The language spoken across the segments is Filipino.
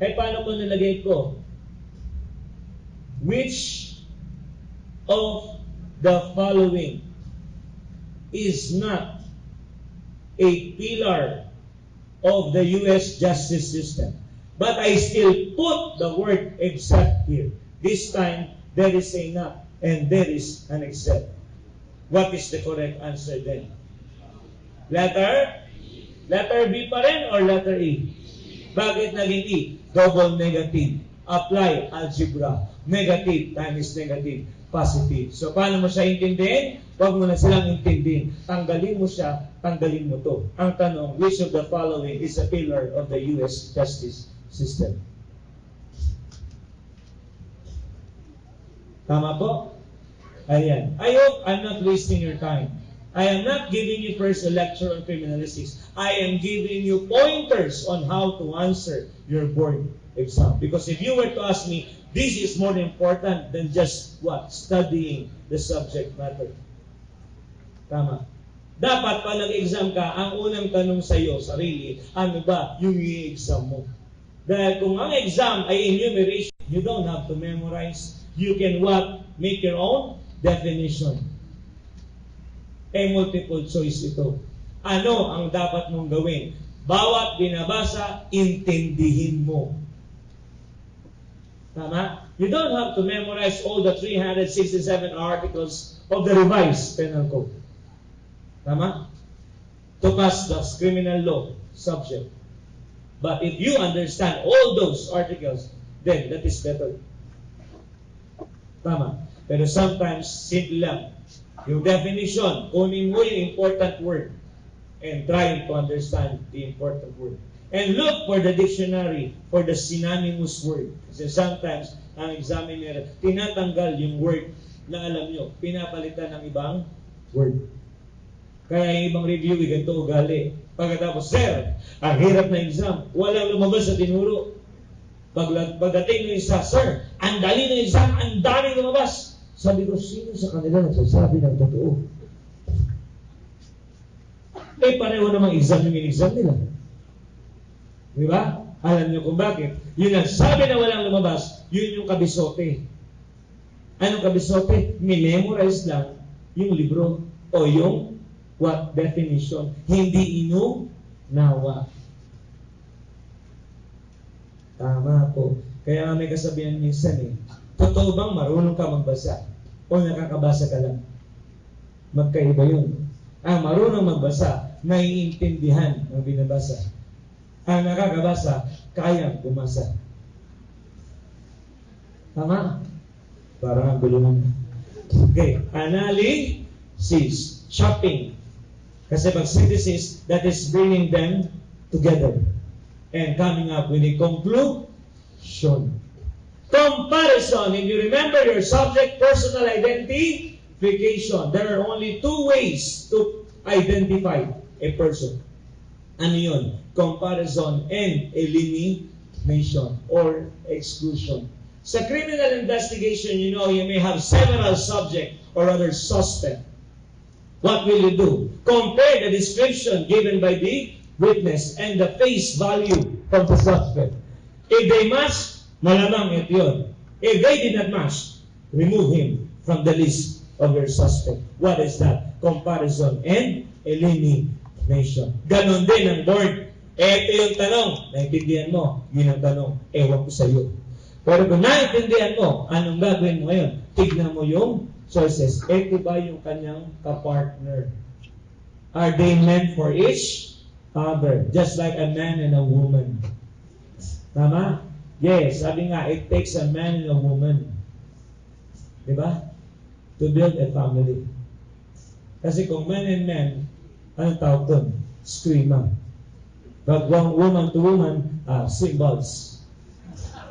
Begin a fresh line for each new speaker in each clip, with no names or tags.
Eh, paano ko nilagay ko? Which of the following is not a pillar of the U.S. justice system? But I still put the word except here. This time, there is a not and there is an except. What is the correct answer then? Letter B pa rin or letter E? Bakit naging E? Double negative. Apply algebra. Negative times negative. Positive. So, paano mo siya intindihin? Huwag mo na silang intindihin. Tanggalin mo siya, tanggalin mo to. Ang tanong, which of the following is a pillar of the U.S. justice system? Tama po? Ayan. I hope I'm not wasting your time. I am not giving you first a lecture on criminalistics. I am giving you pointers on how to answer your board exam. Because if you were to ask me, this is more important than just what? Studying the subject matter. Tama. Dapat pa nag-exam ka, ang unang tanong sa iyo, sarili, ano ba yung i-exam mo? Dahil kung ang exam ay enumeration, you don't have to memorize. You can what? Make your own definition. Multiple choice ito. Ano ang dapat mong gawin? Bawat binabasa, intindihin mo. Tama? You don't have to memorize all the 367 articles of the revised penal code. Tama? To pass the criminal law subject. But if you understand all those articles, then that is better. Tama? Pero sometimes, simple lang. Yung definition, kunin mo yung important word and try to understand the important word. And look for the dictionary for the synonymous word. Kasi sometimes, ang examiner, tinatanggal yung word na alam nyo, pinapalitan ng ibang word. Kaya yung ibang review, ganito ugali. Pagkatapos, sir, ang hirap na exam, walang lumabas sa tinuro. Pagdating ng isa, sir, ang dali ng exam, ang dami lumabas. Sabi ko, sino sa kanila nagsasabi ng totoo? Eh, pareho namang exam yung in-exam nila. Di ba? Alam niyo kung bakit. Yung nagsabi na walang lumabas, yun yung kabisote. Anong kabisote? Minemorize lang yung libro o yung what definition. Hindi inunawa. Tama po. Kaya may kasabihan minsan totoo bang marunong ka magbasa? O nakakabasa ka lang? Magkaiba yun. Ang marunong magbasa, naiintindihan ang binabasa. Ang nakakabasa, kayang bumasa. Tama? Parang ang gulo naman. Okay. Analysis. Chopping. Kasi pag synthesis, that is bringing them together. And coming up with a conclusion. Comparison. If you remember your subject, personal identification. There are only two ways to identify a person. Ano yun? Comparison and elimination or exclusion. Sa criminal investigation, you may have several subject or other suspect. What will you do? Compare the description given by the witness and the face value of the suspect. If they match, malamang ito yun. If they did not match, remove him from the list of your suspect. What is that? Comparison and elimination. Ganon din ang board. Ito yung tanong. Naintindihan mo? Yun ang tanong. Ewan ko sa iyo. Pero kung naintindihan mo, anong gagawin mo ngayon? Tignan mo yung choices. Ito ba yung kanyang kapartner? Are they meant for each other? Just like a man and a woman. Tama? Yes, sabi nga, it takes a man and a woman. Diba? To build a family. Kasi kung man and man, anong tawag doon? Screamer. But woman to woman, symbols.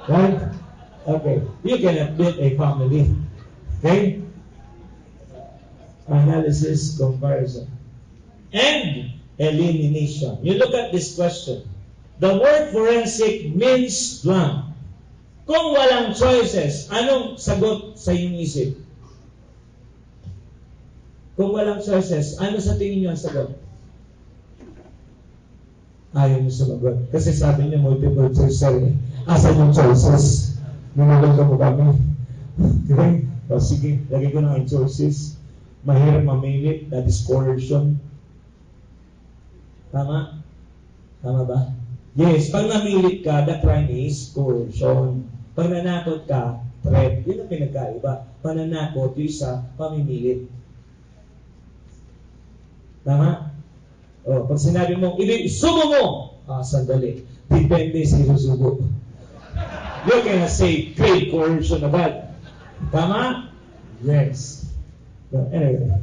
Right? Okay. You cannot build a family. Okay? Analysis, comparison. And elimination. You look at this question. The word forensic means blank. Kung walang choices, anong sagot sa iyong isip? Kung walang choices, ano sa tingin niyo ang sagot? Ayaw niyo sumagot. Kasi sabi niya multiple choice, sir. Asan yung choices? Nunulog ka mo kami. Okay? O sige, lagay ko na ang choices. Mahirap mamili. That is coercion. Tama? Tama ba? Yes, pag namilit ka, the crime is coercion. Pag nanakot ka, threat. Yun ang pinagkaiba. Pananakot, yung isa, pamimilit. Tama? O, pag sinabi mong, subo mo! Sandali. Depende sa isusubo. You cannot say, great coercion agad. Tama? Yes. So, anyway.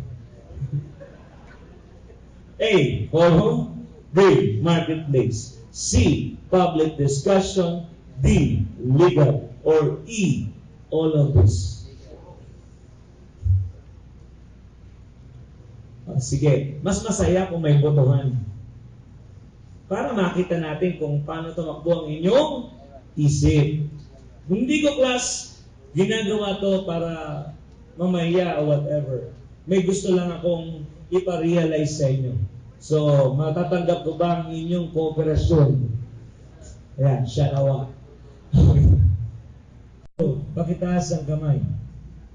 A, forum. B, marketplace. C, public discussion. D, legal. Or E, all of this. Sige, mas masaya kung may botohan. Para makita natin kung paano tumakbo ang inyong isip. Hindi ko class, ginagawa to para mamaya o whatever. May gusto lang akong ipa-realize sa inyo. So, matatanggap ko ba ang inyong kooperasyon? Ayan, siya nawa. So, pakitaas ang kamay.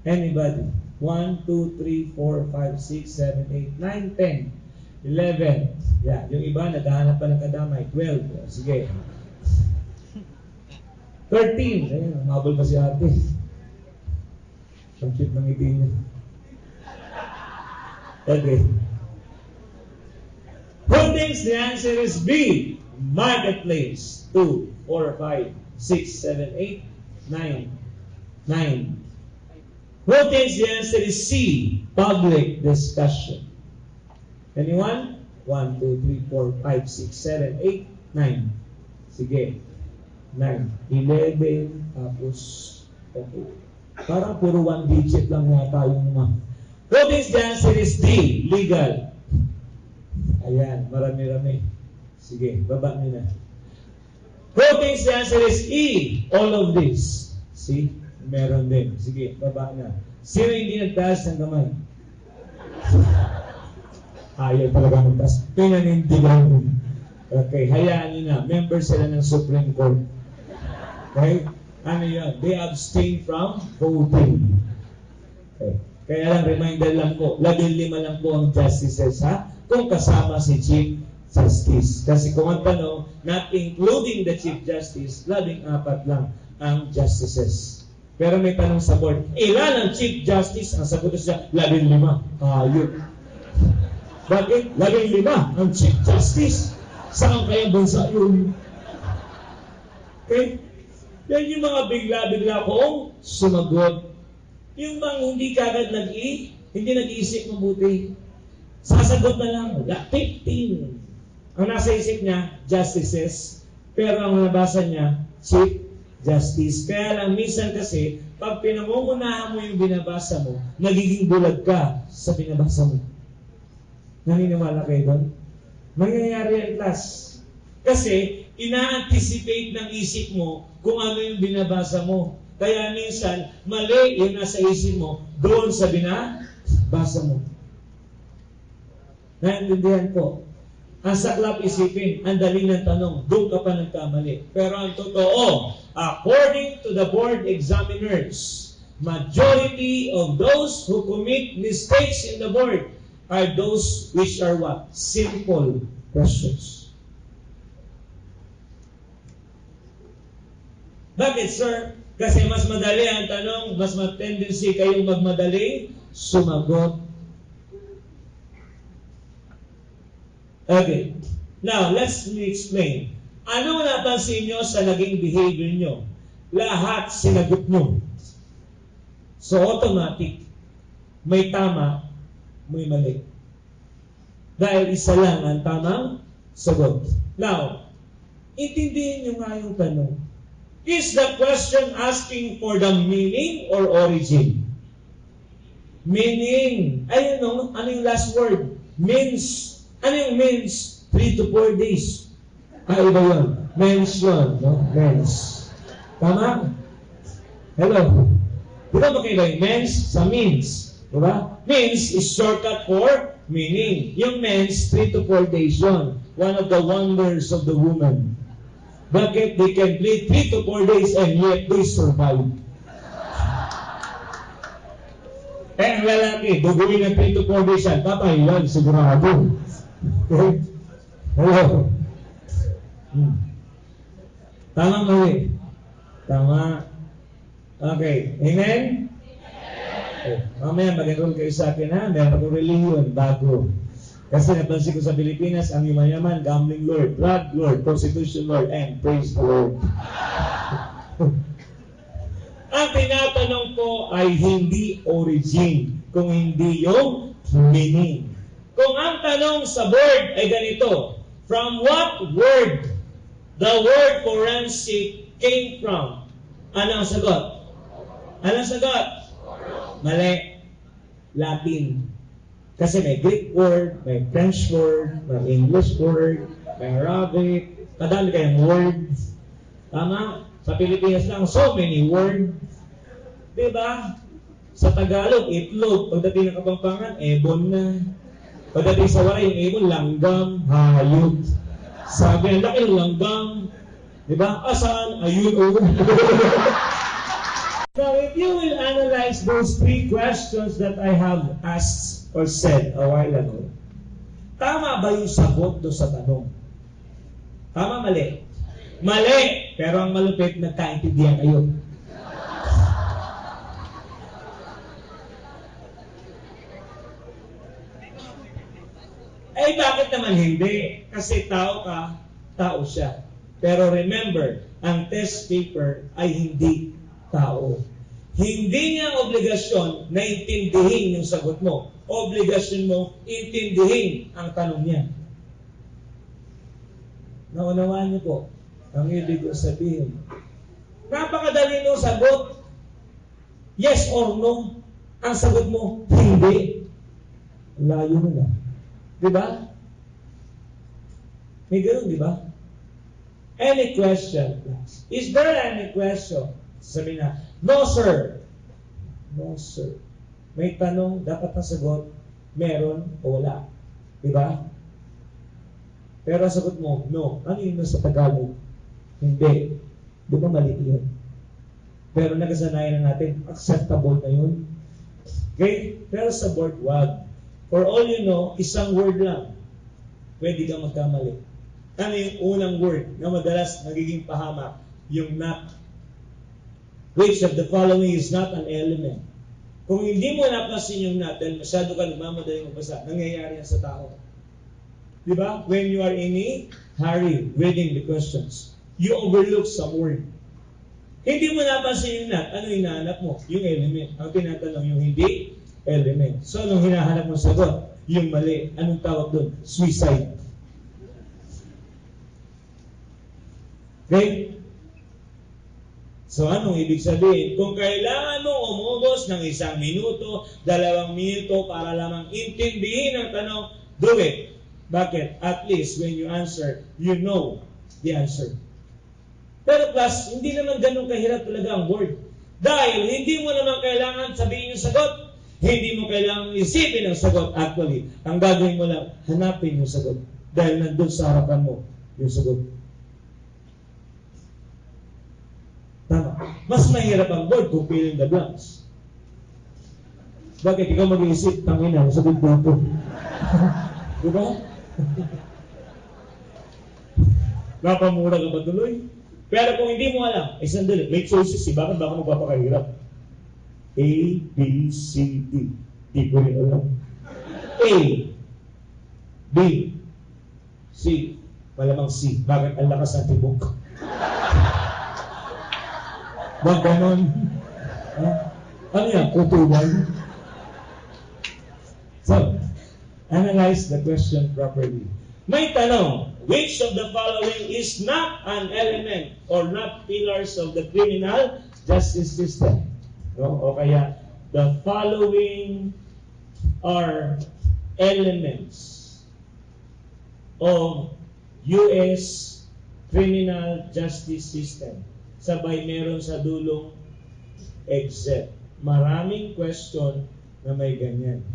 Anybody? 1, 2, 3, 4, 5, 6, 7, 8, 9, 10, 11. Yeah, yung iba, naghahanap pa ng kadamay. 12. Sige. 13. Ayun, mabol pa si ate. Ang cute ng ngiti niya. Okay. Who thinks the answer is B? Marketplace. 2, 4, 5, 6, 7, 8, 9. 9. Who thinks the answer is C? Public discussion. Anyone? 1, 2, 3, 4, 5, 6, 7, 8, 9. Sige. 9. 11. Tapos, okay. Parang puro one digit lang yata yung mga. Who thinks the answer is D? Legal. Ayan, marami-rami. Sige, baba nyo na. Who thinks the answer is E? All of this. See? Meron din. Sige, baba na. Sino hindi nagtaas ng kamay? Ayaw talaga magtaas. Pinanindigan. Okay, hayaan nyo na. Member sila ng Supreme Court. Okay? Ano yun? They abstain from voting. Okay. Kaya lang, reminder lang po, 15 lang po ang justices, ha? Kung kasama si Chief Justice. Kasi kung ang tanong, not including the Chief Justice, 14 lang ang justices. Pero may tanong sa board, ilan ang Chief Justice? Ang sagot siya, 15. Ayun. Bakit? 15 ang Chief Justice. Saan kaya bansa yun? Okay? Yan yung mga bigla-bigla kong sumagot. Yung mga hindi kagad hindi nag-iisip mabuti. Sasagot na lang, 15. Ang nasa isip niya, justices. Pero ang nabasa niya, Chief Justice. Kaya lang, minsan kasi, pag pinangungunahan mo yung binabasa mo, nagiging bulag ka sa binabasa mo. Naniniwala kayo doon? Mangyayari yan, class. Kasi, ina-anticipate ng isip mo kung ano yung binabasa mo. Kaya minsan, mali yung nasa isip mo doon sa binabasa mo. Naintindihan po. Ang saklap isipin, ang dali ng tanong, doon ka pa nagkamali. Pero ang totoo, according to the board examiners, majority of those who commit mistakes in the board are those which are what? Simple questions. Bakit, sir? Kasi mas madali ang tanong, mas tendency kayong magmadali, sumagot. Okay. Now, let's explain. Ano napansin nyo sa naging behavior nyo? Lahat sinagot nyo. So, automatic. May tama, may mali. Dahil isa lang ang tamang sagot. Now, intindihin nyo nga yung tanong. Is the question asking for the meaning or origin? Meaning. Ayun no? Ano yung last word? Means. Ano yung means? 3 to 4 days. Iba yun. Means yun. No? Means. Tama? Hello? Di ba magkaiba yung means sa means? Diba? Means is shortcut for meaning. Yung means, 3 to 4 days yun. one of the wonders of the woman. Bakit they can bleed 3 to 4 days and yet they survive? Eh, ang lalaki, duguin ng 3 to 4 days yan, patay yan, sigurado. Okay? Hello? Tama, mali? Tama. Okay. Amen? Okay. Mamaya, mag-enroll kayo sa akin, ha? Meron akong religion, bago. Kasi napansin ko sa Pilipinas, ang yumayaman, gambling lord, drug lord, prostitution lord, and praise the Lord. Ang tinatanong ko ay hindi origin, kung hindi yung meaning. Kung ang tanong sa board ay ganito, from what word the word forensic came from? Ano ang sagot? Ano ang sagot? Mali. Latin. Kasi may Greek word, may French word, may English word, may Arabic, kadami kayong words. Tama? Sa Pilipinas lang, so many words. Diba? Sa Tagalog, itlog. Pagdating ng Kapampangan, ebon na. Pagdating sa Waray, yung ibon, langgam, hayop. Sabi, ang laki ng langgam. Diba? Asan? Ayun, oh. Now, if you will analyze those 3 questions that I have asked or said a while ago, tama ba yung sagot do sa tanong? Tama, mali? Mali! Pero ang malupit, nagkaintindihan kayo. Eh, bakit naman hindi? Kasi tao ka, tao siya. Pero remember, ang test paper ay hindi tao. Hindi niya obligasyon na intindihin yung sagot mo. Obligasyon mo, intindihin ang tanong niya. Naunawaan niyo po ang ibig ko sabihin. Napakadali nung sagot. Yes or no. Ang sagot mo, hindi. Layo mo na. Diba? May ganun, diba? Any question, class? Is there any question? Sabi na, no, sir. No, sir. May tanong, dapat ang sagot, meron o wala. Diba? Pero ang sagot mo, no. Ano yun sa Tagalog? Hindi. Di ba mali yun? Pero nakasanayan na natin, acceptable na yun. Okay? Pero sa board, wag. For all you know, isang word lang. Pwede kang magkamali. Ano yung unang word na madalas nagiging pahamak? Yung not. Which of the following is not an element? Kung hindi mo napansin yung not, then masyado ka nagmamadaling magbasa. Nangyayari yan sa tao. Diba? When you are in a hurry reading the questions, you overlook some word. Hindi mo napansin yung not. Ano hinahanap mo? Yung element. Ang tinatanong yung hindi element. So, anong hinahanap mo sagot? Yung mali. Anong tawag doon? Suicide. Okay? So, anong ibig sabihin? Kung kailangan mong umubos ng 1 minuto, 2 minuto para lamang intindihin ang tanong, do it. Bakit? At least when you answer, you know the answer. Pero plus, hindi naman ganun kahirap talaga ang word. Dahil hindi mo naman kailangan sabihin yung sagot. Hindi mo kailangan isipin ang sagot. Actually, ang gagawin mo lang, hanapin yung sagot. Dahil nandun sa harapan mo yung sagot. Tama. Mas mahirap ang board kung fill in the blanks. Bakit? Ikaw mag-iisip, tangina, sagot dito. Diba? Napamura ka ba tuloy? Pero kung hindi mo alam, ay sandali, may choices, bakit baka magpapakahirap? A, B, C, D. Di ko rin alam. A, B, C. Malamang C. Bakit ang lakas ng tibok? Wag ganon. Ano yan? Kutuban? So, analyze the question properly. May tanong, which of the following is not an element or not pillars of the criminal justice system? No? O kaya, the following are elements of U.S. criminal justice system. Sabay meron sa dulong except. Maraming question na may ganyan.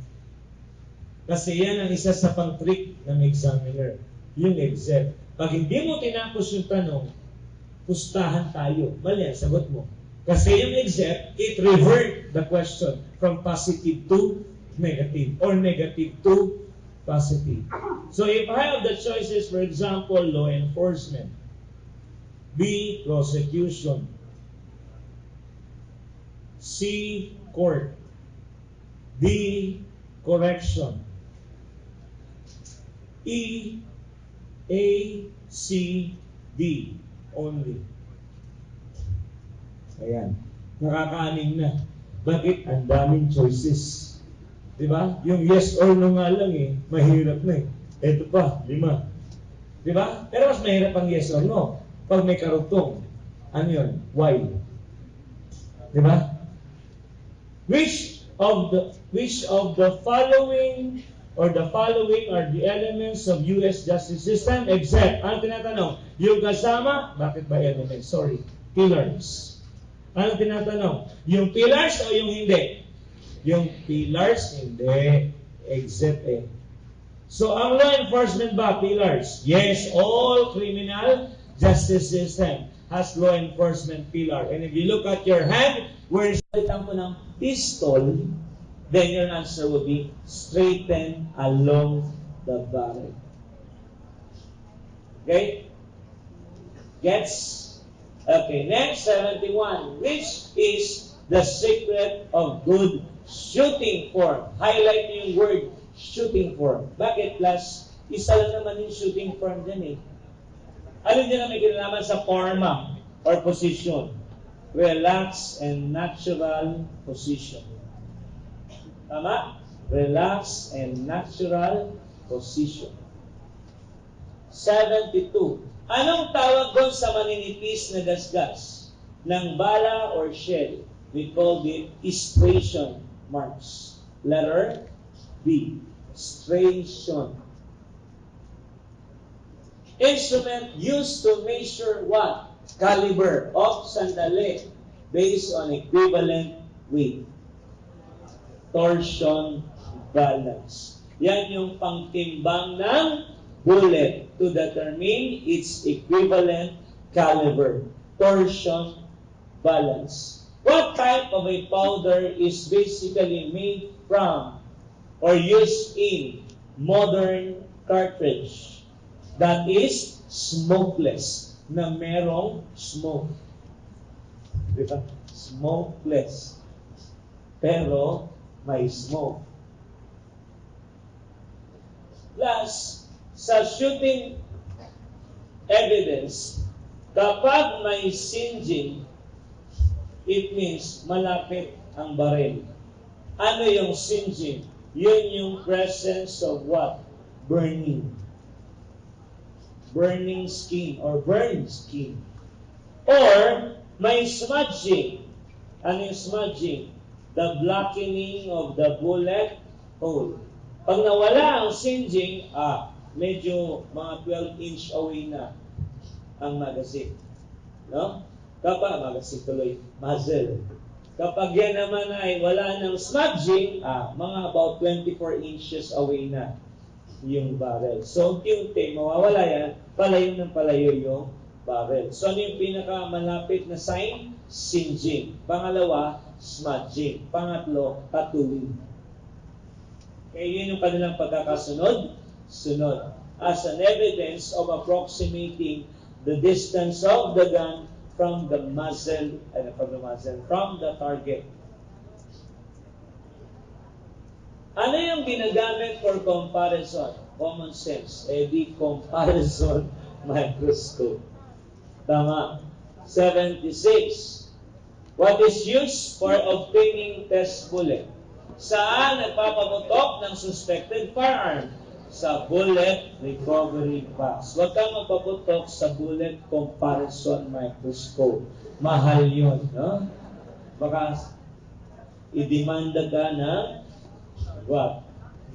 Kasi yan ang isa sa pang-trick ng examiner. yung except. Pag hindi mo tinapos yung tanong, pustahan tayo. Mali ang sagot mo. Kasi yung except, it revert the question from positive to negative or negative to positive. So if I have the choices, for example, law enforcement, B, prosecution, C, court, D, correction, E, A, C, D, only. Ayan. Nakakaaning na. Bakit? Ang daming choices. Diba? Yung yes or no nga lang eh, mahirap na eh. Ito pa, 5. Diba? Pero mas mahirap ang yes or no. Pag may karugtong, ano yun? Why? Diba? Which of the following are the elements of U.S. justice system except, ano tinatanong? Yung kasama, bakit ba elements? Sorry, pillars. Ano tinatanong? Yung pillars o yung hindi? Yung pillars, hindi. Except eh. So, ang law enforcement ba, pillars? Yes, all criminal justice system has law enforcement pillar. And if you look at your hand, where is the po ng pistol, then your answer will be straighten along the barrel. Okay? Gets? Okay, next, 71. Which is the secret of good shooting form? Highlight yung word shooting form. Bakit? Plus, isa lang naman yung shooting form dyan eh. Ano din na may kinalaman sa forma or position? Relax and natural position. Tama? Relax and natural position. 72. Anong tawag doon sa maninipis na gasgas ng bala or shell? We call it striation marks. Letter B. Striation. Instrument used to measure what? Caliber of sandali based on equivalent weight. Torsion balance. Yan yung pangtimbang ng bullet to determine its equivalent caliber. Torsion balance. What type of a powder is basically made from or used in modern cartridge that is smokeless, na merong smoke? Diba? Smokeless. Pero may smoke. Plus, sa shooting evidence, kapag may singeing, it means malapit ang baril. Ano yung singeing? Yun yung presence of what? Burning. Burning skin or burned skin. Or may smudging. Ano yung smudging? The blackening of the bullet hole. Pag nawala ang singeing, medyo mga 12-inch away na ang magazine. No? Kapag magazine tuloy, muzzle. Kapag yan naman ay wala ng smudging, mga about 24 inches away na yung barrel. So, unti, mawawala yan, palayo ng palayo yung barrel. So, ano yung pinakamalapit na sign? Singeing. Pangalawa, smudging. Pangatlo, tattooing. Okay, yun yung kanilang pagkakasunod. Sunod. As an evidence of approximating the distance of the gun from the muzzle, from the target. Ano yung ginagamit for comparison? Common sense. Di comparison microscope. Tama. 76. What is used for obtaining test bullet? Saan nagpapaputok ng suspected firearm? Sa bullet recovery box. Huwag kang magpaputok sa bullet comparison microscope. Mahal yun, no? Baka idemanda ka ng what?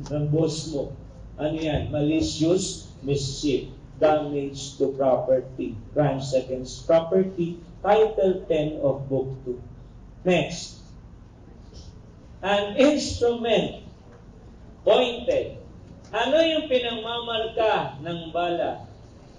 Ng boss mo. Ano yan? Malicious mischief. Damage to property. Crimes against property. Title 10 of Book 2. Next. An instrument pointed Ano yung pinangmamarka ng bala?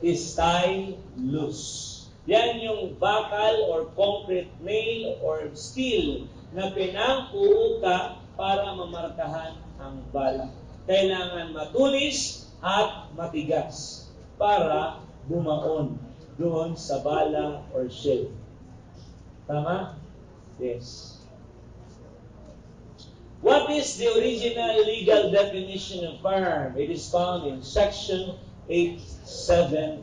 Stylus. Yan yung bakal or concrete nail or steel na pinangkuuka para mamarkahan ang bala. Kailangan matulis at matigas para bumaon doon sa bala or shell. Tama? Yes. What is the original legal definition of firearm? It is found in Section 877.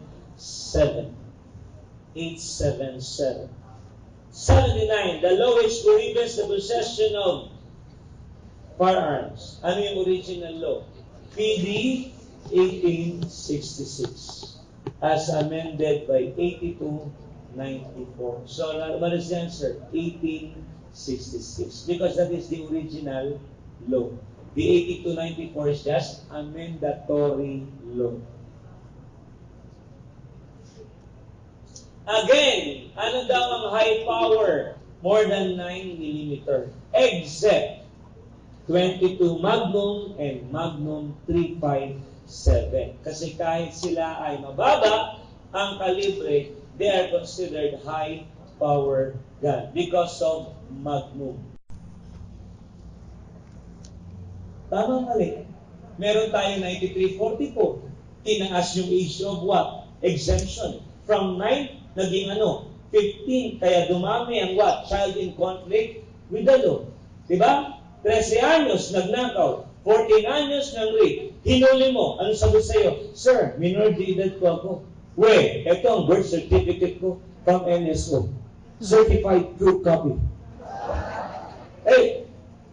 877. 79. The law which prohibits the possession of firearms. Ano yung original law? PD 1866 as amended by 8294. So, what is the answer? 1866. Because that is the original law. The 8294 is just a mandatory law. Again, ano daw ang high power? More than 9 mm. Except 22 Magnum and Magnum 357. Kasi kahit sila ay mababa, ang kalibre, they are considered high power gun because of Magnum. Tama mali. Meron tayo 9344. Tinaas yung issue of what? Exemption. From 9, naging 15. Kaya dumami ang what? Child in conflict with the law. Diba? 13 anyos nagnakaw. 14 anyos ng rape. Hinuli mo. Ano sabi sa'yo? Sir, minor de edad ko ako. Ito ang birth certificate ko from NSO. Certified true copy.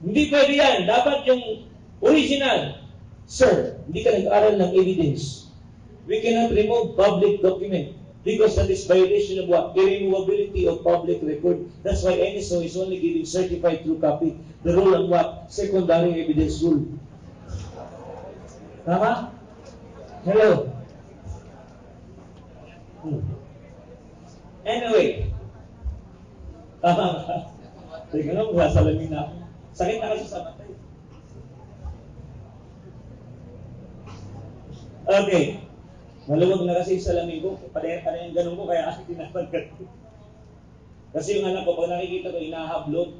Hindi pwede yan. Dapat yung original. Sir, hindi ka nag-aral ng evidence. We cannot remove public document because that is violation of what? The removability of public record. That's why NSO is only giving certified true copy. The rule of what? Secondary evidence rule. Tama? Hello? Anyway. Tama ka? Teka lang, masalamin na ako. Sakit na kasi sa matay. Okay. Maluwag na kasi yung salamin ko. Pala yung ganun ko, kaya kasi tinapagkat ko. Kasi yung anak ko, pag nakikita ko, inahablog.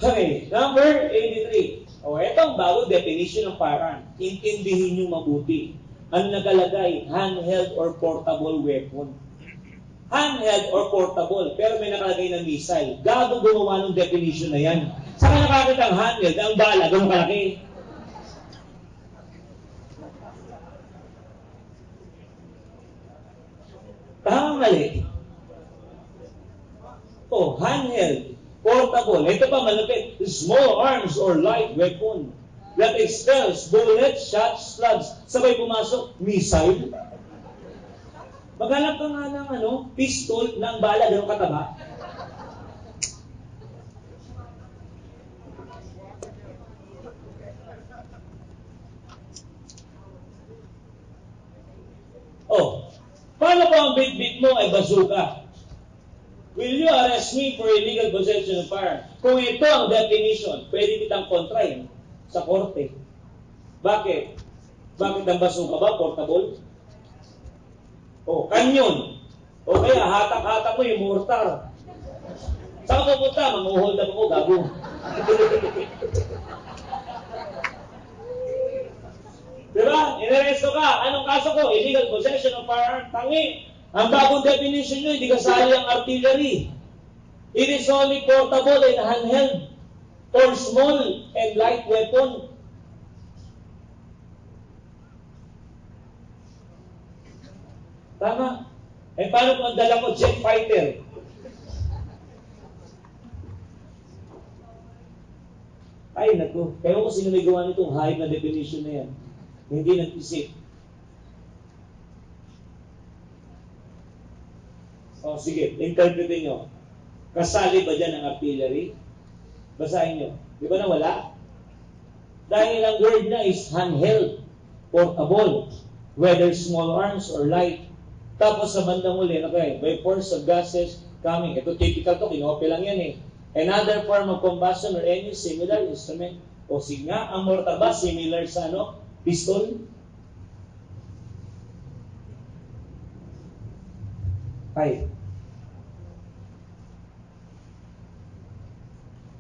Okay, number 83. Itong bago definition ng firearm. Intindihin nyo mabuti. Ano nakalagay? Handheld or portable weapon. Handheld or portable, pero may nakalagay na missile. Gago gumawa ng definition na yan. Saka nakakita ang handheld, ang bala, ganun kalaki. Tama mali. Handheld, portable. Ito pa malapit. Small arms or light weapon that expels bullets, shots, slugs. Sabay pumasok, missile. Maghanap ka nga ng pistol ng bala, ganun kataba. Paano kung ang bit-bit mo ay bazooka? Will you arrest me for illegal possession of firearm? Kung ito ang definition, pwede kitang kontrahin sa korte. Bakit? Bakit ang bazooka ba? Portable? Kanyon. Kaya hatak-hatak mo yung mortar. Saan ka pupunta? Mang-hold up ako, gago. Diba? Inaresto ka. Anong kaso ko? Illegal possession of firearm. Tangi. Ang bagong definition nyo, hindi kasali ang artillery. It is only portable and handheld or small and light weapon. Tama? Paano kung ang dala ko jet fighter? Ay, naku. Kaya ko sino may gawa nitong high na definition na yan. Hindi nag-isip. Sige, interpretin nyo. Kasali ba dyan ang artillery? Basahin nyo. Di ba nawala? Dahil ang word na is handheld, portable, whether small arms or light. Tapos sa bandang uli, by force of gases coming. Ito typical to, kinopy lang yan eh. Another form of combustion or any similar instrument O sige nga, ang mortar ba similar sa ano? Pistol? Ay.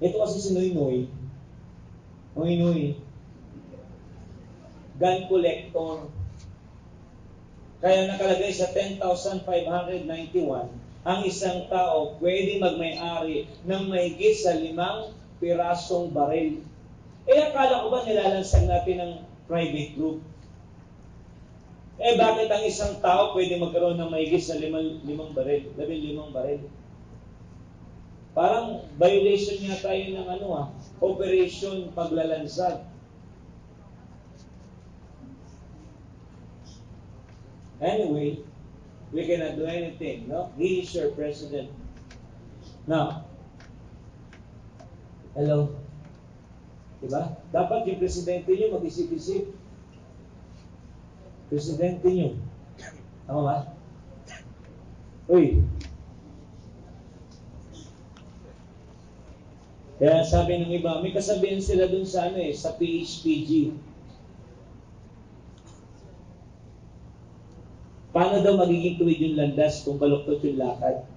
Ito kasi si Noy-Noy. Noy-Noy. Gun collector. Kaya nakalagay sa 10,591, ang isang tao pwede magmay-ari ng mahigit sa 5 pirasong baril. Akala ko ba nilalansang natin ng private group? Bakit ang isang tao pwede magkaroon ng mahigit sa 15 baril? 15 baril? Parang violation niya tayo ng operation paglalansag. Anyway, we cannot do anything, no? He is your president. Now, hello? Diba? Dapat yung presidente nyo mag-isip-isip. Presidente nyo. Tama ba? Uy. Kaya sabi ng iba, may kasabihan sila dun sa sa PHPG. Paano daw magiging tuwid yung landas kung baluktot yung lakad?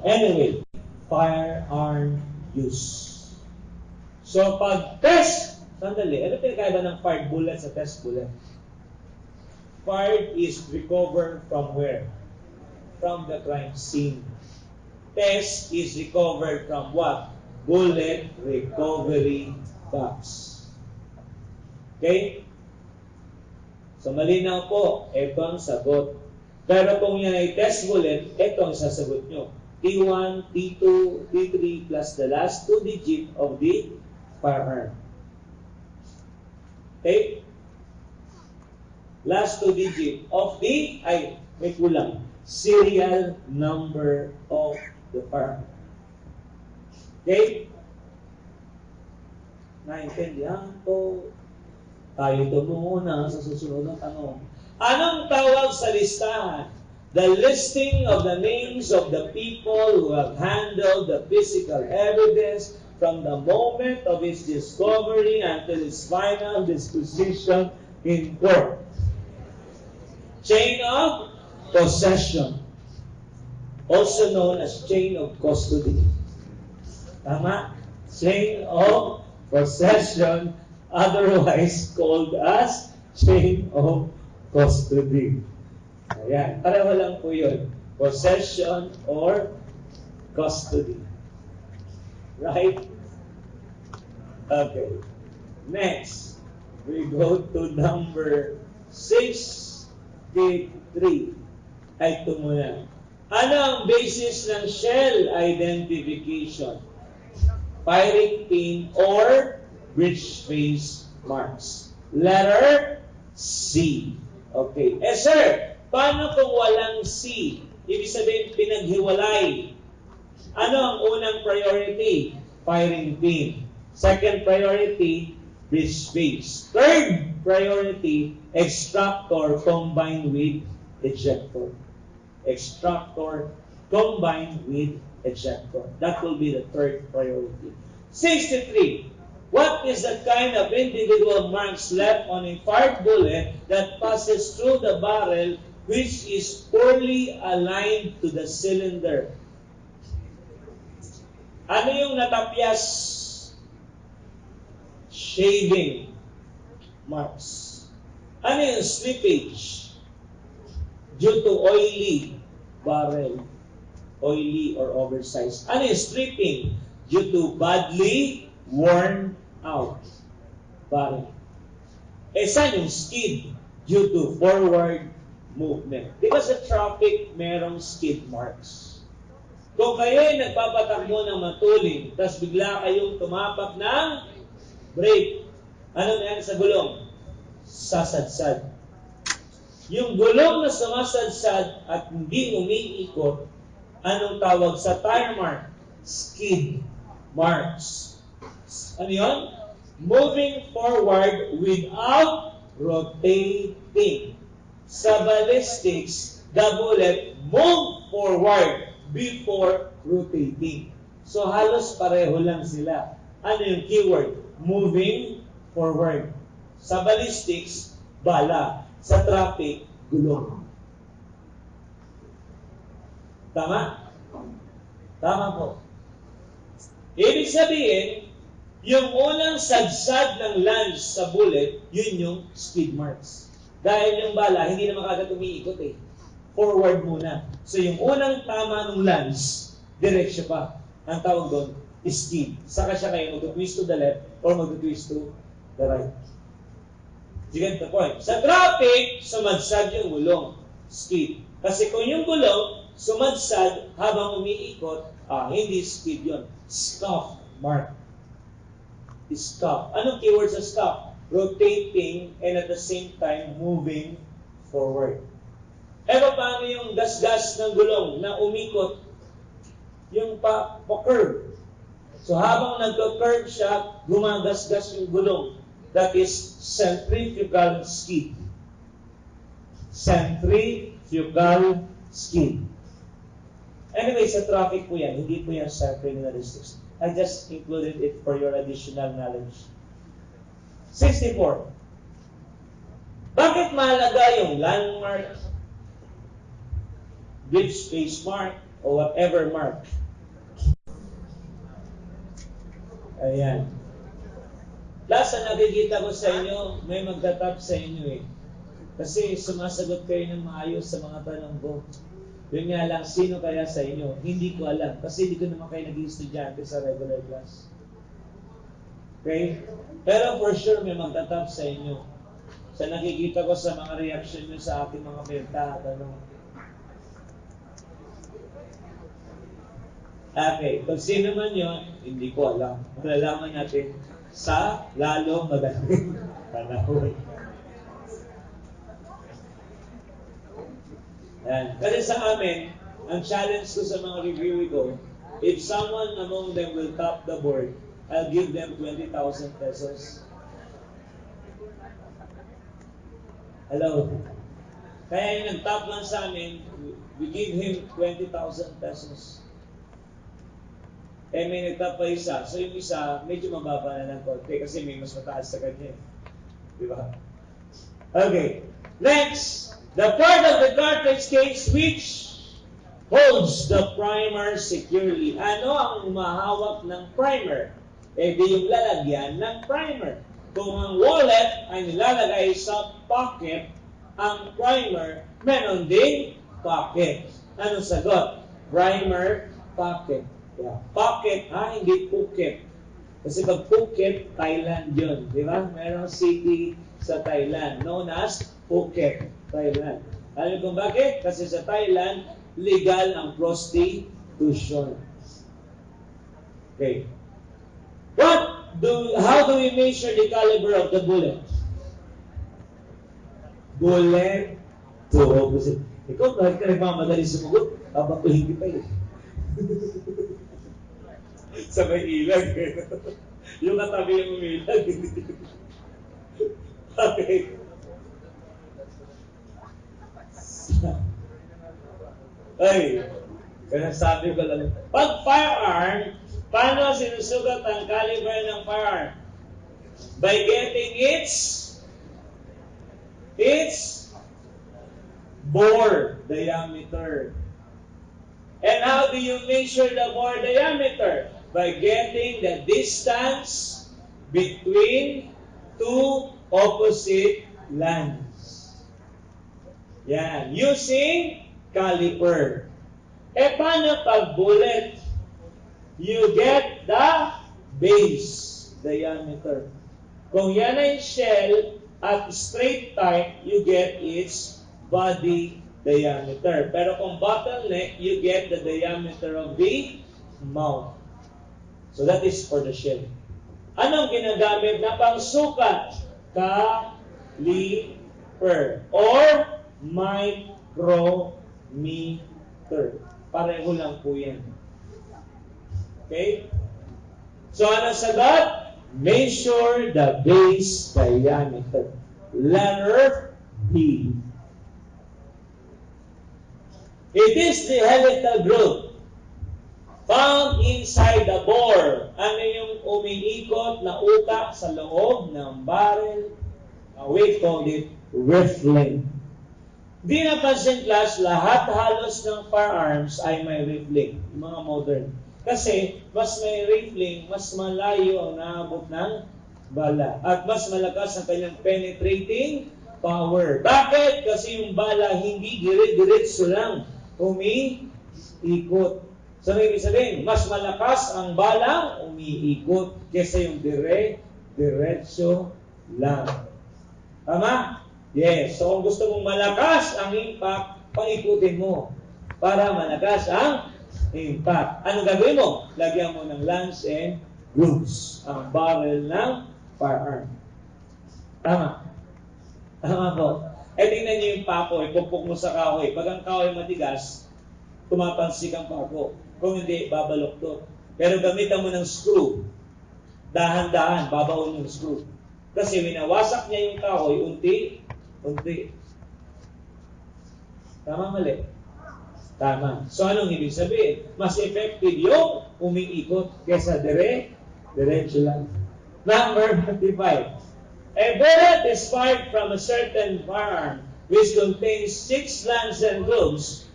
Anyway, firearm use. So, pag test, sandali, ano pinakaiba ng fired bullet sa test bullet? Fired is recovered from where? From the crime scene. Test is recovered from what? Bullet recovery box. Okay? So, malinaw po, ito ang sagot. Pero kung yan ay test bullet, ito ang sasagot nyo. T1, T2, T3 plus the last 2 digit of the firearm. Okay? Last 2 digit of the, may kulang, serial number of the firearm. Okay? Naintindihan po. Tayo ito muna sa susunod na tanong. Anong tawag sa listahan? The listing of the names of the people who have handled the physical evidence from the moment of its discovery until its final disposition in court. Chain of possession, also known as chain of custody. Tama? Chain of possession, otherwise called as chain of custody. Ayan, pareho lang po yun. Possession or custody. Right? Okay. Next, we go to number 63. Ay, ito muna. Ano ang basis ng shell identification? Firing pin or breech face marks. Letter C. Okay. Sir, paano kung walang C? Ibig sabihin, pinaghiwalay. Ano ang unang priority? Firing pin. Second priority, breech face. Third priority, extractor combined with ejector. Extractor combined with ejector. That will be the third priority. 63. What is the kind of individual marks left on a fired bullet that passes through the barrel which is poorly aligned to the cylinder? Ano yung natapyas? Shaving marks. Ano yung slippage? Due to oily barrel. Oily or oversized. Ano yung stripping? Due to badly worn out barrel. Saan yung skid? Due to forward movement. Di ba sa traffic merong skid marks? Kung kayo ay nagpapatakbo ng matulin, tapos bigla kayong tumapak ng brake, ano yan sa gulong? Sasadsad. Yung gulong na sumasadsad at hindi umiikot, anong tawag sa tire mark? Skid marks. Ano yun? Moving forward without rotating. Sa ballistics, the bullet move forward before rotating. So halos pareho lang sila. Ano yung keyword? moving forward. Sa ballistics, bala. Sa traffic, gulong. Tama? Tama po. Ibig sabihin, yung unang sadsad ng lance sa bullet, yun yung skid marks. Dahil yung bala, hindi naman kagad umiikot eh. Forward muna. So yung unang tama ng lance, diretsyo pa. Ang tawag doon, skid. Saka siya kayo mag-twist to the left or mag-twist to the right. You get the point? Sa traffic, sumadsad yung gulong. Skid. Kasi kung yung gulong, sumadsad habang umiikot, hindi skid yun. Scuff mark. Scuff. Anong keyword sa scuff? Rotating and at the same time moving forward. Paano yung gasgas ng gulong na umikot? Yung pa-curve. So habang nagka-curve siya, gumagasgas yung gulong. That is centrifugal skid. Centrifugal skid. Anyway, sa traffic po yan. Hindi po yan sa criminalistics. I just included it for your additional knowledge. 64. Bakit mahalaga yung landmark, bridge space mark, o whatever mark? Ayan. Last na nakikita ko sa inyo, may magtatap sa inyo eh. Kasi sumasagot kayo ng maayos sa mga tanong ko. Yun nga lang, sino kaya sa inyo? Hindi ko alam. Kasi hindi ko naman kayo naging estudyante sa regular class. Okay? Pero for sure may magtatap sa inyo. Sa nakikita ko sa mga reaction nyo sa ating mga benta at ano. Okay, kung sino man yun, hindi ko alam. Malalaman natin sa lalong madaling panahon. Yan. Kasi sa amin, ang challenge ko sa mga review ko, if someone among them will top the board, I'll give them 20,000 pesos. Hello? Kaya yung nag-top lang sa amin, we give him 20,000 pesos. May nag-top pa isa. So yung isa, medyo mababa na ng konti kasi may mas mataas sa kanya. Diba? Okay. Next, the part of the cartridge case which holds the primer securely. Ano ang umahawak ng primer? Di yung lalagyan ng primer. Kung ang wallet ay nilalagay sa pocket, ang primer meron din pocket. Anong sagot? Primer, pocket. Yeah. Pocket, hindi Phuket. Kasi pag Phuket, Thailand yun. Di ba? Merong city sa Thailand known as Phuket, Thailand. Alam kung bakit? Kasi sa Thailand, legal ang prostitution. Okay. How do we measure the caliber of the bullet? Bullet to opposite. Ikaw, bakit ka nagmamadali sumagot? Babatuhin kita eh. Sa may ilag eh. Yung katabi yung umilag. Okay. Ay, kaya sabi ko lang. Pag firearm, paano sinusugat ang caliber ng firearm? By getting its bore diameter. And how do you measure the bore diameter? By getting the distance between two opposite lines. Yan. Using caliper. Paano pag bullet? You get the base diameter. Kung yan ay shell at straight type, you get its body diameter. Pero kung bottleneck, you get the diameter of the mouth. So that is for the shell. Anong ginagamit na pangsukat? Caliper or micrometer. Pareho lang po yan. Okay? So ano sagot? Measure the base diameter. Letter B. It is the helical group found inside the bore. Ano yung umiikot na utak sa loob ng barrel? We call it rifling. Di napansin, class, lahat halos ng firearms ay may rifling, mga modern. Kasi mas may rifling, mas malayo ang naabot ng bala. At mas malakas ang kanyang penetrating power. Bakit? Kasi yung bala hindi dire-diretso lang umiikot. So, ibig sabihin, mas malakas ang balang umiikot kesa yung diretso lang. Tama? Yes. So, kung gusto mong malakas ang impact, paikutin mo para malakas ang impact. Anong gagawin mo? Lagyan mo ng lance and grooves ang barrel ng firearm. Tama? Tama po. Tingnan niyo yung pako, ipupok mo sa kahoy. Pag ang kahoy matigas, tumapansik ang pako. Kung hindi, babalok. Pero gamitan mo ng screw. Dahan-dahan, babaon yung screw. Kasi winawasak niya yung kahoy, unti. Tama, mali? Tama. So, anong ibig sabihin? Mas effective yung umiikot kesa diretso lang. Number 55. A bullet is fired from a certain firearm which contains 6 lance and grooves,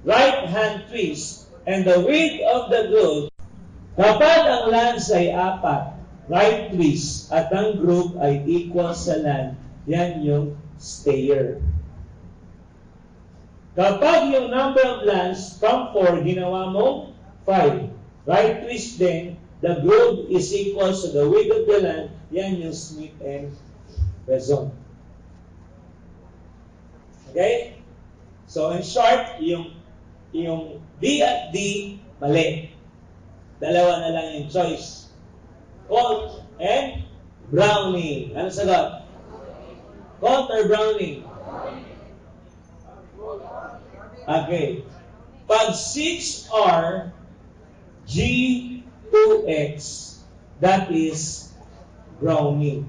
right hand twist, and the width of the groove. Kapag ang lance ay 4, right twist, at ang groove ay equal sa lance, yan yung stayer. Kapag yung number of lance from 4, ginawa mo 5, right twist din, the groove is equal to the width of the lance, yan yung Smith and Wesson. Okay? So, in short, yung D at D, mali. Dalawa na lang yung choice. Colt and Browning. Ano sagot? Colt or Browning? Okay. Pag 6R, G2X, that is Browning.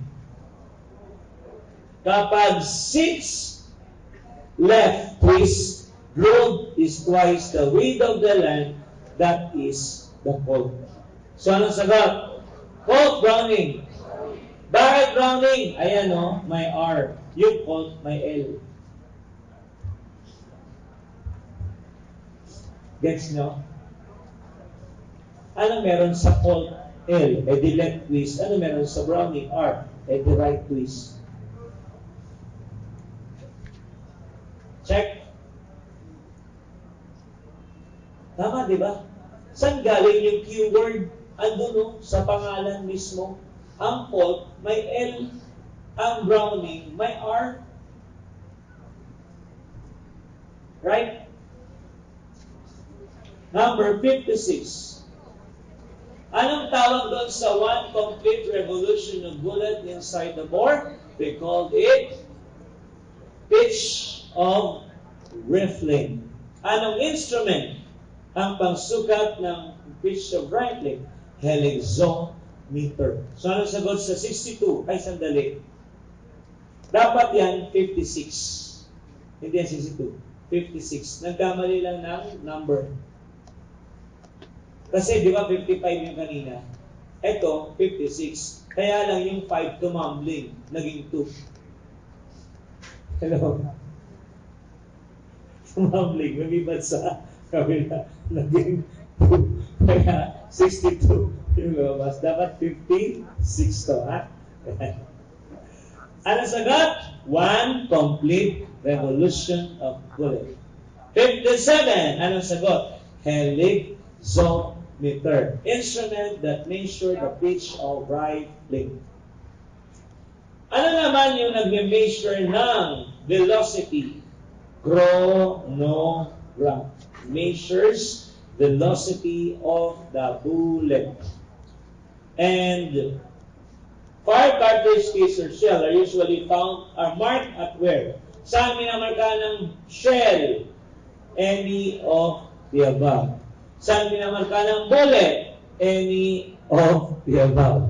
Kapag 6 left twist, groove is twice the width of the length, that is the Colt. So, anong sagot? Colt, Browning. Bakit Browning? Ayan o, may R. Yung Colt, may L. Gets nyo? Ano meron sa Colt? L. The left twist. Ano meron sa Browning? R. The right twist. Check. Tama, di ba? Saan galing yung keyword? Andun, no? Sa pangalan mismo. Ang Colt, may L. Ang Browning, may R. Right? Number 56. Anong tawag doon sa one complete revolution of bullet inside the bore? We called it pitch of rifling. Anong instrument ang pangsukat ng pitch of rifling? Helixometer. So, anong sagot sa 62? Ay, sandali. Dapat yan 56. Hindi yan 62. 56. Nagkamali lang ng number. Kasi di ba 55 yung kanina? Ito, 56. Kaya lang yung 5 tumambling. Naging 2. Hello? Tumambling. Lumipat sa kabila. Naging 2. Kaya 62 yung lumabas. Dapat 56 to, ha? Ano sagot? One complete revolution of bullet. 57. Anong sagot? Helixometer. Instrument that measure the pitch of rifling. Ano naman yung nag-measure ng velocity? Chronograph. Measures velocity of the bullet. And fire cartridge case or shell are usually found, are marked at where? Saan minamarka ng shell? Any of the above. Saan minamarka ng bullet? Any of the above.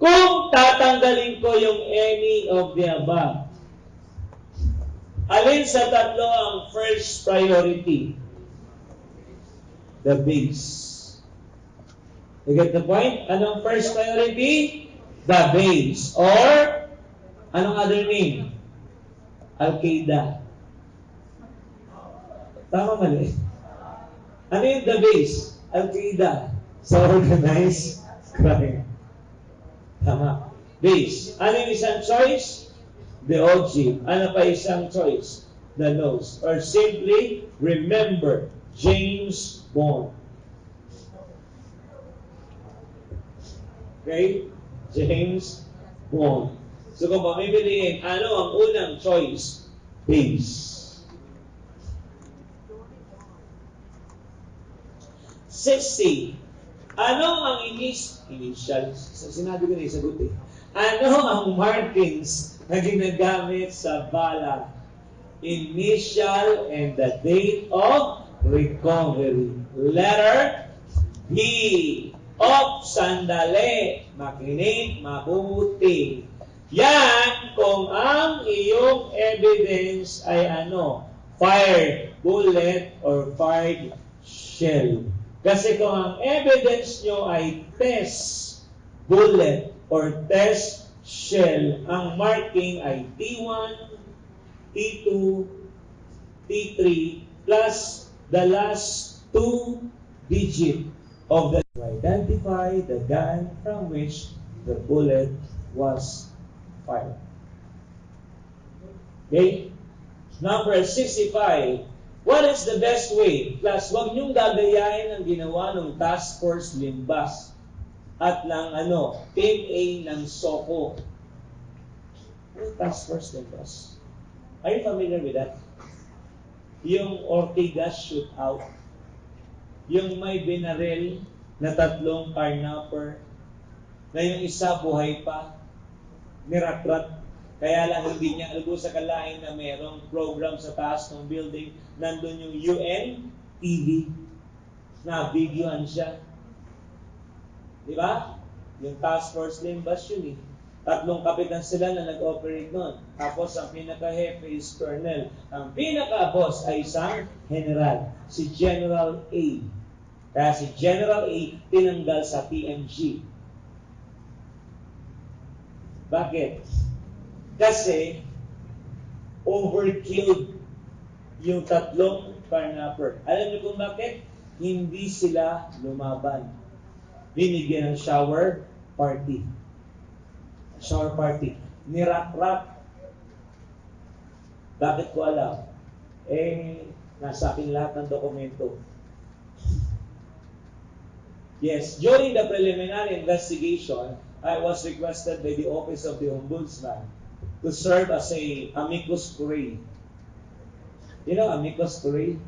Kung tatanggalin ko yung any of the above, alin sa tatlo ang first priority? the base. You get the point? Anong first priority? The base. Or, anong other name? Al-Qaeda. Tama, mali. Ano yung the base? Al-Qaeda. Sa organized crime. Tama. Base. Ano yung isang choice? The OG. Ano pa isang choice? The nose. Or simply, remember, James Bond. Okay? James Bond. So kung pamipiliin, ano ang unang choice? Base. 60. Ano ang initial? Sinabi ko na isagot eh. Ano ang markings na ginagamit sa bala? Initial and the date of recovery. Letter B. Sandali. Makinig, mabuti. Yan kung ang iyong evidence ay ano? Fired bullet or fired shell. Kasi kung ang evidence nyo ay test bullet or test shell, ang marking ay T1, T2, T3 plus the last 2 digit of the to identify the gun from which the bullet was fired. Okay? Number 65. What is the best way? Plus, huwag niyong gagayain ang ginawa ng Task Force Limbas at ng Team A ng Soko. Ano Task Force Limbas? Are you familiar with that? Yung Ortigas shootout. Yung may binaril na 3 carnapper na yung isa buhay pa, niratrat. Kaya lang hindi niya alubos sa kalain na mayroong program sa taas ng building. Nandun yung UN TV na videoan siya. Di ba? Yung Task Force Limbas yun eh. 3 kapitan sila na nag-operate nun. Tapos ang pinaka-hepe is Colonel. Ang pinaka-boss ay isang General. Si General A. Kaya si General A tinanggal sa TMG. Bakit? Kasi overkilled yung 3 carnapper. Alam niyo kung bakit? Hindi sila lumaban. Binigyan ng shower party. Shower party. Nirak-rak. Bakit ko alam? Nasa akin lahat ng dokumento. Yes, during the preliminary investigation, I was requested by the Office of the Ombudsman to serve as a amicus curiae. You know amicus curiae?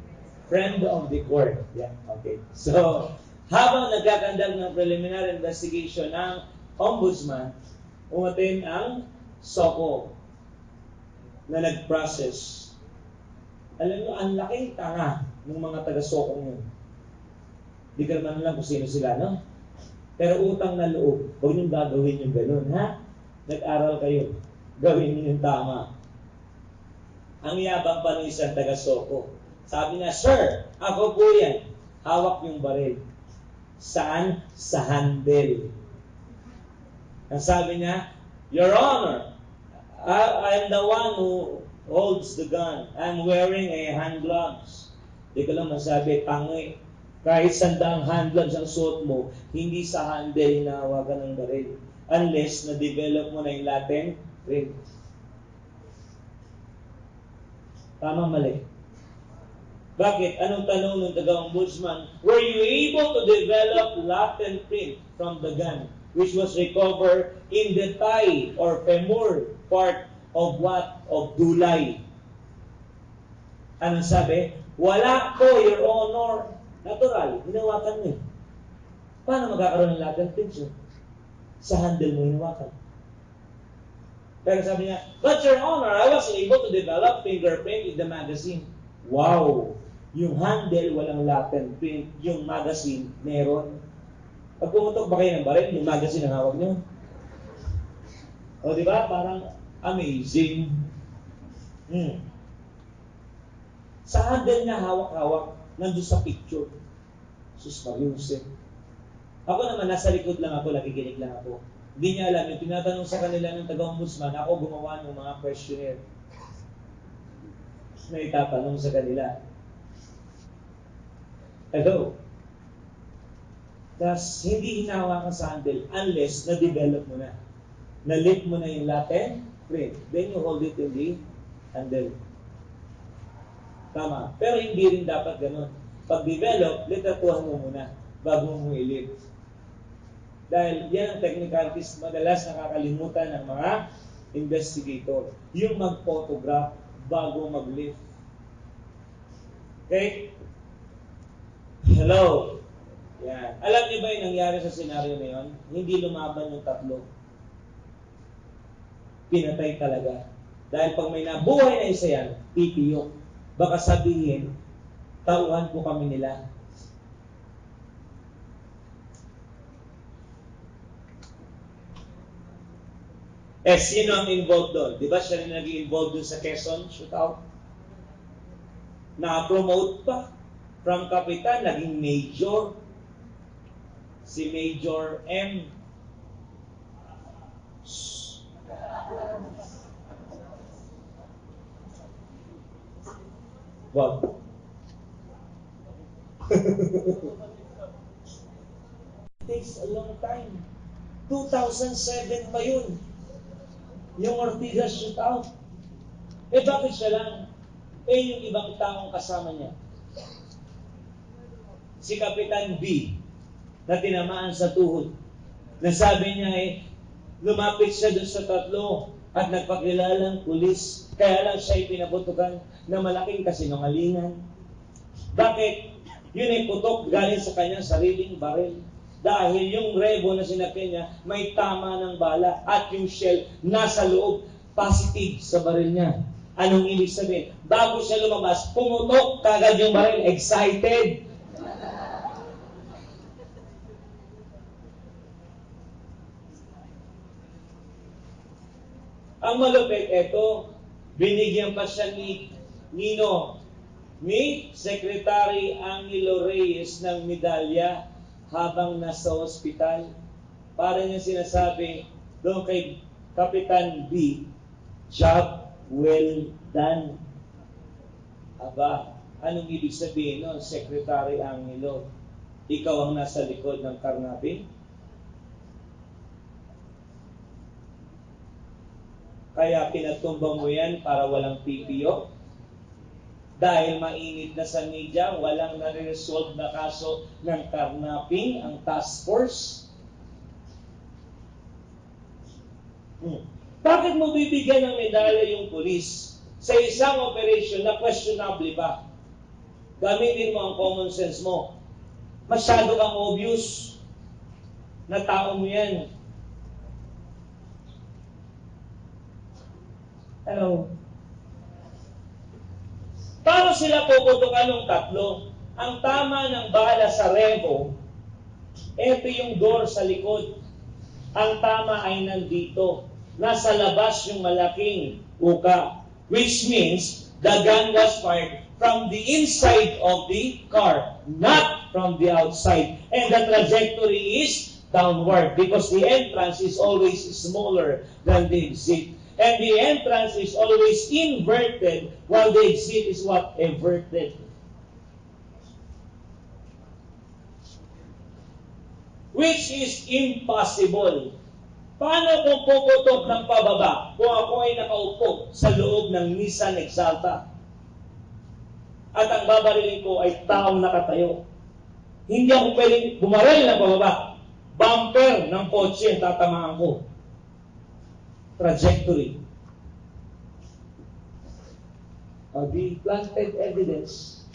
Friend of the court. Yeah, okay. So, habang nagkakandag ng preliminary investigation ng Ombudsman, umatin ang Soko na nag-process. Alam nyo, ang laking tanga ng mga taga-Sokong yun. Di ka naman alam kung sino sila, no? Pero utang na loob, huwag niyong gagawin yung ganun, ha? Nag-aral kayo. Gawin niyo yung tama. Ang yabang pa ng isang taga-Soko. Sabi niya, Sir, ako po yan. Hawak yung baril. Saan? Sa handle. Ang sabi niya, Your Honor, I'm the one who holds the gun. I'm wearing a hand gloves. Di ko lang masabi, tangi. Kahit sandang hand gloves ang suot mo, hindi sa handle na hawakan ng baril. Unless na-develop mo na yung Latin print. Tama, mali. Bakit? Anong tanong ng taga-ombudsman? Were you able to develop Latin print from the gun, which was recovered in the thigh or femur part of what? Of dulay. Anong sabi? Wala po, Your Honor. Natural, hinawakan mo eh. Paano magkakaroon ng Latin print yun? Sa handle mo hinawakan. Pero sabi niya, But Your Honor, I was able to develop fingerprint in the magazine. Wow! Yung handle, walang Latin print. Yung magazine, meron. Pag pumutok ba kayo ng baril, yung magazine ang hawak niyo? O di ba? Parang amazing. Sa handle niya hawak-hawak, nandun sa picture. Sus Mariusip. Ako naman, nasa likod lang ako, nakikinig lang ako. Hindi niya alam, yung tinatanong sa kanila ng taga-ombudsman, ako gumawa ng mga questionnaire na itatanong sa kanila. Hello? Tapos, hindi hinahawakan sa handle unless na-develop mo na. Na-lift mo na yung Latin, print. Then you hold it in the handle. Tama. Pero hindi rin dapat ganun. Pag-develop, literatuhan mo muna bago mo i-lift. Dahil yan ang technicalities madalas nakakalimutan ng mga investigator. Yung mag-photograph bago mag-lift. Okay? Hello? Yan. Alam niyo ba yung nangyari sa senaryo na yun? Hindi lumaban yung tatlo. Pinatay talaga. Dahil pag may nabuhay na isa yan, titiyok. Baka sabihin, tauhan po kami nila. Sino ang involved doon? Di ba siya rin nag-involved doon sa Quezon shootout? Na-promote pa. From kapitan, naging major. Si Major M. Wow. It takes a long time. 2007 pa yun. Yung Ortigas shootout. Bakit siya lang? Yung ibang taong kasama niya. Si Kapitan B na tinamaan sa tuhod. Nasabi niya lumapit siya doon sa tatlo at nagpakilalang pulis. Kaya lang siya pinaputukan na malaking kasinungalingan. Bakit? Yun ay putok galing sa kanyang sariling baril. Dahil yung rebo na sinakyan niya, may tama ng bala at yung shell nasa loob, positive sa baril niya. Anong ibig sabihin? Bago siya lumabas, pumutok kagad yung baril, excited. Ang malupit, binigyan pa siya ni Secretary Angelo Reyes ng medalya habang nasa ospital. Para niya sinasabi doon kay Kapitan B, job well done. Aba, anong ibig sabihin nun, Secretary Angelo? Ikaw ang nasa likod ng karnaping? Kaya pinatumbang mo yan para walang PPO? Dahil mainit na sa media, walang nare-resolve na kaso ng karnaping ang task force? Bakit mo bibigyan ng medalya yung pulis sa isang operation na questionable ba? Gamitin mo ang common sense mo. Masyado kang obvious na tao mo yan. Hello? Paano sila puputukan ng tatlo? Ang tama ng bala sa rebo, ito yung door sa likod. Ang tama ay nandito. Nasa labas yung malaking uka. Which means the gun was fired from the inside of the car, not from the outside. And the trajectory is downward because the entrance is always smaller than the exit. And the entrance is always inverted while the exit is what? Everted. Which is impossible. Paano kung puputok ng pababa kung ako ay nakaupo sa loob ng Nissan Exalta at ang babarilin ko ay taong nakatayo? Hindi ako pwedeng bumaril ng pababa. Bumper ng kotse ang tatamaan ko. Trajectory. The planted evidence.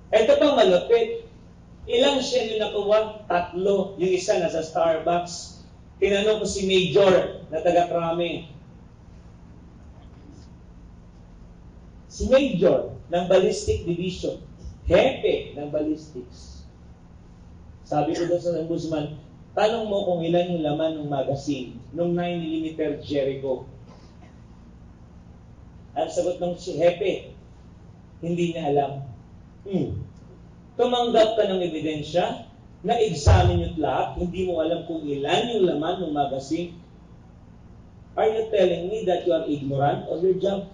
Ito pang malapit. Ilang shell yung nakuha? 3. Yung isa nasa Starbucks. Tinanong ko si Major na taga-Krame. Si Major ng Ballistic Division. Hepe ng Ballistics. Sabi ko doon sa ombudsman, tanong mo kung ilan yung laman ng magazine nung 9mm Jericho. Ang sagot ng si Hepe, hindi niya alam. tumanggap ka ng ebidensya, na-examine yung lahat, hindi mo alam kung ilan yung laman ng magazine. Are you telling me that you are ignorant of your job?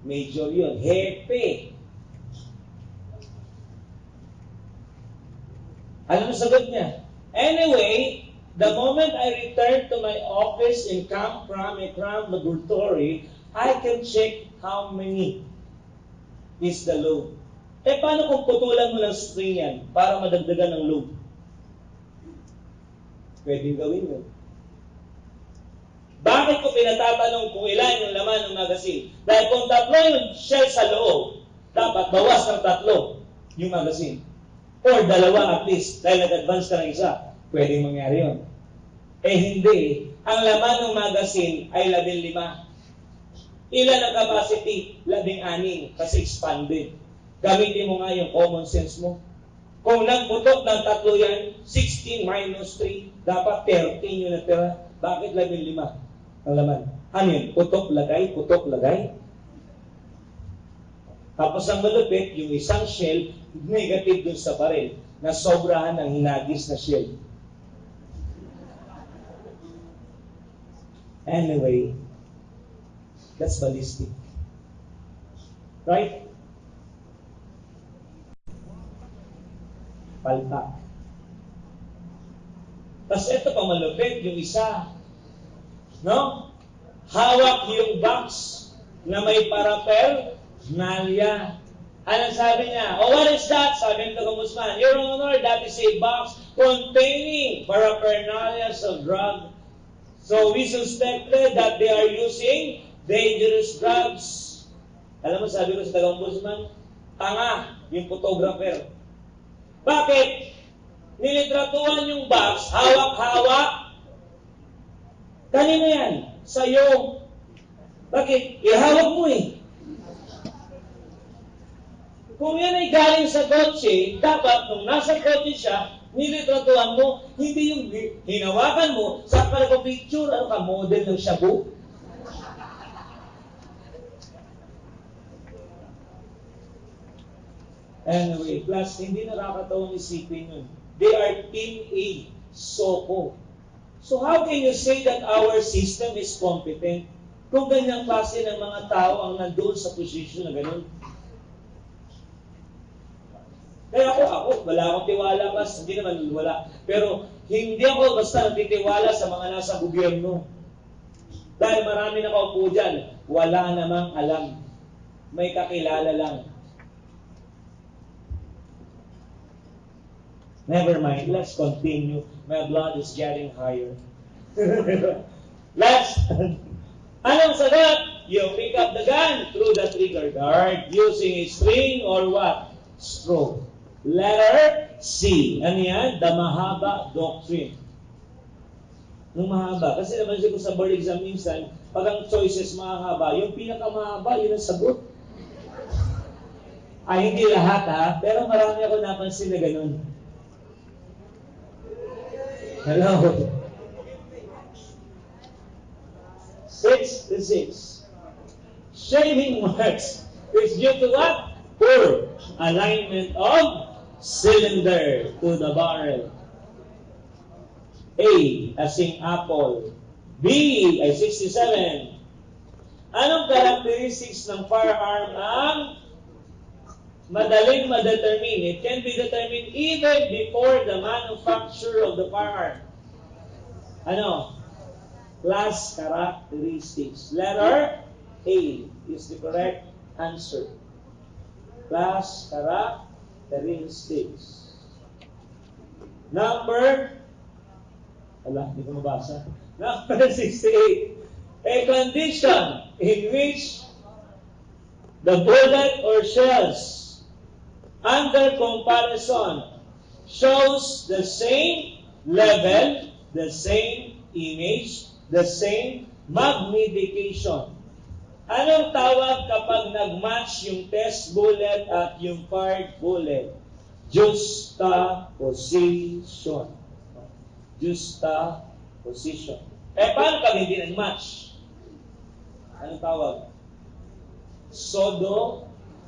Major yun. Hepe. Alam mo sagot niya? Anyway, the moment I return to my office in Camp Laboratory, I can check how many is the load. Eh, paano kung putulan mo ng string yan para madagdagan ng load? Pwedeng gawin yun. Bakit ko pinatatanong kung ilan yung laman ng magazine? Dahil kung 3 yung shell sa loob, dapat bawas ng 3 yung magazine. Or 2 at least, dahil nag-advance ka ng isa. Pwedeng mangyari yun. Eh hindi. Ang laman ng magazine ay 15. Ilan ang capacity? 16. Kasi expanded. Gamitin mo nga yung common sense mo. Kung nagputok ng 3 yan, 16 minus 3, dapat 13 yung natira. Bakit 15 ang laman? Ano yun? Putok, lagay, putok, lagay. Tapos ang malupit, yung isang shell, negative dun sa baril, na sobrahan ng hinagis na shell. Anyway, that's ballistic. Right? Palpak. Tapos ito pa malupit, yung isa, no? Hawak yung box na may parapel, nalya. Anong sabi niya? Oh, what is that? Sabi ng Ombudsman, Your Honor, that is a box containing paraphernalia of drug. So we suspected that they are using dangerous drugs. Alam mo, sabi ko sa Ombudsman, tanga yung photographer. Bakit? Nilitratuhan yung box, hawak-hawak. Kanino yan? Sa'yo. Bakit? Ihawak mo eh. Kung yan ay galing sa kotse, dapat nung nasa kotse siya, nilitratuhan mo, hindi yung hinawakan mo, sa picture, ano ka, model ng shabu? Anyway, plus, hindi nakakatawang isipin yun. They are Team A, Soko. So how can you say that our system is competent kung ganyang klase ng mga tao ang nandoon sa posisyon na gano'n? Kaya ako, wala akong tiwala pas, hindi naman wala. Pero hindi ako basta natitiwala sa mga nasa gobyerno. Dahil marami nakaupo dyan, wala namang alam. May kakilala lang. Never mind, let's continue. My blood is getting higher. Anong sagot? You pick up the gun through the trigger guard using a string or what? Straw. Letter C. Ano yan? The mahaba doctrine. Nung mahaba. Kasi naman ko sa board exam minsan, pag ang choices mahaba, yung pinakamahaba, yun ang sagot. Ay, hindi lahat ha, pero marami ako napansin na ganun. Hello. 6 to 6. Shaving marks is due to what? Poor alignment of cylinder to the barrel. A, as in apple. B, ay 67. Anong characteristics ng firearm ang madaling ma-determine? It can be determined even before the manufacture of the firearm. Ano? Class characteristics. Letter A is the correct answer. Class characteristics. Number, hindi ko mabasa. Number 68. A condition in which the bullet or shells under comparison shows the same level, the same image, the same magnification. Anong tawag kapag nag-match yung test bullet at yung fired bullet? Juxtaposition. Juxtaposition. Eh, paano pag hindi nag-match? Anong tawag?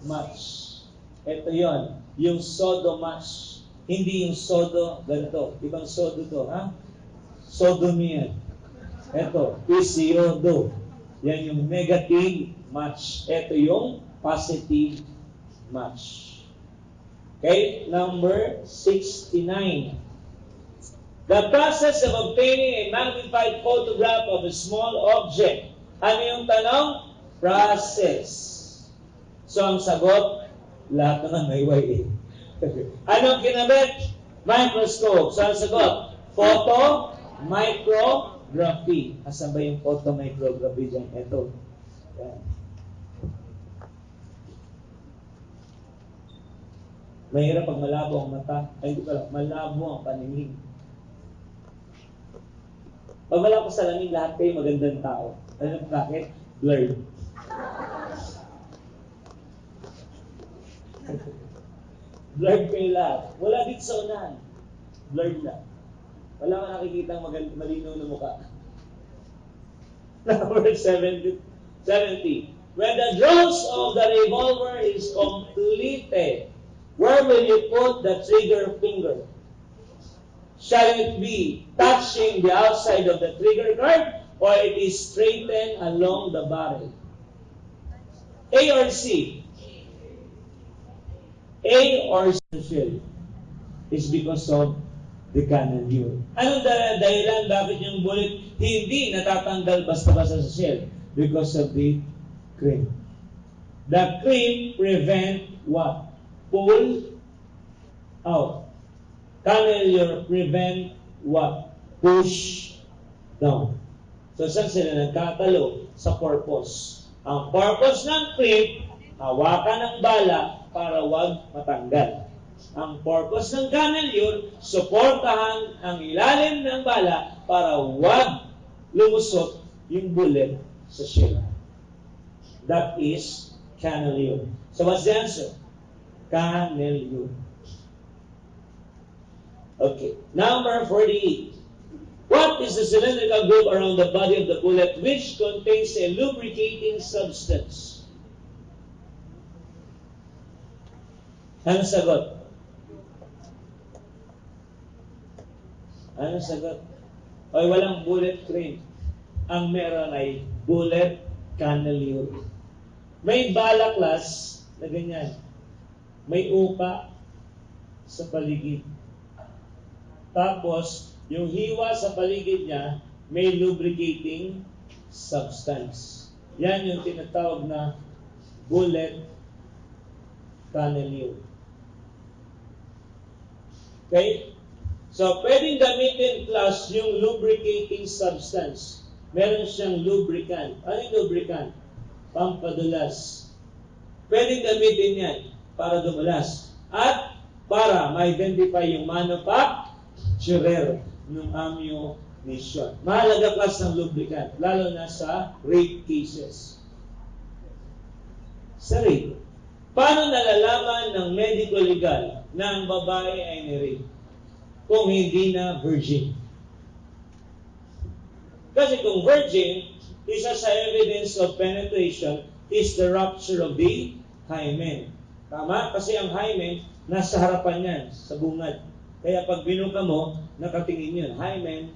match. Ito yon, yung sodo match. Hindi yung sodo, ganito. Ibang sodo to, ha? Sodomy yan. Ito, isiodo. Yan yung negative match. Ito yung positive match. Okay, number 69. The process of obtaining a magnified photograph of a small object. Ano yung tanong? Process. So, ang sagot, lahat naman may YA. Anong kinabit? Microscope. So, ang sagot, photo, micrography. Asan ba yung photo, micrography dyan? Ito. Yan. Mahirap pag malabo ang mata. Ay, hindi pala. Malabo ang paningin. Pag wala ko sa langit, lahat kayo magandang tao. Alam mo bakit? Blurred. Blurred kayo lahat. Wala dito sa unahan. Blurred na. Wala ka nakikita malinaw na mukha. Number 70. When the draws of the revolver is completed, where will you put the trigger finger? Shall it be touching the outside of the trigger guard, or it is straightened along the barrel? A or C? A or C is because of the cannon view. Anong dahilan bakit yung bullet hindi natatanggal basta-basta sa shell? Because of the crimp. The crimp prevent what? Pull out. Cannon prevent what? Push down. So, saan sila nagkatalo? Sa purpose. Ang purpose ng crimp, hawakan ng bala para wag matanggal. Ang purpose ng cannon suportahan ang ilalim ng bala para wag lumusot yung bullet sa shell. That is cannon. So, what's the answer? Cannon. Okay. Number 48. What is the cylindrical groove around the body of the bullet which contains a lubricating substance? Ano sagot? Ano sagot? Ay, walang bullet crimp. Ang meron ay bullet cannellure. May balaklas na ganyan. May upa sa paligid. Tapos, yung hiwa sa paligid niya, may lubricating substance. Yan yung tinatawag na bullet cannellure. Okay? So, pwedeng gamitin plus yung lubricating substance. Meron siyang lubricant. Ano yung lubricant? Pampadulas. Pwedeng gamitin yan para dumulas. At para ma-identify yung manufacturer ng ammunition. Mahalaga class ng lubricant, lalo na sa rape cases. Sa rape, paano nalalaman ng medical legal na ang babae ay ni-rape kung hindi na virgin? Kasi kung virgin, isa sa evidence of penetration is the rupture of the hymen. Tama? Kasi ang hymen, nasa harapan yan, sa bungad. Kaya pag binuka mo, nakatingin yun. Hymen.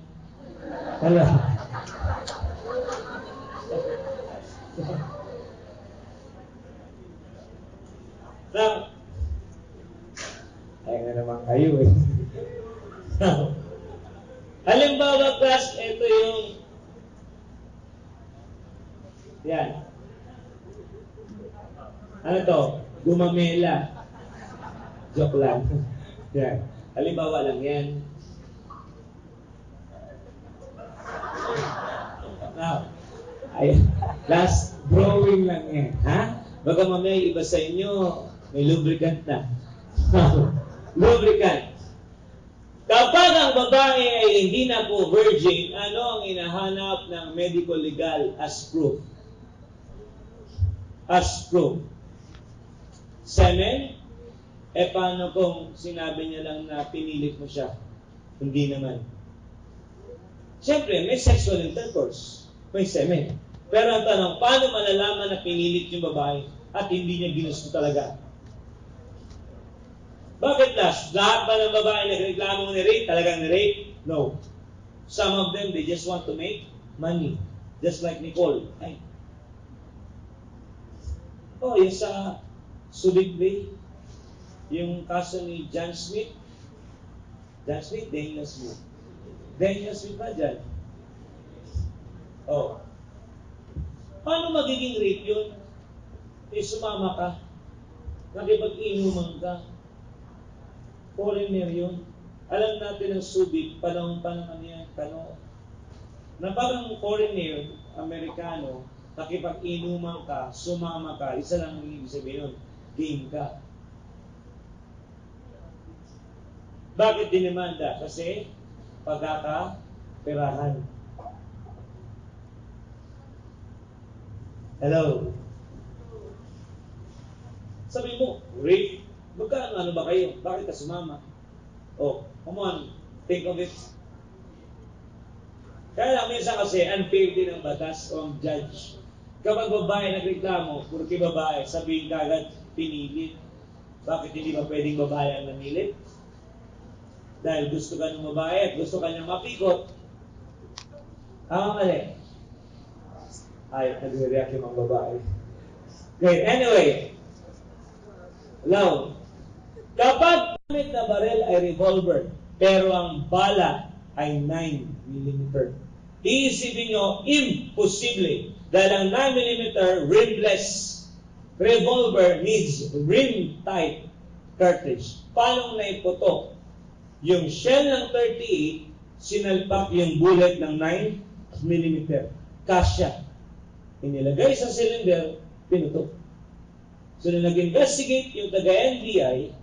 Hala. Now, ay nga naman kayo eh. Halimbawa, class, ito yung yan. Ano to? Gumamela. Joke lang. Yan. Halimbawa lang yan. Now, ay, last drawing lang yan. Ha? Baka mamaya iba sa inyo, may lubricant na. Lubricant. Kapag ang babae ay hindi na po virgin, ano ang hinahanap ng medical legal as proof? As proof. Semen? Paano kung sinabi niya lang na pinilit mo siya? Hindi naman. Siyempre, may sexual intercourse. May semen. Pero ang tanong, paano malalaman na pinilit yung babae? at hindi niya ginusto talaga. Bakit last? Lahat ba ng babae nagreklamo ni-rape, talagang ni-rape? No. Some of them, they just want to make money. Just like Nicole. Ay. Oh, yung sa Subic Bay, yung kaso ni John Smith. John Smith, Daniel Smith. Daniel Smith ba dyan? Oh. Paano magiging rape yun? Sumama ka. Nakipag-inuman ka. Foreigner yun. Alam natin ang Subic, panahon ano yan, na parang foreigner, Amerikano, nakipag-inuman ka, sumama ka, isa lang ang ibig sabihin nun, game ka. Bakit dinimanda? Kasi pagkakaperahan. Hello? Sabi mo, rape. Magkano ba kayo? Bakit ka sumama? Oh, come on. Think of it. Kaya lang minsan kasi unfair din ang batas o ang judge. Kapag babae nagreklamo, purki babae, sabihin kagad, pinilit. Bakit hindi ba pwedeng babae ang namilit? Dahil gusto ka ng babae at gusto ka niyang mapikot. Mali. Ay, nagre-react yung mga babae. Okay, anyway. Now, kapag gamit na barel ay revolver, pero ang bala ay 9mm. Iisipin nyo, imposible. Dahil ang 9mm rimless revolver needs rim-type cartridge. Paano naiputok? Yung shell ng 38, sinalpak yung bullet ng 9mm. Kasya. Inilagay sa cylinder, pinutok. So, nung nag-investigate yung taga-NBI,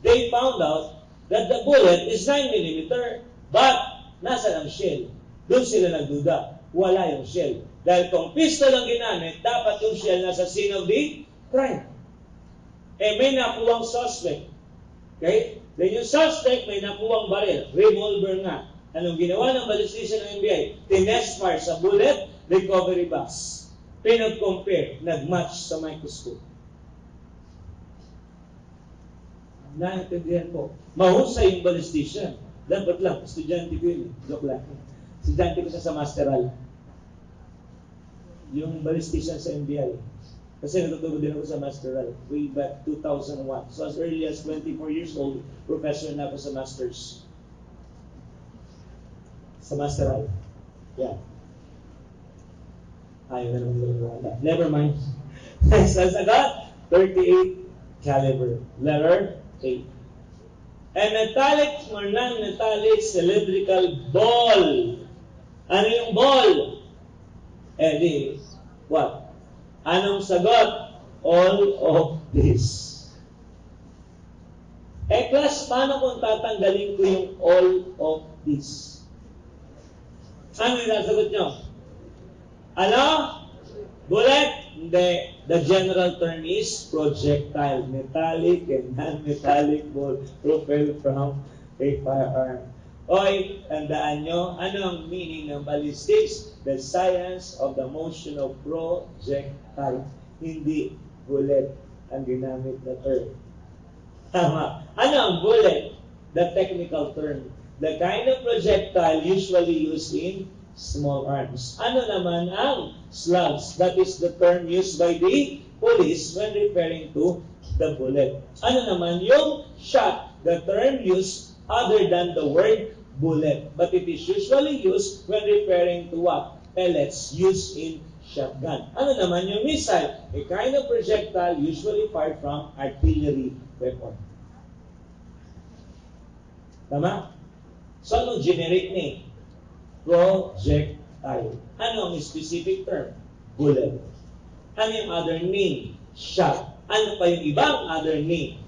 they found out that the bullet is 9mm, but nasa ang shell. Doon sila nagduda. Wala yung shell. Dahil kung pistol ang ginamit, dapat yung shell nasa scene of the crime. May nakuwang suspect. Okay? Then yung suspect may nakuwang baril, revolver nga. Anong ginawa ng balistician ng NBI? Tinest-fire sa bullet recovery box. Pinag-compare, nag-match sa microscope. Naintindihan po. Mahusay yung balistician. Dapat lang, estudyante ko yun. Joke lang. Estudyante ko siya sa masteral. Yung balistician sa NBI. Kasi natuturo din ako sa masteral. Way back 2001. So as early as 24 years old, professor na ako sa masters. Sa masteral. Yeah. Ayaw na naman wala. Never mind. Sa sagot, 38 caliber. Letter A. A metallic or non-metallic cylindrical ball. Ano yung ball? Di, what? Anong sagot? All of this. Class, paano kung tatanggalin ko yung all of this? Ano yung sasagot nyo? Ano? Bullet? Hindi. The general term is projectile. Metallic and non-metallic ball propelled from a firearm. Oy, tandaan nyo, ano ang meaning ng ballistics? The science of the motion of projectile. Hindi bullet ang ginamit na term. Tama. Ano ang bullet? The technical term. The kind of projectile usually used in small arms. Ano naman ang slugs? That is the term used by the police when referring to the bullet. Ano naman yung shot? The term used other than the word bullet. But it is usually used when referring to what? Pellets used in shotgun. Ano naman yung missile? A kind of projectile usually fired from artillery weapon. Tama? So, anong generic name? Projectile. Ano ang specific term? Bullet. Ano yung other name? Shot. Ano pa yung ibang other name?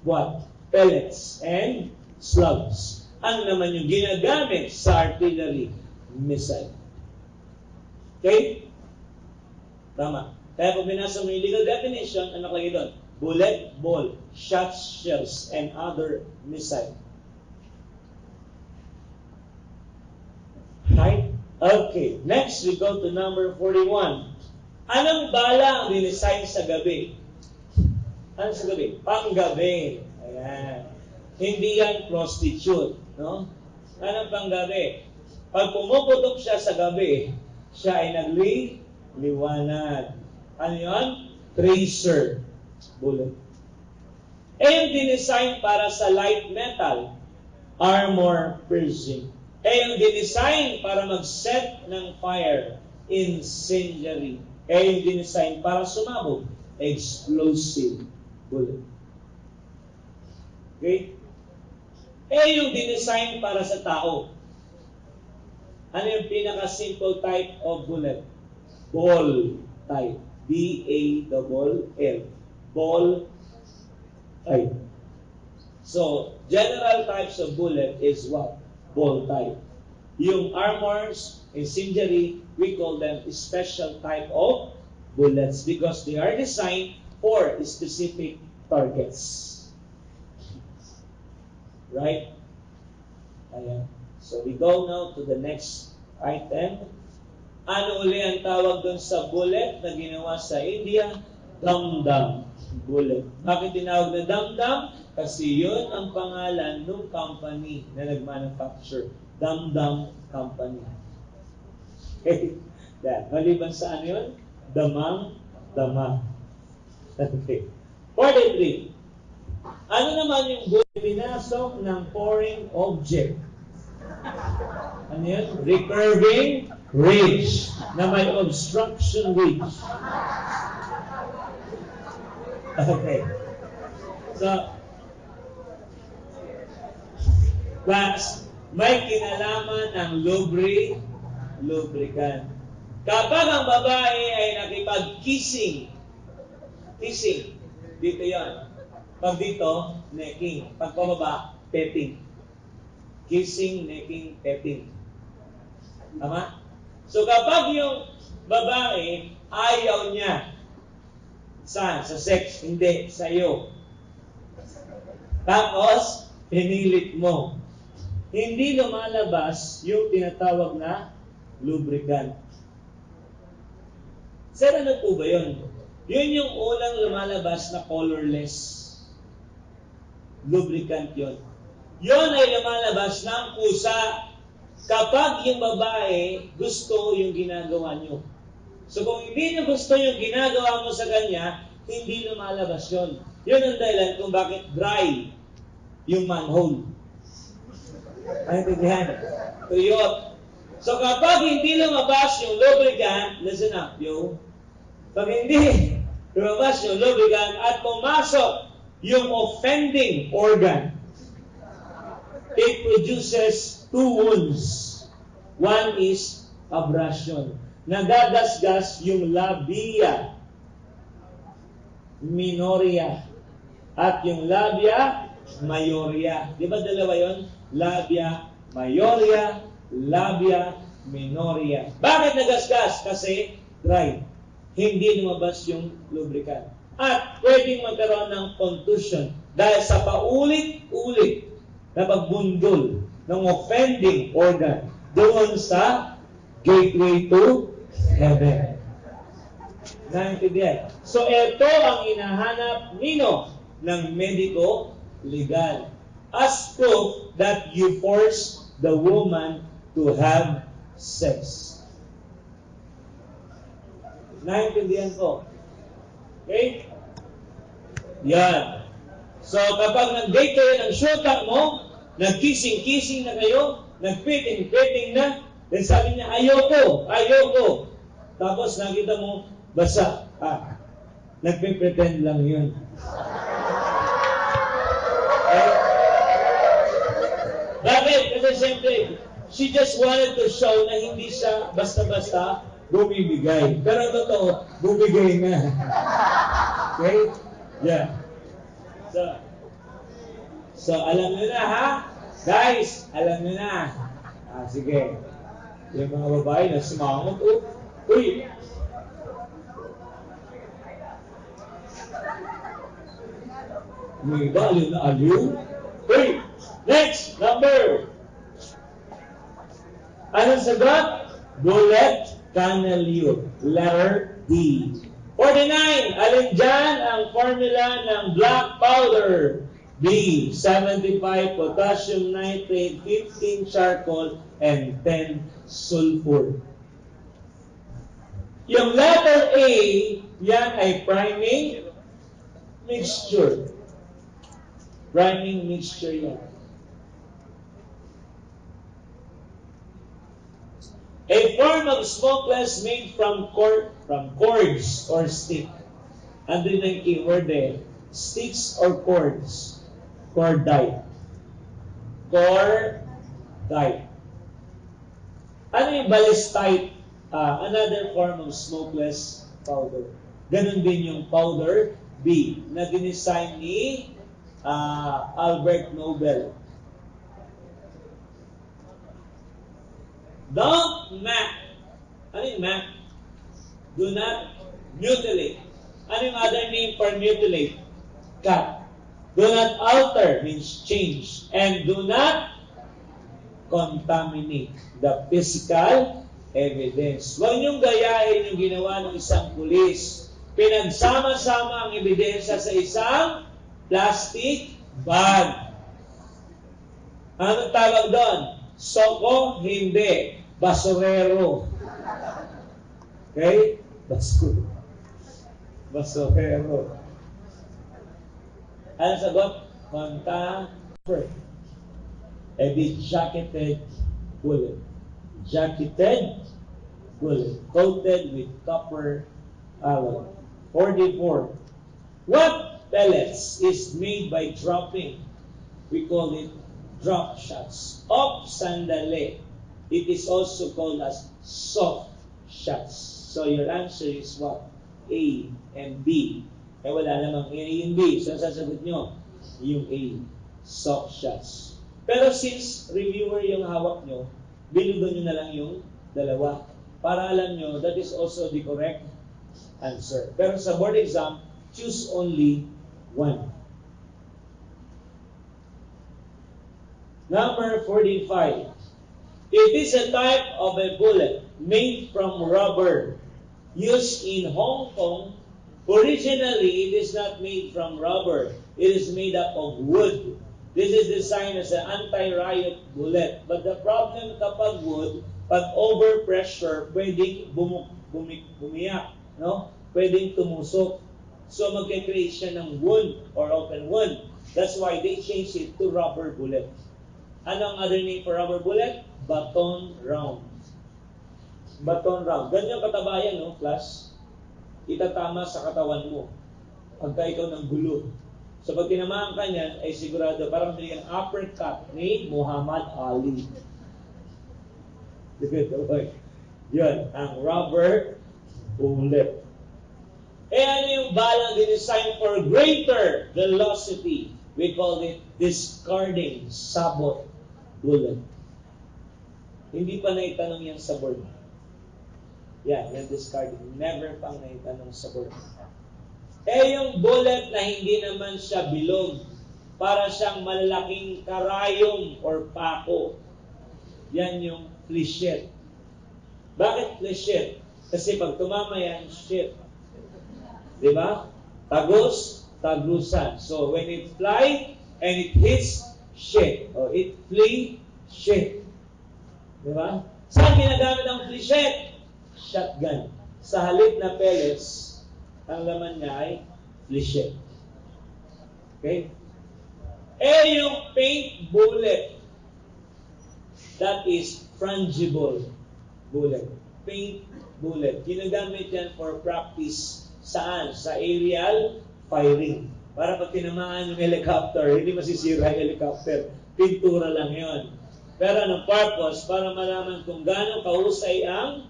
What? Pellets and slugs. Ano naman yung ginagamit sa artillery? Missile. Okay? Tama. Kaya pag binasa mo yung legal definition, ano nakalagay doon? Bullet, ball, shots, shells, and other missile. Right? Okay. Next, we go to number 41. Anong bala ang dinisign sa gabi? Ano sa gabi? Panggabi. Ayan. Hindi yan prostitute. No? Anong panggabi? Pag pumuputok siya sa gabi, siya ay nagliliwanag. Ano yun? Tracer. Bullet. Yung dinisign para sa light metal, armor piercing. Yung dinisign para mag-set ng fire, incendiary. Yung dinisign para sumabog, explosive bullet. Okay? Yung dinisign para sa tao. Ano yung pinaka-simple type of bullet? Ball type. B-A-L-L. Ball type. So, general types of bullet is what? Ball type. Yung armors, incendiary, we call them special type of bullets because they are designed for specific targets. Right? Ayan. So, we go now to the next item. Ano uli ang tawag doon sa bullet na ginawa sa India? Dum-dum bullet. Bakit tinawag na dum-dum? Kasi yun ang pangalan ng company na nag-manufacture. Dum-dum Company. Okay. That. Maliban sa ano yun? Damang-dama. Okay. 43. Ano naman yung bullet pinasok ng foreign object? Ano yun? Recurving ridge na may obstruction ridge. Okay. So, class, may kinalaman ang lubricant. Kapag ang babae ay nakipag-kissing, dito yan. Pag dito, necking. Pag pababa, petting. Kissing, necking, petting. Tama? So kapag yung babae, ayaw niya, saan? Sa sex? Hindi, sa iyo. Tapos, pinilit mo. Hindi lumalabas yung tinatawag na lubricant. Sir, ano po ba yun? Yun yung unang lumalabas na colorless lubricant yun. Yun ay lumalabas ng kusa kapag yung babae gusto yung ginagawa nyo. So kung hindi nyo gusto yung ginagawa mo sa kanya, hindi lumalabas yun. Yun ang dahilan kung bakit dry yung manhole. Ay, tignan. Tuyot. So kapag hindi lumabas yung lubricant, listen up, yo. Pag hindi lumabas yung lubricant at pumasok yung offending organ, it produces two wounds. One is abrasion. Nagagasgas yung labia minoria at yung labia mayoria. Di ba dalawa yun? Labia mayoria, labia minoria. Bakit nagasgas? Kasi dry. Hindi lumabas yung lubricant. At pwedeng magkaroon ng contusion dahil sa paulit-ulit na pagbundol ng offending organ doon sa gateway to heaven. Naintindihan? So, ito ang hinahanap nino ng mediko legal as proof that you force the woman to have sex. Naintindihan ko? Okay? Yan. So, kapag nag-date kayo ng shota mo, nag-kissing-kissing na kayo, nag-petting-petting na, then sabi niya, ayoko. Tapos nakita mo, basa. Nagpe-pretend lang yun. Okay? Bakit? Kasi siyempre, she just wanted to show na hindi siya basta-basta bumibigay. Pero totoo, bumigay na. Okay? Yeah. So alam nyo na, ha? Guys, alam nyo na. Sige. Yung mga babae na sumangot, uy! May bali na aliw. Uy! Next, number. Anong sagot? Bullet canalure. Letter D. 49. Alin dyan ang formula ng black powder? B. 75 potassium nitrate, 15 charcoal, and 10 sulfur. Yung letter A, yan ay priming mixture. Priming mixture yan. A form of smokeless made from cords or stick. Andun yung keyword eh. Sticks or cords. Cordite. Cordite. Ano yung ballistite? Another form of smokeless powder. Ganun din yung powder B na dinesign ni Albert Nobel. Don't mac. Ano yung mac? Do not mutilate. Ano yung other name for mutilate? Cut. Do not alter means change. And do not contaminate the physical evidence. Huwag niyong gayahin yung ginawa ng isang pulis. Pinagsama-sama ang ebidensya sa isang plastic bag. Anong tawag doon? Soko, hindi. Basurero. Okay? Basurero. Ano sagot? Container. E di jacketed bullet. Jacketed bullet. Coated with copper alloy. 44. What pellets is made by dropping? We call it drop shots of sandali. It is also called as soft shots. So your answer is what? A and B. Eh wala namang A and B. So sasagot nyo, yung A. Soft shots. Pero since reviewer yung hawak nyo, binudo nyo na lang yung dalawa. Para alam nyo, that is also the correct answer. Pero sa board exam, choose only one. Number 45. It is a type of a bullet made from rubber used in Hong Kong. Originally, it is not made from rubber. It is made up of wood. This is designed as an anti-riot bullet. But the problem kapag wood, pag overpressure, pwedeng bumiyak, no? Pwedeng tumusok. So magkakreate siya ng wound or open wound. That's why they changed it to rubber bullet. Anong other name for rubber bullet? Baton round. Baton round. Ganyan katabayan, no, class? Itatama sa katawan mo. Pagka ikaw ng gulo. So pag tinamaan ka niyan, ay sigurado, parang yung uppercut ni Muhammad Ali. Okay. Yun, ang rubber bullet. Eh ano yung balang dinesign for greater velocity? We call it discarding sabot bullet. Hindi pa naitanong yan sa board. Yan discarding. Never pang naitanong sa board. Eh yung bullet na hindi naman siya bilog, para siyang malaking karayom or pako. Yan yung flechette. Bakit flechette? Kasi pag tumama yan, shit. Diba? Tagos, tagusan. So when it fly and it hits, shit. Or it flee, shit. Diba? Saan ginagamit ang flechette? Shotgun. Sa halip na pellets, ang laman niya ay flechette. Okay? Eh yung paint bullet, that is fungible bullet. Paint bullet. Ginagamit yan for practice. Saan? Sa aerial firing. Para pag tinamaan yung helicopter, hindi masisira yung helicopter. Pintura lang yon. Pero anong purpose? Para malaman kung gaano kahusay ang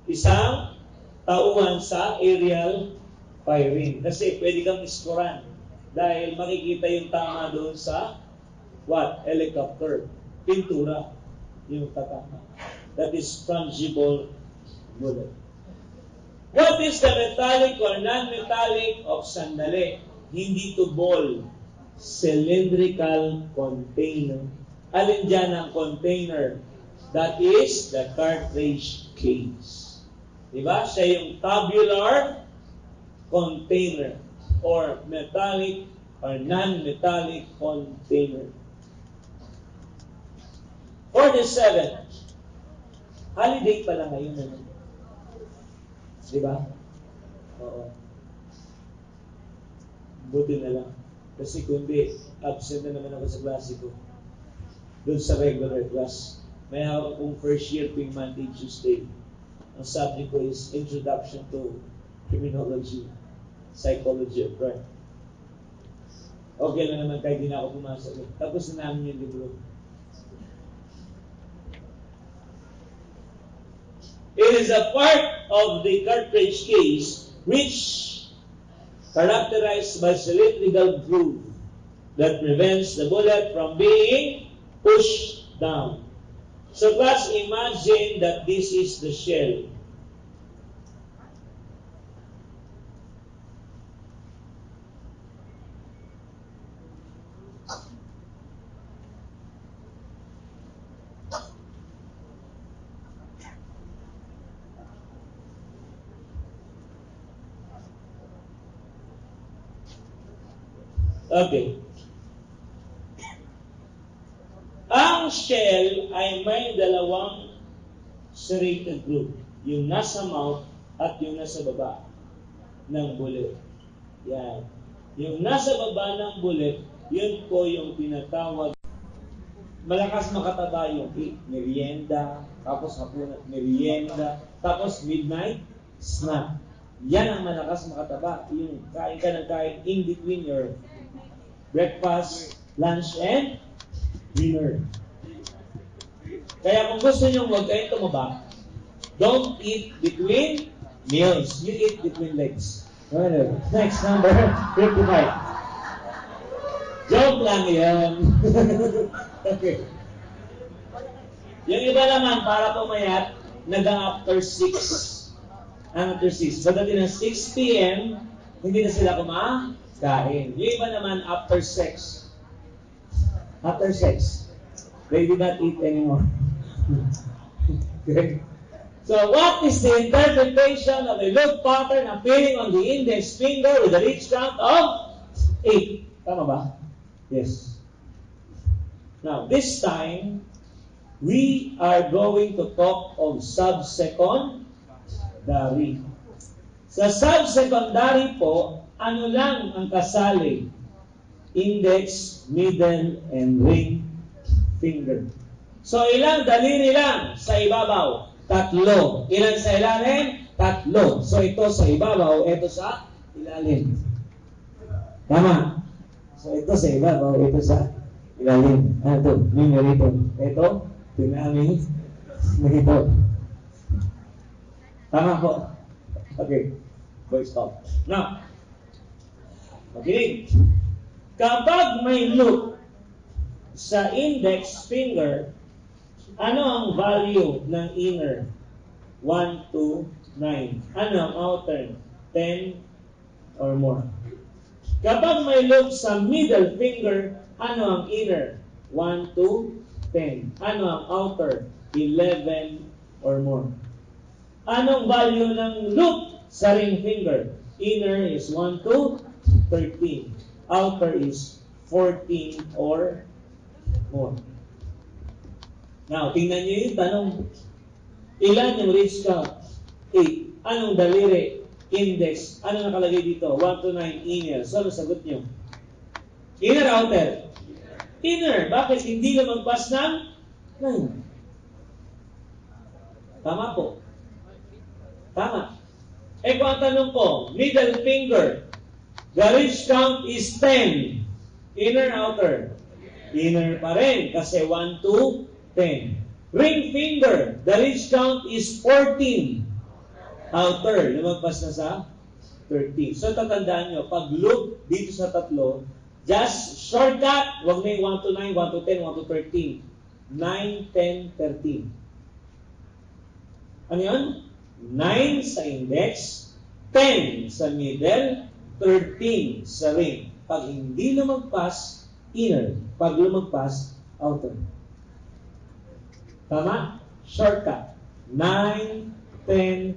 isang tauhan sa aerial firing. Kasi pwede kang iskoran dahil makikita yung tama doon sa helicopter. Pintura yung tatama. That is fungible bullet. What is the metallic or non-metallic of sandali? Hindi to ball. Cylindrical container. Alin dyan ang container? That is the cartridge case. Diba? Siya yung tabular container or metallic or non-metallic container. 47. Holiday pala ngayon. Ano? Diba? Oo. Buti na lang. Kasi kundi, absent na naman ako sa klase ko. Doon sa regular class. May hawak akong first year tuwing Monday, Tuesday. Ang subject ko is Introduction to Criminology, Psychology of Crime. Okay lang naman kahit di na ako pumasok. Tapos na namin yung libro. It is a part of the cartridge case which characterized by cylindrical groove that prevents the bullet from being pushed down. So let's imagine that this is the shell. Okay. Ang shell ay may dalawang serrated groove. Yung nasa mouth at yung nasa baba ng bullet. Yan. Yung nasa baba ng bullet, yun po yung tinatawag. Malakas makataba yung merienda, tapos hapunan, merienda, tapos midnight snack. Yan ang malakas makataba. Yung kain ka ng kain in between your breakfast, lunch, and dinner. Kaya kung gusto nyo huwag kayong tumaba, don't eat between meals. You eat between legs. Next, number 55. Joke lang yan. Okay. Yung iba naman, para pumayat, nag-after 6. After 6. Pagdating ng 6 p.m., hindi na sila kumakain. Yung iba naman, after sex. After sex. They did not eat anymore. Okay. So, what is the interpretation of a loop pattern appearing on the index finger with a reach count of 8? Tama ba? Yes. Now, this time, we are going to talk of subsecondary. Sa subsecondary po, ano lang ang kasali? Index, middle, and ring finger. So, ilang daliri lang sa ibabaw? 3. Ilan sa ilalim? 3. So, ito sa ibabaw, ito sa ilalim. Tama. So, ito sa ibabaw, ito sa ilalim. Ano ito? Numerator. Ito, pinaming ito. Tama po. Okay. Boy, stop. Now, makinig. Kapag may loop sa index finger, ano ang value ng inner? 1 to 9. Ano ang outer? 10 or more. Kapag may loop sa middle finger, ano ang inner? 1 to 10. Ano ang outer? 11 or more. Anong value ng loop sa ring finger? Inner is 1 to 13. Outer is 14 or more. Now, tingnan nyo yung tanong. Ilan yung reach count? 8. Anong daliri? Index. Ano nakalagay dito? 1 to 9 inner. So, ano sagot nyo? Inner, outer? Inner. Bakit? Hindi lumagpas ng 9. Tama po. Tama. Eh kung ang tanong ko, middle finger, the reach count is 10. Inner, outer? Inner pa rin kasi 1 to 10. Ring finger, the reach count is 14. Outer, lumagpas na sa 13. So, tatandaan nyo, pag loop dito sa 3, just shortcut, wag na yung 1 to 9, 1 to 10, 1 to 13. 9, 10, 13. Ano yun? 9 sa index, 10 sa middle, 13 sa ring. Pag hindi lumagpas, inner. Pag lumagpas, outer. Tama? Shortcut. 9, 10,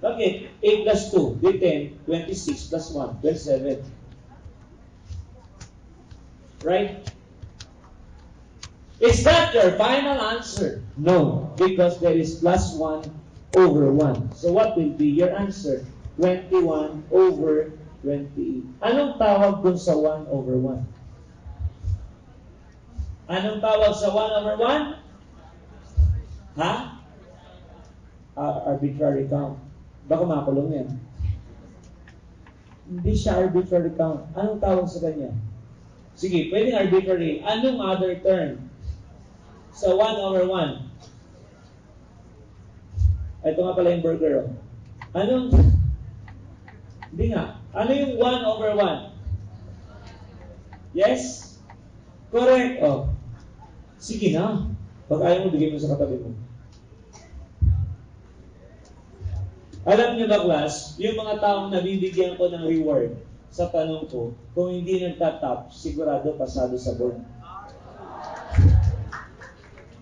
Bakit? 8 plus 2, di 10, 26 plus 1, 27. Right? Is that your final answer? No, because there is plus 1 over 1. So what will be your answer? 21 over 28. Anong tawag dun sa 1 over 1? Anong tawag sa 1 over 1? Ha? Arbitrary count. Baka makulong yan. Hindi siya arbitrary count. Anong tawag sa kanya? Sige, pwedeng arbitrary. Anong other term? Sa 1 over 1. Ito nga pala yung burger. Oh. Anong? Hindi nga. Ano yung 1 over 1? Yes? Correct. Oh. Sige na. Pag ayaw mo, bigay mo sa katabi mo. Alam niyo ba, class, yung mga taong nabibigyan ko ng reward sa tanong ko, kung hindi nagtatap, sigurado pasado sa board.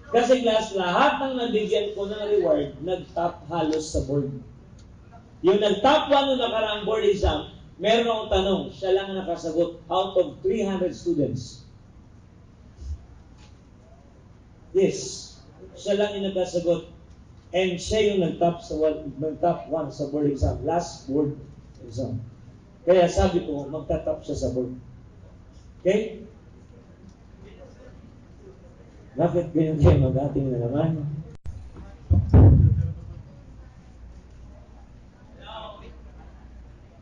Kasi class, lahat ng nabigyan ko ng reward, nag-top halos sa board. Yung nag-top 1 noong nakaraang board exam, meron akong tanong, siya lang nakasagot out of 300 students. Yes, siya lang yung nakasagot. And siya yung nag-top 1 sa board exam, last board exam. Kaya sabi ko, magta-top siya sa board. Okay? Bakit ganyan kayo mag-ating na naman?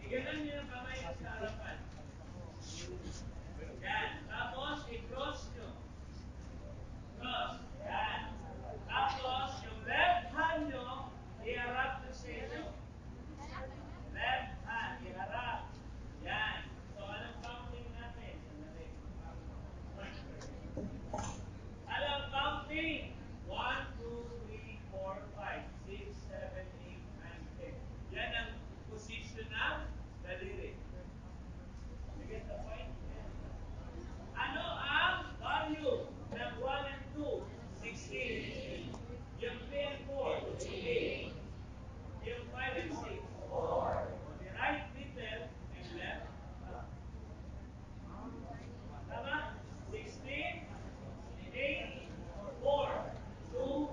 Iganan niyo ang kamay sa harapan. Yan. Tapos, i-cross nyo. Cross. Yan. Tapos, yung left hand nyo, iharap na sa inyo. Left hand, iharap. Yan. So, anong counting natin? Anong counting? 1, 2, 3, 4, 5, 6, 7, 8, 9, 10. Yan ang position ng daliri. You get the point? Ano ang value ng 1 and 2? 16. Yung 3 and 4? 8. Yung 5 and 6? 4. The right middle and left. Tama? 16, 8, 4, 2, 1.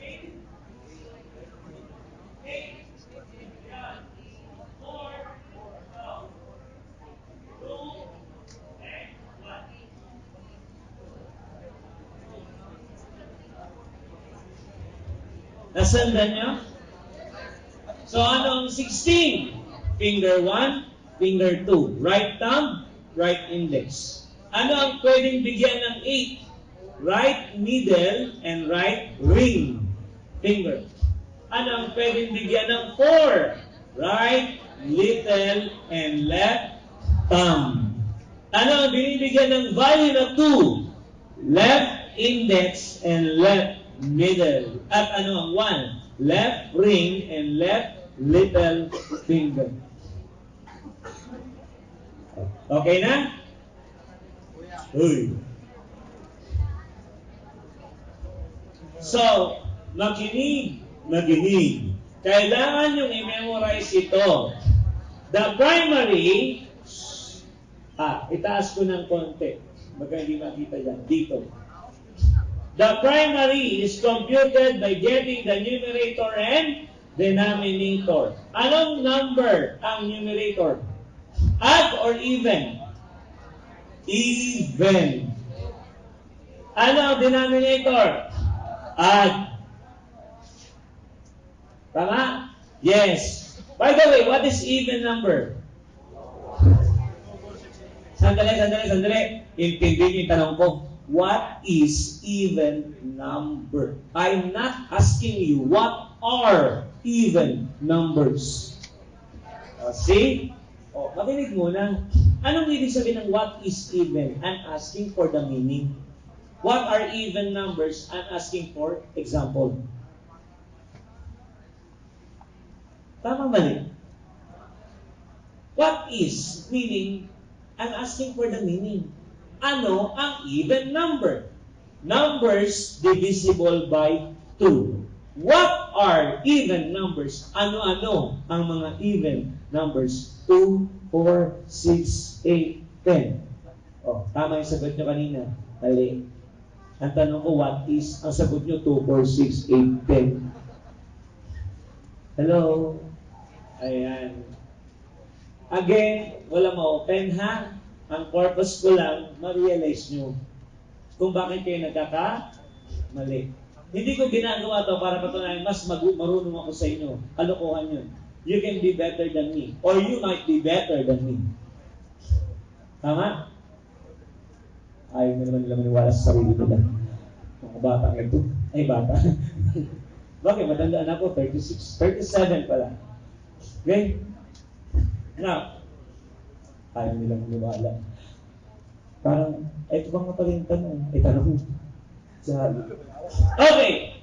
16, 8, yan. 4, 2, and 1. Nasundan nyo? So, anong 16? Finger 1, finger 2. Right thumb, right index. Ano ang pwedeng bigyan ng 8? Right middle and right ring finger. Ano ang pwedeng bigyan ng 4? Right little and left thumb. Ano ang binibigyan ng value na 2? Left index and left middle. At ano ang 1? Left ring and left little finger. Okay na? Uy. So, makinig. Kailangan yung i-memorize ito. The primary, itaas ko ng konti. Baka hindi makita dyan. Dito. The primary is computed by getting the numerator and denominator. Anong number ang numerator? Odd or even? Even. Ano ang denominator? Odd. Tama? Yes. By the way, what is even number? Sandali. Intindihin yung tanong ko. What is even number? I'm not asking you what are even numbers. See? Makinig muna. Anong ibig sabihin ng what is even? I'm asking for the meaning. What are even numbers? I'm asking for example. Tama mali? What is? Meaning, I'm asking for the meaning. Ano ang even number? Numbers divisible by 2. What are even numbers? Ano-ano ang mga even numbers? 2, 4, 6, 8, 10. Oh, tama yung sagot nyo kanina. Mali. Ang tanong ko, what is? Ang sagot nyo, 2, 4, 6, 8, 10. Hello? Ayan. Again, wala ma-open ha. Ang purpose ko lang, ma-realize nyo kung bakit kayo nagkaka-mali. Hindi ko ginagawa to para patunayan mas marunong ako sa inyo. Kalokohan yun. You can be better than me. Or you might be better than me. Tama? Ayaw na naman nila maniwala sa sarili nila. Mga batang ito. Ay, bata. Bakit? Matandaan ako. 36. 37 pala. Okay? Now, ayaw nila maniwala. Parang, ito bang pala yung tanong? Tanong sa... Okay.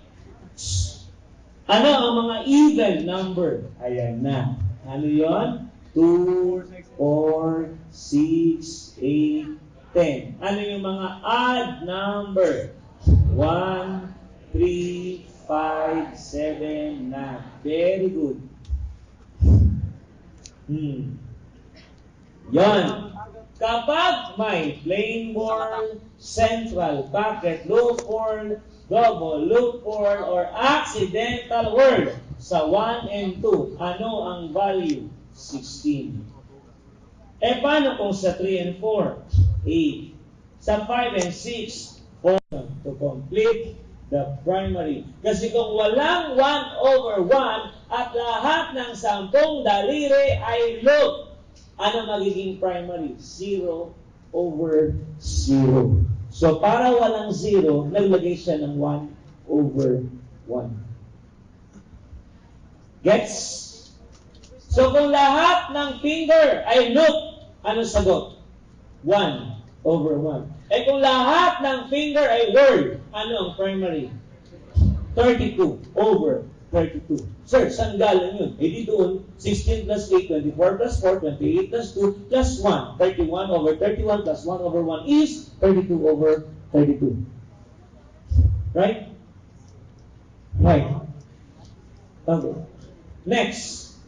Ano ang mga even number? Ayan na. Ano yon? 2, 4, 6, 8, 10. Ano yung mga odd number? 1, 3, 5, 7, 9. Very good. Yan. Kapag may plain word, central, bracket, loophole, double, loophole, or accidental word sa 1 and 2, ano ang value? 16. Paano kung sa 3 and 4? 8. Sa 5 and 6, 4 to complete the primary. Kasi kung walang 1 over 1 at lahat ng 10 daliri ay loop, ano magiging primary? 0 over 0. So, para walang 0, naglagay siya ng 1 over 1. Gets? So, kung lahat ng finger ay loop, ano sagot? 1 over 1. Kung lahat ng finger ay word, ano ang primary? 32 over 32. Sir, saan galing yun? Di doon, 16 plus 8, 24 plus 4, 28 plus 2, plus 1. 31 over 31 plus 1 over 1 is 32 over 32. Right? Right. Okay. Next.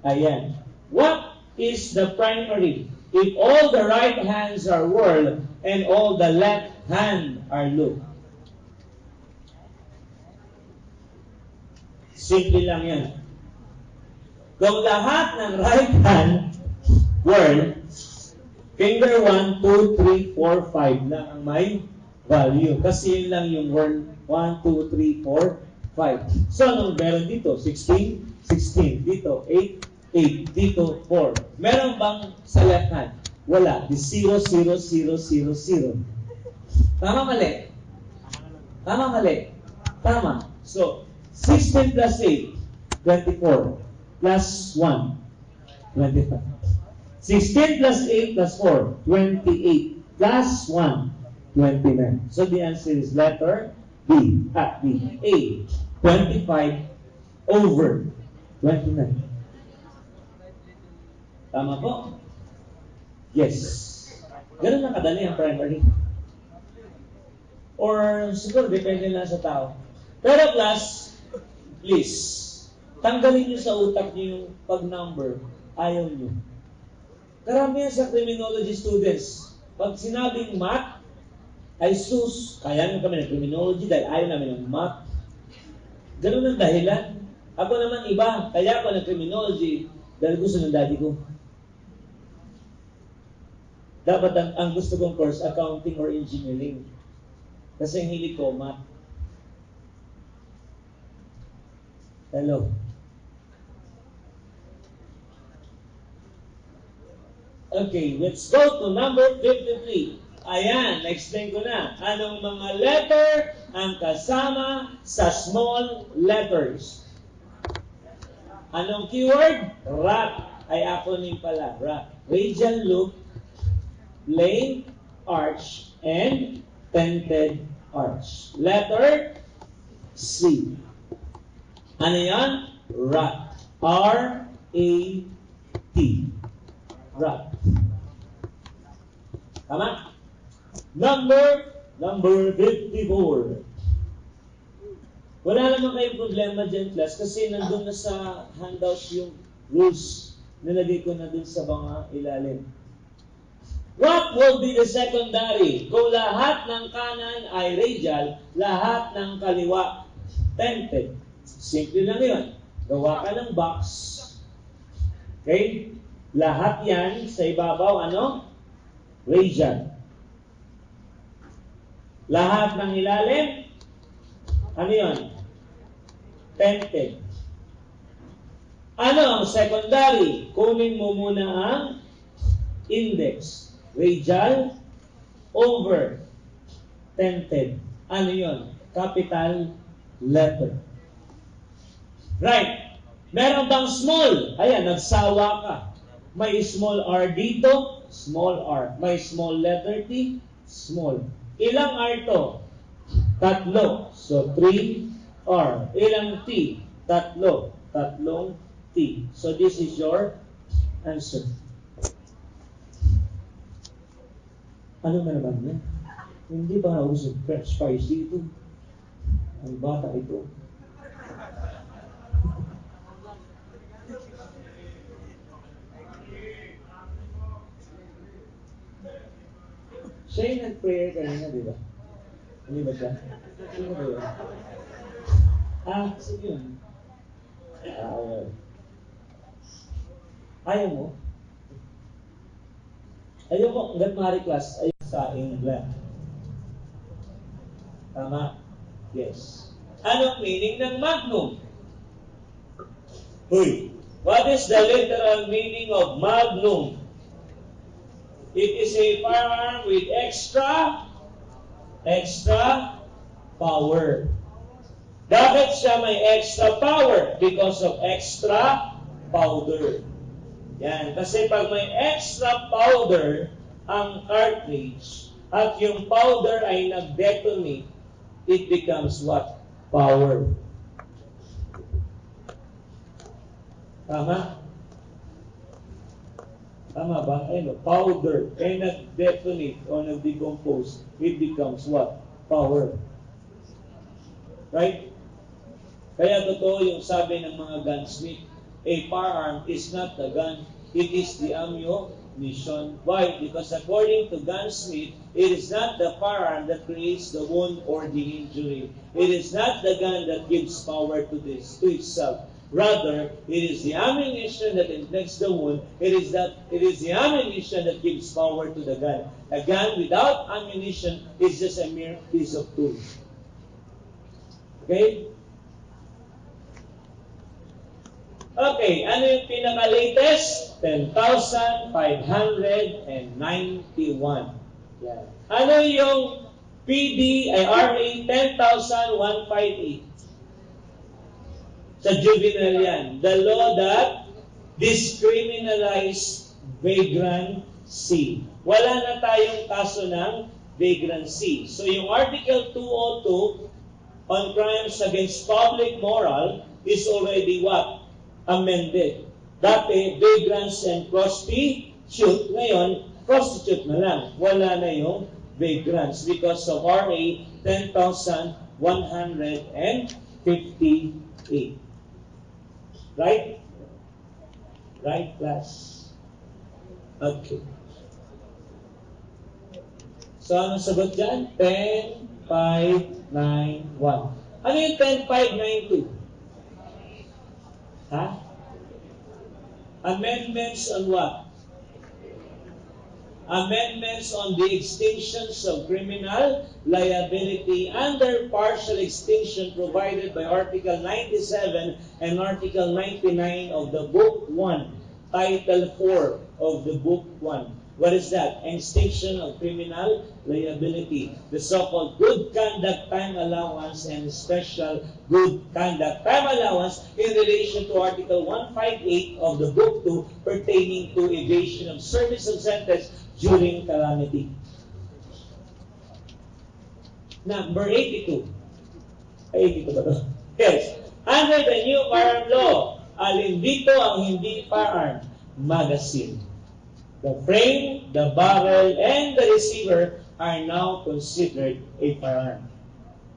Ayan. What is the primary? If all the right hands are whirl and all the left hand are loop. Simple lang yan. Kung lahat ng right hand whirl, finger 1, 2, 3, 4, 5 lang ang may value. Kasi yun lang yung whirl. 1, 2, 3, 4, 5. So, anong meron dito? 16, 16. Dito, 8, 8. Dito, 4. Meron bang sa left hand? Wala. Di 0, 0, 0, 0, 0. Tama, mali? Tama, mali? Tama. So, 16 plus 8, 24. Plus 1, 25. 16 plus 8 plus 4, 28. Plus 1, 29. So, the answer is letter B. B. A. 25 over 29. Tama po? Yes. Ganun na kadali ang primary. Or siguro depende na sa tao. Pero class, please, tanggalin nyo sa utak nyo yung pag-number. Ayaw nyo. Karamihan sa criminology students, pag sinabing math, ay sus, kaya nyo kami ng criminology dahil ayaw namin ng math. Ganun ang dahilan. Ako naman iba, kaya ako ng criminology dahil gusto ng daddy ko. Dapat ang gusto kong course, accounting or engineering. Kasi ang hilig ko, math. Hello. Okay, let's go to number 53. Ayan, na-explain ko na. Anong mga letter ang kasama sa small letters? Anong keyword? Wrap. Ay acronym pala. Wrap. Radial loop, plain arch, and tented arch. Letter C. Ano yan? Rat. R-A-T. Rat. Tama? Number Number 54. Wala naman kayong problema dyan, class, kasi nandun na sa handout yung rules. Nilagay ko na dun sa mga ilalim. What will be the secondary? Kung lahat ng kanan ay radial, lahat ng kaliwa tented. Simple lang yun. Gawa ka ng box. Okay? Lahat yan sa ibabaw, ano? Radial. Lahat ng ilalim, ano yun? Tented. Ano ang secondary? Kunin mo muna ang index. Radial over tented. Ano yun? Capital letter. Right. Meron bang small? Ayan, nagsawa ka. May small r dito, small r. May small letter t, small. Ilang r to? Tatlo. So, 3r. Ilang t? Tatlo. Tatlong t. So, this is your answer. Ano na naman yan? Hindi ba nauso French fries dito? Ang bata ito. Siya yung nag-prayer kanina, di ba? Hindi ba siya? Sino ba yun? Sige yun. Ayaw mo? Ayaw mo, hanggang maaari class, ayaw sa England. Tama? Yes. Anong meaning ng magnum? Huy! What is the literal meaning of magnum? It is a firearm with extra power. Bakit siya may extra power? Because of extra powder. Yan. Kasi pag may extra powder ang cartridge at yung powder ay nag-detonate, it becomes what? Power. Tama? Tama ba? Ayun, powder. Kaya nag-detonate o nag-decompose, it becomes what? Power. Right? Kaya totoo yung sabi ng mga gunsmith, a firearm is not a gun, it is the ammunition. Why? Because according to gunsmith, it is not the firearm that creates the wound or the injury. It is not the gun that gives power to itself. Rather, it is the ammunition that inflicts the wound. It is the ammunition that gives power to the gun. A gun without ammunition is just a mere piece of tool. Okay? Okay, ano yung pinaka-latest? 10,591. Yan. Ano yung RA 10,158? Sa juvenile yan. The law that discriminalize vagrancy. Wala na tayong kaso ng vagrancy. So yung Article 202 on crimes against public moral is already what? Amended. Dati, vagrants and prostitute. Ngayon, prostitute na lang. Wala na yung vagrants because of RA 10,158. Right? Right, class? Okay. So, anong sagot dyan? 10,591. Ano yung 10,592? Ha? Amendments on what? Amendments on the extinctions of criminal liability under partial extinction provided by Article 97 and Article 99 of the Book 1, Title 4 of the Book 1. What is that? Extinction of criminal liability. The so-called good conduct time allowance and special good conduct time allowance in relation to Article 158 of the Book 2 pertaining to evasion of service of sentence during calamity. Number 82. 82 ba ito? Yes. Under the new firearm law, alin dito ang hindi firearm? Magazine. The frame, the barrel, and the receiver are now considered a firearm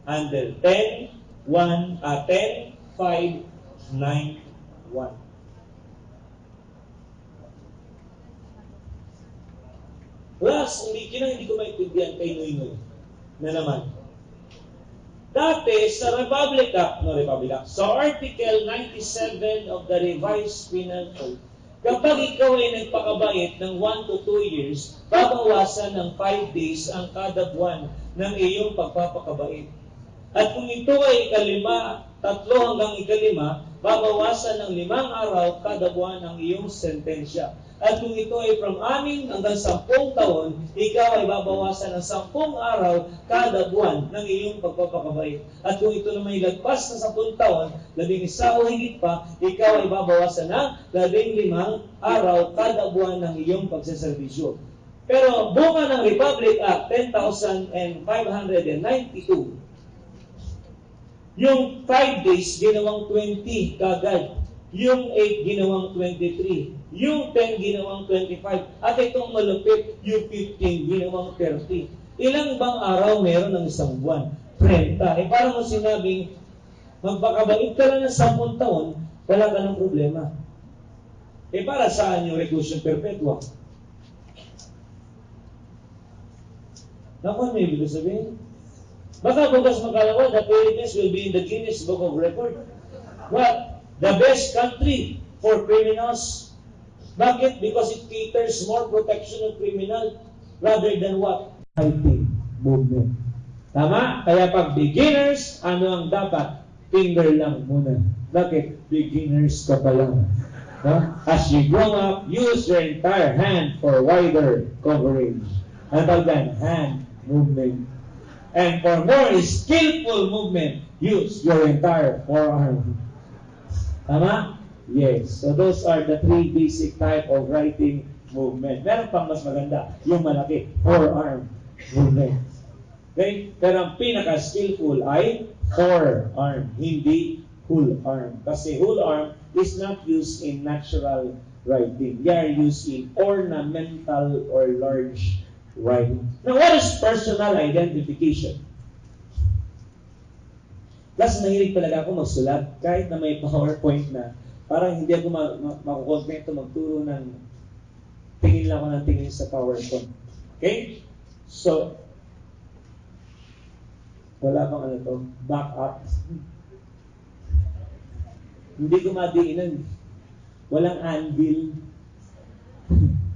under 10.591. Plus, hindi ko maintindihan kay Noy na naman. Dati, sa sa Article 97 of the Revised Penal Code, kapag ikaw ay nagpakabait ng 1 to 2 years, babawasan ng 5 days ang kada buwan ng iyong pagpapakabait. At kung ito ay ikalima, 3 hanggang ikalima, babawasan ng 5 araw kada buwan ang iyong sentensya. At kung ito ay from 6 hanggang 10 taon, ikaw ay babawasan ng 10 araw kada buwan ng iyong pagpapakabait. At kung ito naman ay lagpas ng 10 taon, 11 o higit pa, ikaw ay babawasan ng 15 araw kada buwan ng iyong pagsaservisyo. Pero bunga ng Republic Act 10,592, yung 5 days ginawang 20 kagad. Yung 8 ginawang 23. Yung 10 ginawang 25. At itong malupit, yung 15 ginawang 30. Ilang bang araw meron ng isang buwan? 30. Parang mo sinabing, magpakabait ka lang ng 10 taon, wala ka ng problema. Para saan yung reclusion perpetua? Naku, may ibig sabihin. Baka bukas makalawa, the Philippines will be in the Guinness Book of Record. What? The best country for criminals. Bakit? Because it caters more protection of criminal rather than what? Fighting movement. Tama? Kaya pag beginners, ano ang dapat? Finger lang muna. Bakit? Beginners ka pa lang. No? As you grow up, use your entire hand for wider coverage. Ano than hand movement. And for more skillful movement, use your entire forearm. Tama? Yes. So those are the 3 basic type of writing movement. Meron pang mas maganda, yung malaki, forearm movement. Okay? Pero ang pinaka-skillful ay forearm, hindi whole arm. Kasi whole arm is not used in natural writing. They are used in ornamental or large writing. Now, what is personal identification? Plus, mahilig talaga ako magsulat, kahit na may PowerPoint na, parang hindi ako makukontento magturo ng tingin lang ako ng tingin sa PowerPoint. Okay? So, wala pang back up. Hindi ko madiinan. Walang anvil.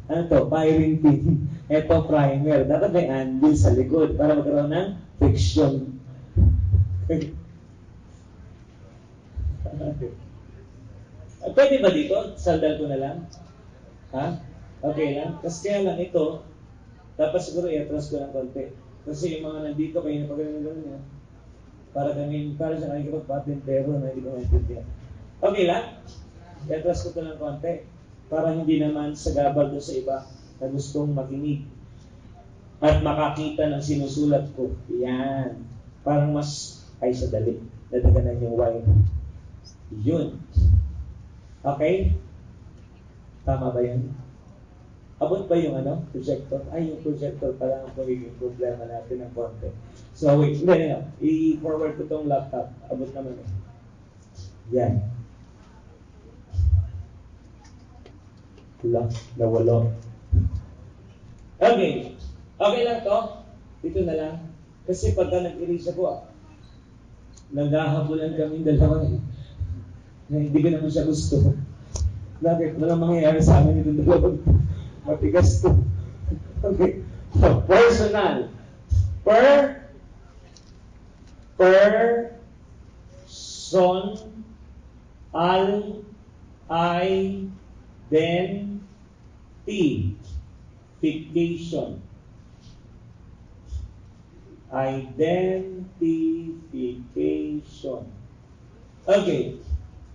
Firing pin. Ito, primer. Dapat may anvil sa likod para magkaroon ng friction. Pwede ba dito? Saldal ko na lang? Ha? Okay lang? Kasi kaya lang ito, dapat siguro i-atras ko ng konti. Kasi yung mga nandito, kayo na pag-gano'n niya, para siya nakikipag-patentero na hindi ko maintindihan. Okay lang? I-atras ko ito ng konti para hindi naman sagabal doon sa iba na gustong makinig at makakita ng sinusulat ko. Yan. Parang mas ay sa dali. Nadaganan yung wire. Yun. Okay? Tama ba yun? Abot ba yung projector? Ay, yung projector pala ang pagiging problema natin ng konti. So, wait. Hindi. I-forward ko itong laptop. Abot naman eh. Yan. Nawalo. Okay. Okay lang to? Ito na lang. Kasi pagka nag-erase ako, naghahabulan kami dalawa eh. Na hindi ko naman siya gusto. Bakit? Walang mangyayari sa amin itong dalawang matigas to. Okay. So, personal. Identification. Identification. Okay.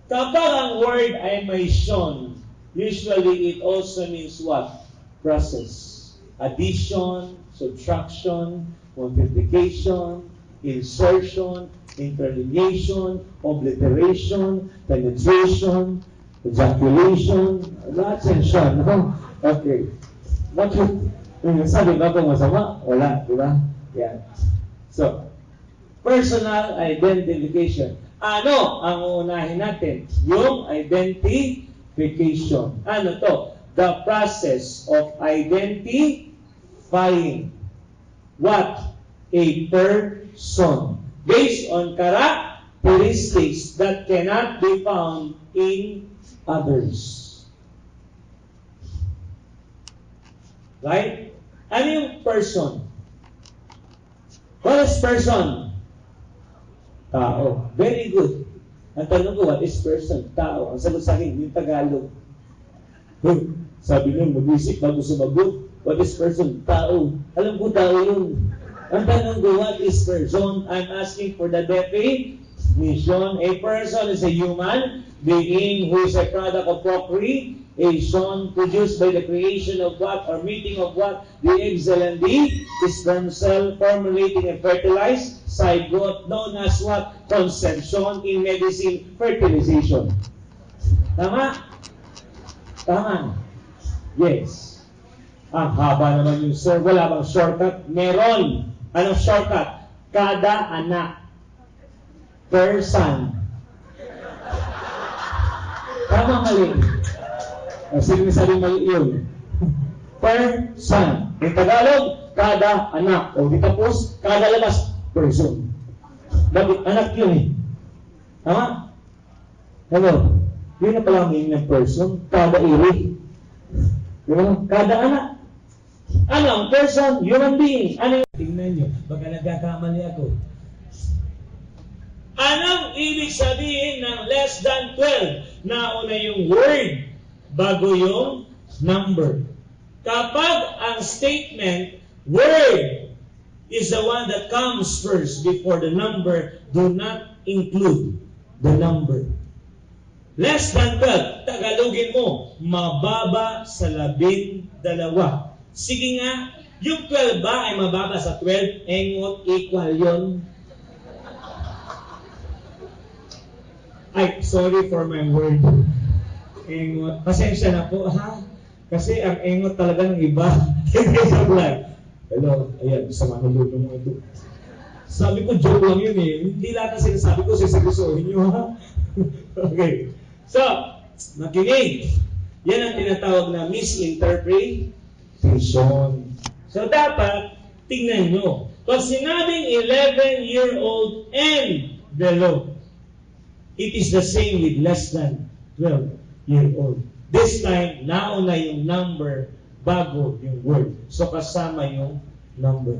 Kapag ang word ay may "tion", usually it also means what? Process. Addition, subtraction, multiplication, insertion, interlineation, obliteration, penetration, ejaculation, lots and shun. No? Okay. Sabi ba kung masama? Wala, di ba? Yan. So, personal identification. Ano ang uunahin natin? Yung identification. Ano to? The process of identifying what? A person based on characteristics that cannot be found in others. Right? Ano yung person? What is person? Tao. Very good. Ang tanong ko, what is person? Tao. Ang sagot sa akin, yung Tagalog. Sabi nyo, mag-isip bago sumagot. What is person? Tao. Alam ko, tao yun. Ang tanong ko, what is person? I'm asking for the definition. A person is a human being who is a product of procreation produced by the creation of what or meeting of what? The egg cell and the sperm cell formulating a fertilized zygote known as what? Conception, in medicine, fertilization. Tama? Tama. Yes. Ang haba naman yung sir. Wala bang shortcut? Meron. Anong shortcut? Kada anak. Person. Tama, mali. Sino sabi mali yun? Person. Yung Tagalog, kada anak. O di tapos, kada labas, person. Bakit? Anak yun eh. Tama? Hello? Yun na pala ang meaning ng person. Kada iri. Diba? Kada anak. Ano ang person? Human being. Ano yung... Tingnan nyo. Baka nagkakamali ako. Anong ibig sabihin ng less than 12? Nauna yung word bago yung number. Kapag ang statement, word is the one that comes first before the number, do not include the number. Less than 12, Tagalogin mo, mababa sa 12. Sige nga, yung 12 ba ay mababa sa 12? Engot, equal yon. Ay, sorry for my word. Engot. Pasensya na po, ha? Kasi ang engot talaga ng iba. Hindi sa vlog. Hello, ayan, Sir Manlusoc mo ito. Sabi ko, joke lang yun eh. Hindi lahat na sinasabi ko, siseryosohin nyo, ha? Okay. So, makinig. Yan ang tinatawag na misinterpretation. So, dapat, tingnan nyo. Pag sinabing 11-year-old and below, it is the same with less than 12-year-old. This time, nauna yung number bago yung word. So, kasama yung number.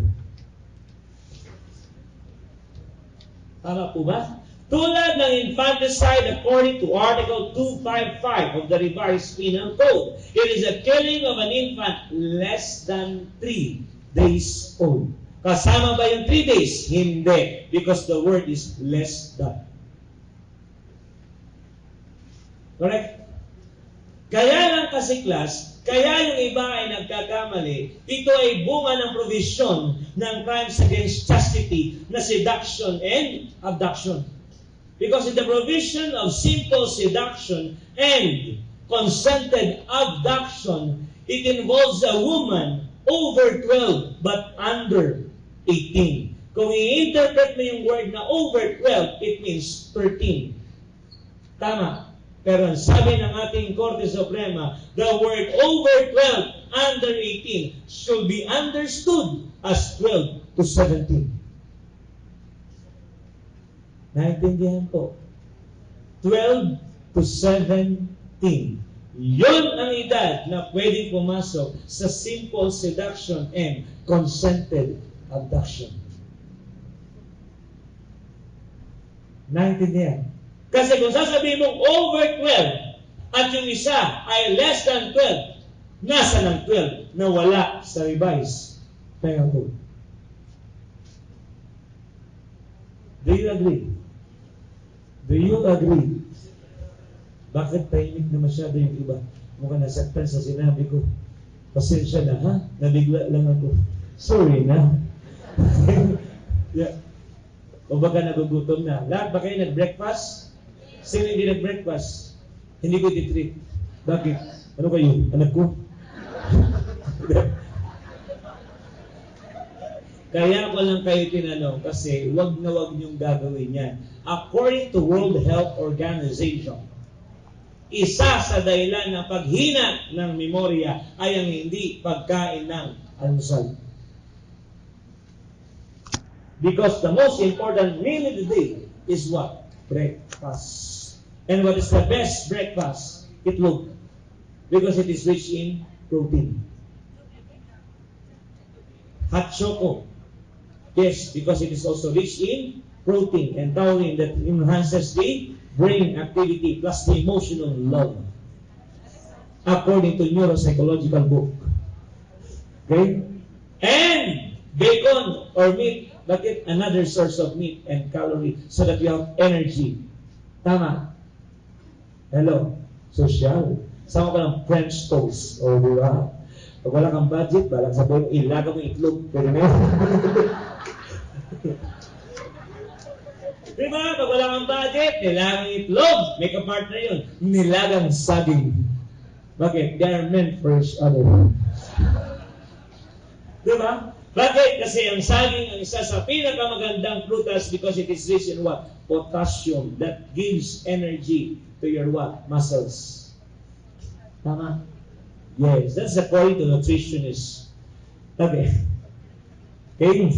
Tama po ba? Tulad ng infanticide according to Article 255 of the Revised Penal Code, it is a killing of an infant less than 3 days old. Kasama ba yung 3 days? Hindi. Because the word is less than. Correct? Kaya lang kasi class, kaya yung iba ay nagkakamali, ito ay bunga ng provision ng crimes against chastity na seduction and abduction. Because in the provision of simple seduction and consented abduction, it involves a woman over 12 but under 18. Kung i-interpret mo yung word na over 12, it means 13. Tama. Pero ang sabi ng ating Korte Suprema, the word over 12, under 18, should be understood as 12 to 17. Naintindihan po. 12 to 17. Yun ang edad na pwedeng pumasok sa simple seduction and consented abduction. Naintindihan? Kasi kung sasabihin mong over 12 at yung isa ay less than 12, nasa ng 12 na wala sa revise penal code. Do you agree? Do you agree? Bakit tahimik na masyado yung iba? Mukhang nasaktan sa sinabi ko. Pasensya na, ha? Nabigla lang ako. Sorry na. Yeah. O baka nagugutom na. Lahat ba kayo nag-breakfast? Sino hindi nag-breakfast? Hindi ko ditreat. Bakit? Ano kayo? Anak ko? Kaya ko lang kayo tinanong kasi wag na wag niyong gagawin yan. According to World Health Organization, isa sa dahilan ng paghina ng memorya ay ang hindi pagkain ng almusal. Because the most important meal of the day is what? Breakfast. And what is the best breakfast? Itlog. Because it is rich in protein. Hot choco. Yes, because it is also rich in protein and taurine that enhances the brain activity plus the emotional love. According to neuropsychological book. Okay? And bacon or meat, bakit another source of meat and calorie so that you have energy. Tama. Hello. Social. Sama ka ng French toast. O, di ba? Pag wala kang budget, balang sabihin, ilaga mo itlog. Pero na yun. Di ba? Pag wala kang budget, nilagang itlog. May kapartner yun. Nilagang saging. Bakit? They are meant for each other. Di ba? Bakit? Kasi ang saging ang isa sa pinakamagandang prutas because it is rich in what? Potassium that gives energy to your what? Muscles. Tama? Yes, that's according to nutritionists. Okay. Okay?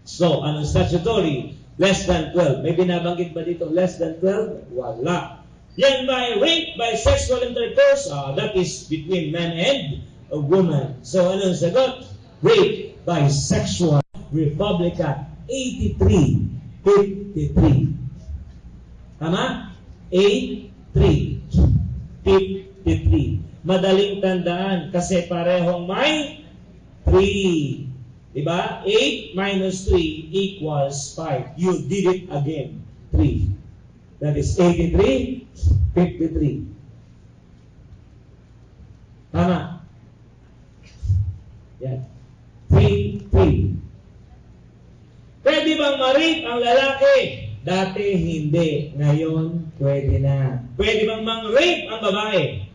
So, anong statutory? Less than 12. May binabanggit ba dito less than 12? Wala. Yan by rape, by sexual intercourse, that is between man and a woman. So, anong sagot? Rape by sexual. Republica 83-53. Tama? 83-53. Madaling tandaan kasi parehong may 3. Diba? 8 minus 3 equals 5. You did it again. 3. That is 83-53. Tama? Yan. 3. Pwede bang ma-rape ang lalaki? Dati hindi. Ngayon, pwede na. Pwede bang mang-rape ang babae?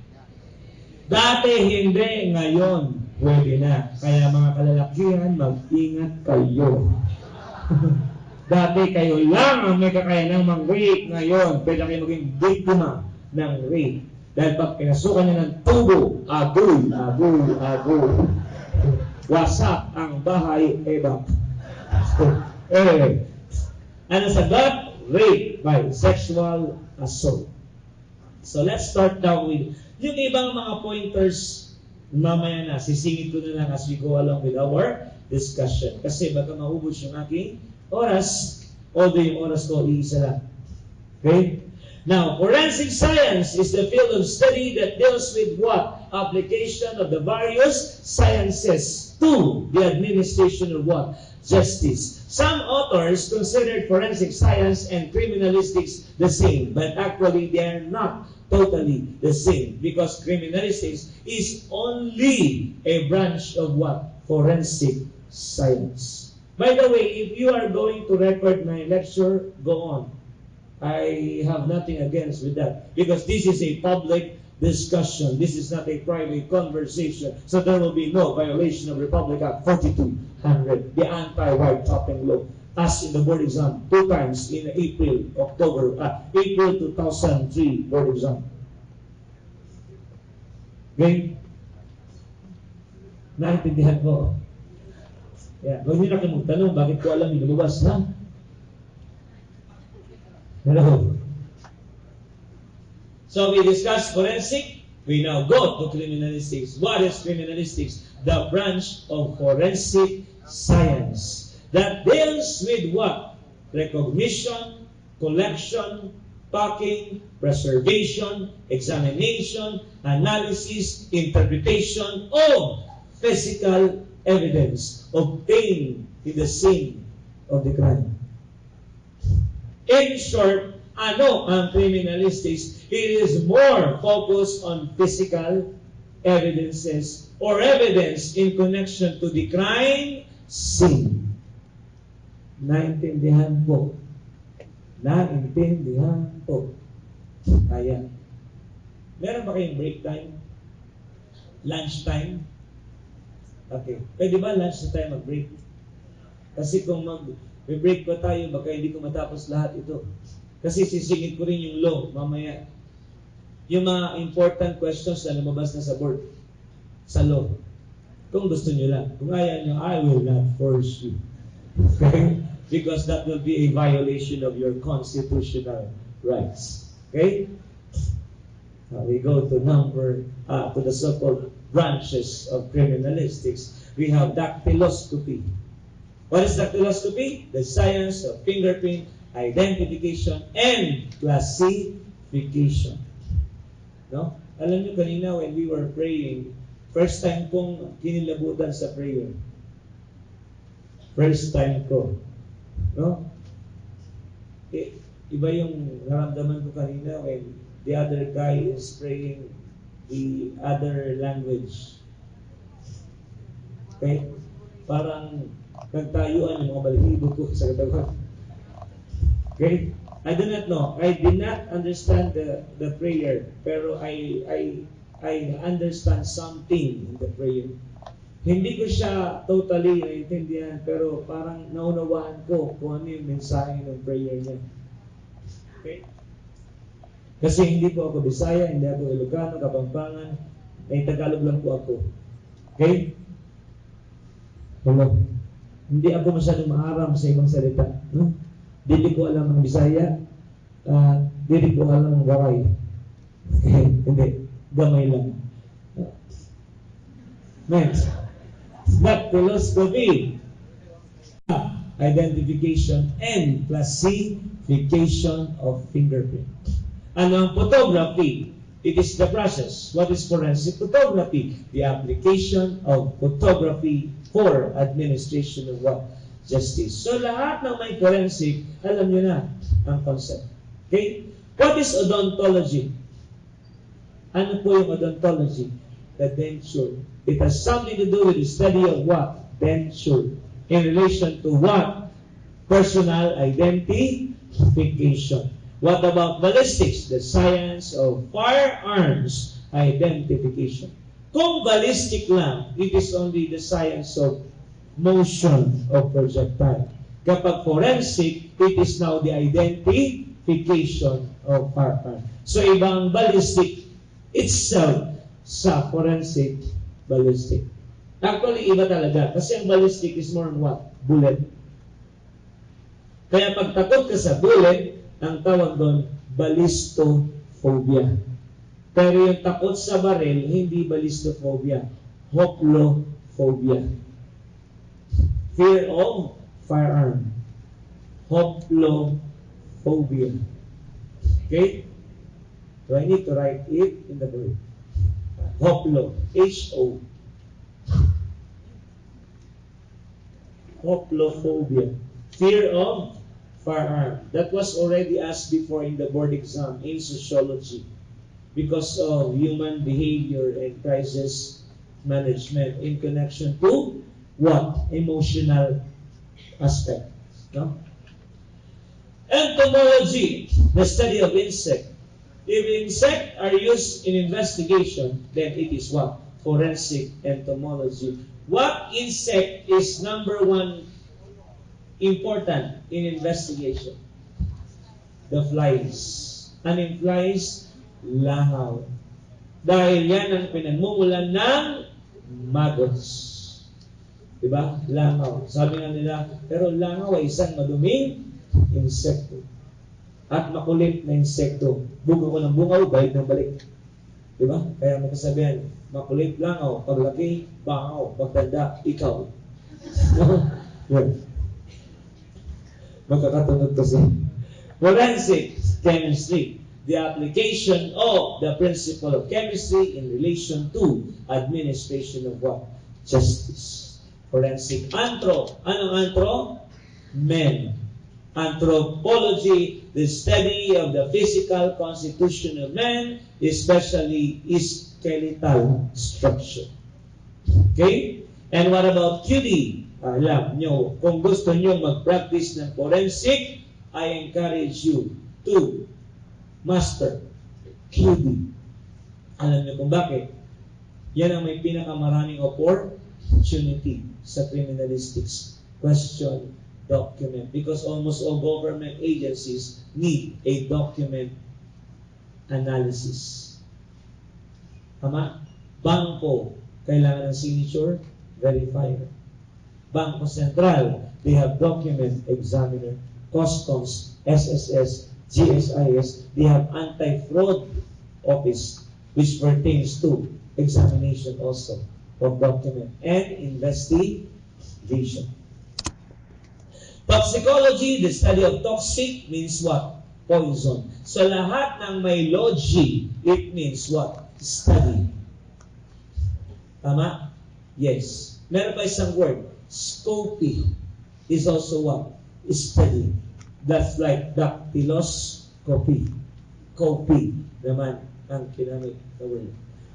Dati hindi. Ngayon, pwede na. Kaya mga kalalakihan, mag-ingat kayo. Dati kayo lang ang may kakayanang mang-rape. Ngayon, pwede kayo maging biktima ng rape. Dahil pag pinasukan niya ng tubo, agul. Wasak ang bahay, ibang. Anyway, ano sagot? Rape by sexual assault. So let's start now with yung ibang mga pointers. Mamaya na, sisingit ko na lang as we go along with our discussion. Kasi baka maubos yung aking oras, although yung oras ko iisa lang. Okay? Now, forensic science is the field of study that deals with what? Application of the various sciences to the administration of what? Justice. Some authors considered forensic science and criminalistics the same, but actually they are not totally the same because criminalistics is only a branch of what? Forensic science. By the way, if you are going to record my lecture, go on. I have nothing against with that because this is a public discussion. This is not a private conversation. So there will be no violation of Republic Act 4200, the anti-white topping law, as in the board exam 2 times in April 2003 board exam. Okay? Naintindihan ko. Yeah. Huwag niyo na kayo magtanong, bakit ko alam yung lumabas, ha? Hello. So we discussed forensic. We now go to criminalistics. What is criminalistics? The branch of forensic science that deals with what? Recognition, collection, packing, preservation, examination, analysis, interpretation of physical evidence obtained in the scene of the crime. In short, ano ang criminalistics? It is more focused on physical evidences or evidence in connection to the crime scene. Naintindihan po. Naintindihan po. Kaya. Meron ba kayong break time? Lunch time? Okay. Pwede ba lunch na tayo mag-break? Kasi kung mag-break pa tayo, baka hindi ko matapos lahat ito. Kasi sisingit ko rin yung law mamaya. Yung mga important questions na lumabas na sa board, sa law. Kung gusto nyo lang. Kung ayaw nyo, I will not force you. Okay? Because that will be a violation of your constitutional rights. Okay? Now we go to to the so-called branches of criminalistics. We have dactyloscopy. What is dactyloscopy? The science of fingerprint identification and classification. No? Alam niyo kanina when we were praying, first time kong kinilabutan sa prayer. First time ko. No? Iba yung naramdaman ko kanina when the other guy is praying the other language. Okay? Parang nagtayuan yung mga balahibo ko sa katawan. Okay? I do not know. I did not understand the prayer, pero I understand something in the prayer. Hindi ko siya totally naintindihan, pero parang naunawaan ko kung ano yung mensahe ng prayer niya. Okay? Kasi hindi po ako Bisaya, hindi ako Ilocano, Kapampangan, ay Tagalog lang po ako. Okay? Hello? Hindi ako masyadong maaram sa ibang salita. No? Hindi ko alam ang Bisaya, hindi ko alam ang Waray. Okay? Hindi. Gamay lang. Next. Dactyloscopy. Identification and classification of fingerprint. Ano ang photography? It is the process. What is forensic photography? The application of photography for administration of what? Justice. So lahat ng may forensic, alam nyo na ang concept. Okay? What is odontology? Ano po yung odontology? The denture. It has something to do with the study of what? Denture. In relation to what? Personal identification. What about ballistics? The science of firearms identification. Kung ballistic lang, it is only the science of motion of projectile. Kapag forensic, it is now the identification of firearm. So ibang ballistic itself sa forensic ballistic. Actually, iba talaga. Kasi ang ballistic is more on what? Bullet. Kaya pag takot ka sa bullet, ang tawag doon, ballistophobia. Pero yung takot sa baril, hindi ballistophobia. Hoplophobia. Fear of firearm. Hoplophobia. Okay? So I need to write it in the book. Hoplo. H-O. Hoplophobia. Fear of firearm. That was already asked before in the board exam in sociology because of human behavior and crisis management in connection to what? Emotional aspect. No? Entomology, the study of insect. If insects are used in investigation, then it is what? Forensic entomology. What insect is number one important in investigation? The flies. And in flies, langaw. Dahil yan ang pinanmumulan ng maggots. Diba? Langaw. Sabi nga nila, pero langaw ay isang maduming insekto. At makulit na insekto. Bugo ko ng bungaw, balik ng balik. Diba? Kaya may kasabihan, makulit langaw, paglaki, bangaw, pagtanda, ikaw. Yan. Magkakatunod kasi. Forensic chemistry. The application of the principle of chemistry in relation to administration of what? Justice. Forensic anthro. Anong anthro? Men. Anthropology, the study of the physical constitution of man, especially skeletal structure. Okay? And what about QD? Alam nyo, kung gusto nyo mag-practice ng forensic, I encourage you to master QD. Alam nyo kung bakit? Yan ang may pinakamaraming opportunity sa criminalistics. question document because almost all government agencies need a document analysis. Tama? Bangko, kailangan ng signature verifier. Bangko Sentral, they have document examiner. Customs, SSS, GSIS, they have anti-fraud office which pertains to examination also of document and investigation. Toxicology, the study of toxic means what? Poison. So lahat ng may logi, it means what? Study. Tama? Yes. Meron pa isang word. Scopy is also what? Study. That's like dactyloscopy. Copy naman ang kinamit na word.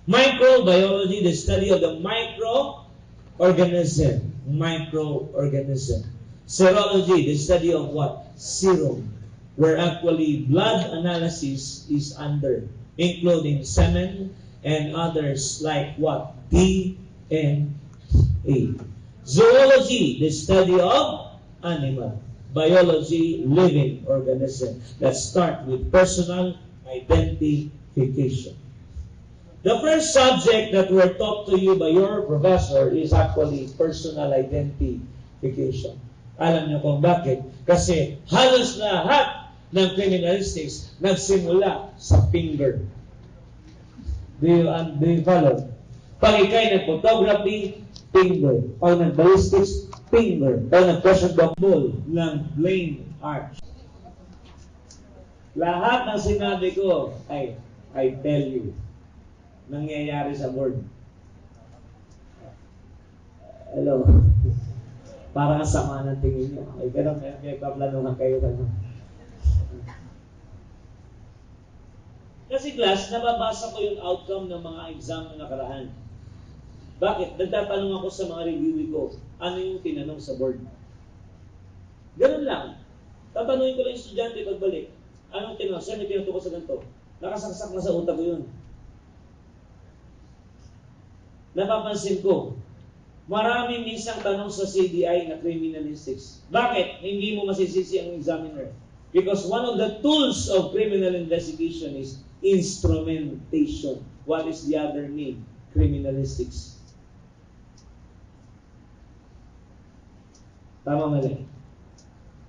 Microbiology, the study of the microorganism. Microorganism. Serology, the study of what? Serum. Where actually blood analysis is under, including semen and others like what? DNA. Zoology, the study of animal. Biology, living organism. Let's start with personal identification. The first subject that were taught to you by your professor is actually personal identification. Alam niyo kung bakit? Kasi halos lahat ng criminalistics nagsimula sa finger. Do you follow? Pag ikay nag-photography, finger. Pag nag-ballistics, finger. Pag nag-pressure ball ng blame arch. Lahat ng sinabi ko ay, I tell you, nangyayari sa board. Hello. Para ang sama ng tingin nyo. Ay, ganun, may paplanuhan kayo. Kasi class, nababasa ko yung outcome ng mga exam na nakaraan. Bakit? Nagtatanong ako sa mga review ko, ano yung tinanong sa board? Ganun lang. Tatanungin ko lang yung estudyante pagbalik. Anong tinanong? Sir, may tinutuko sa ganito. Nakasaksak na sa utak ko yun. Napapansin ko, maraming minsang tanong sa CDI na criminalistics. Bakit? Hindi mo masisisi ang examiner. Because one of the tools of criminal investigation is instrumentation. What is the other name? Criminalistics. Tama mali?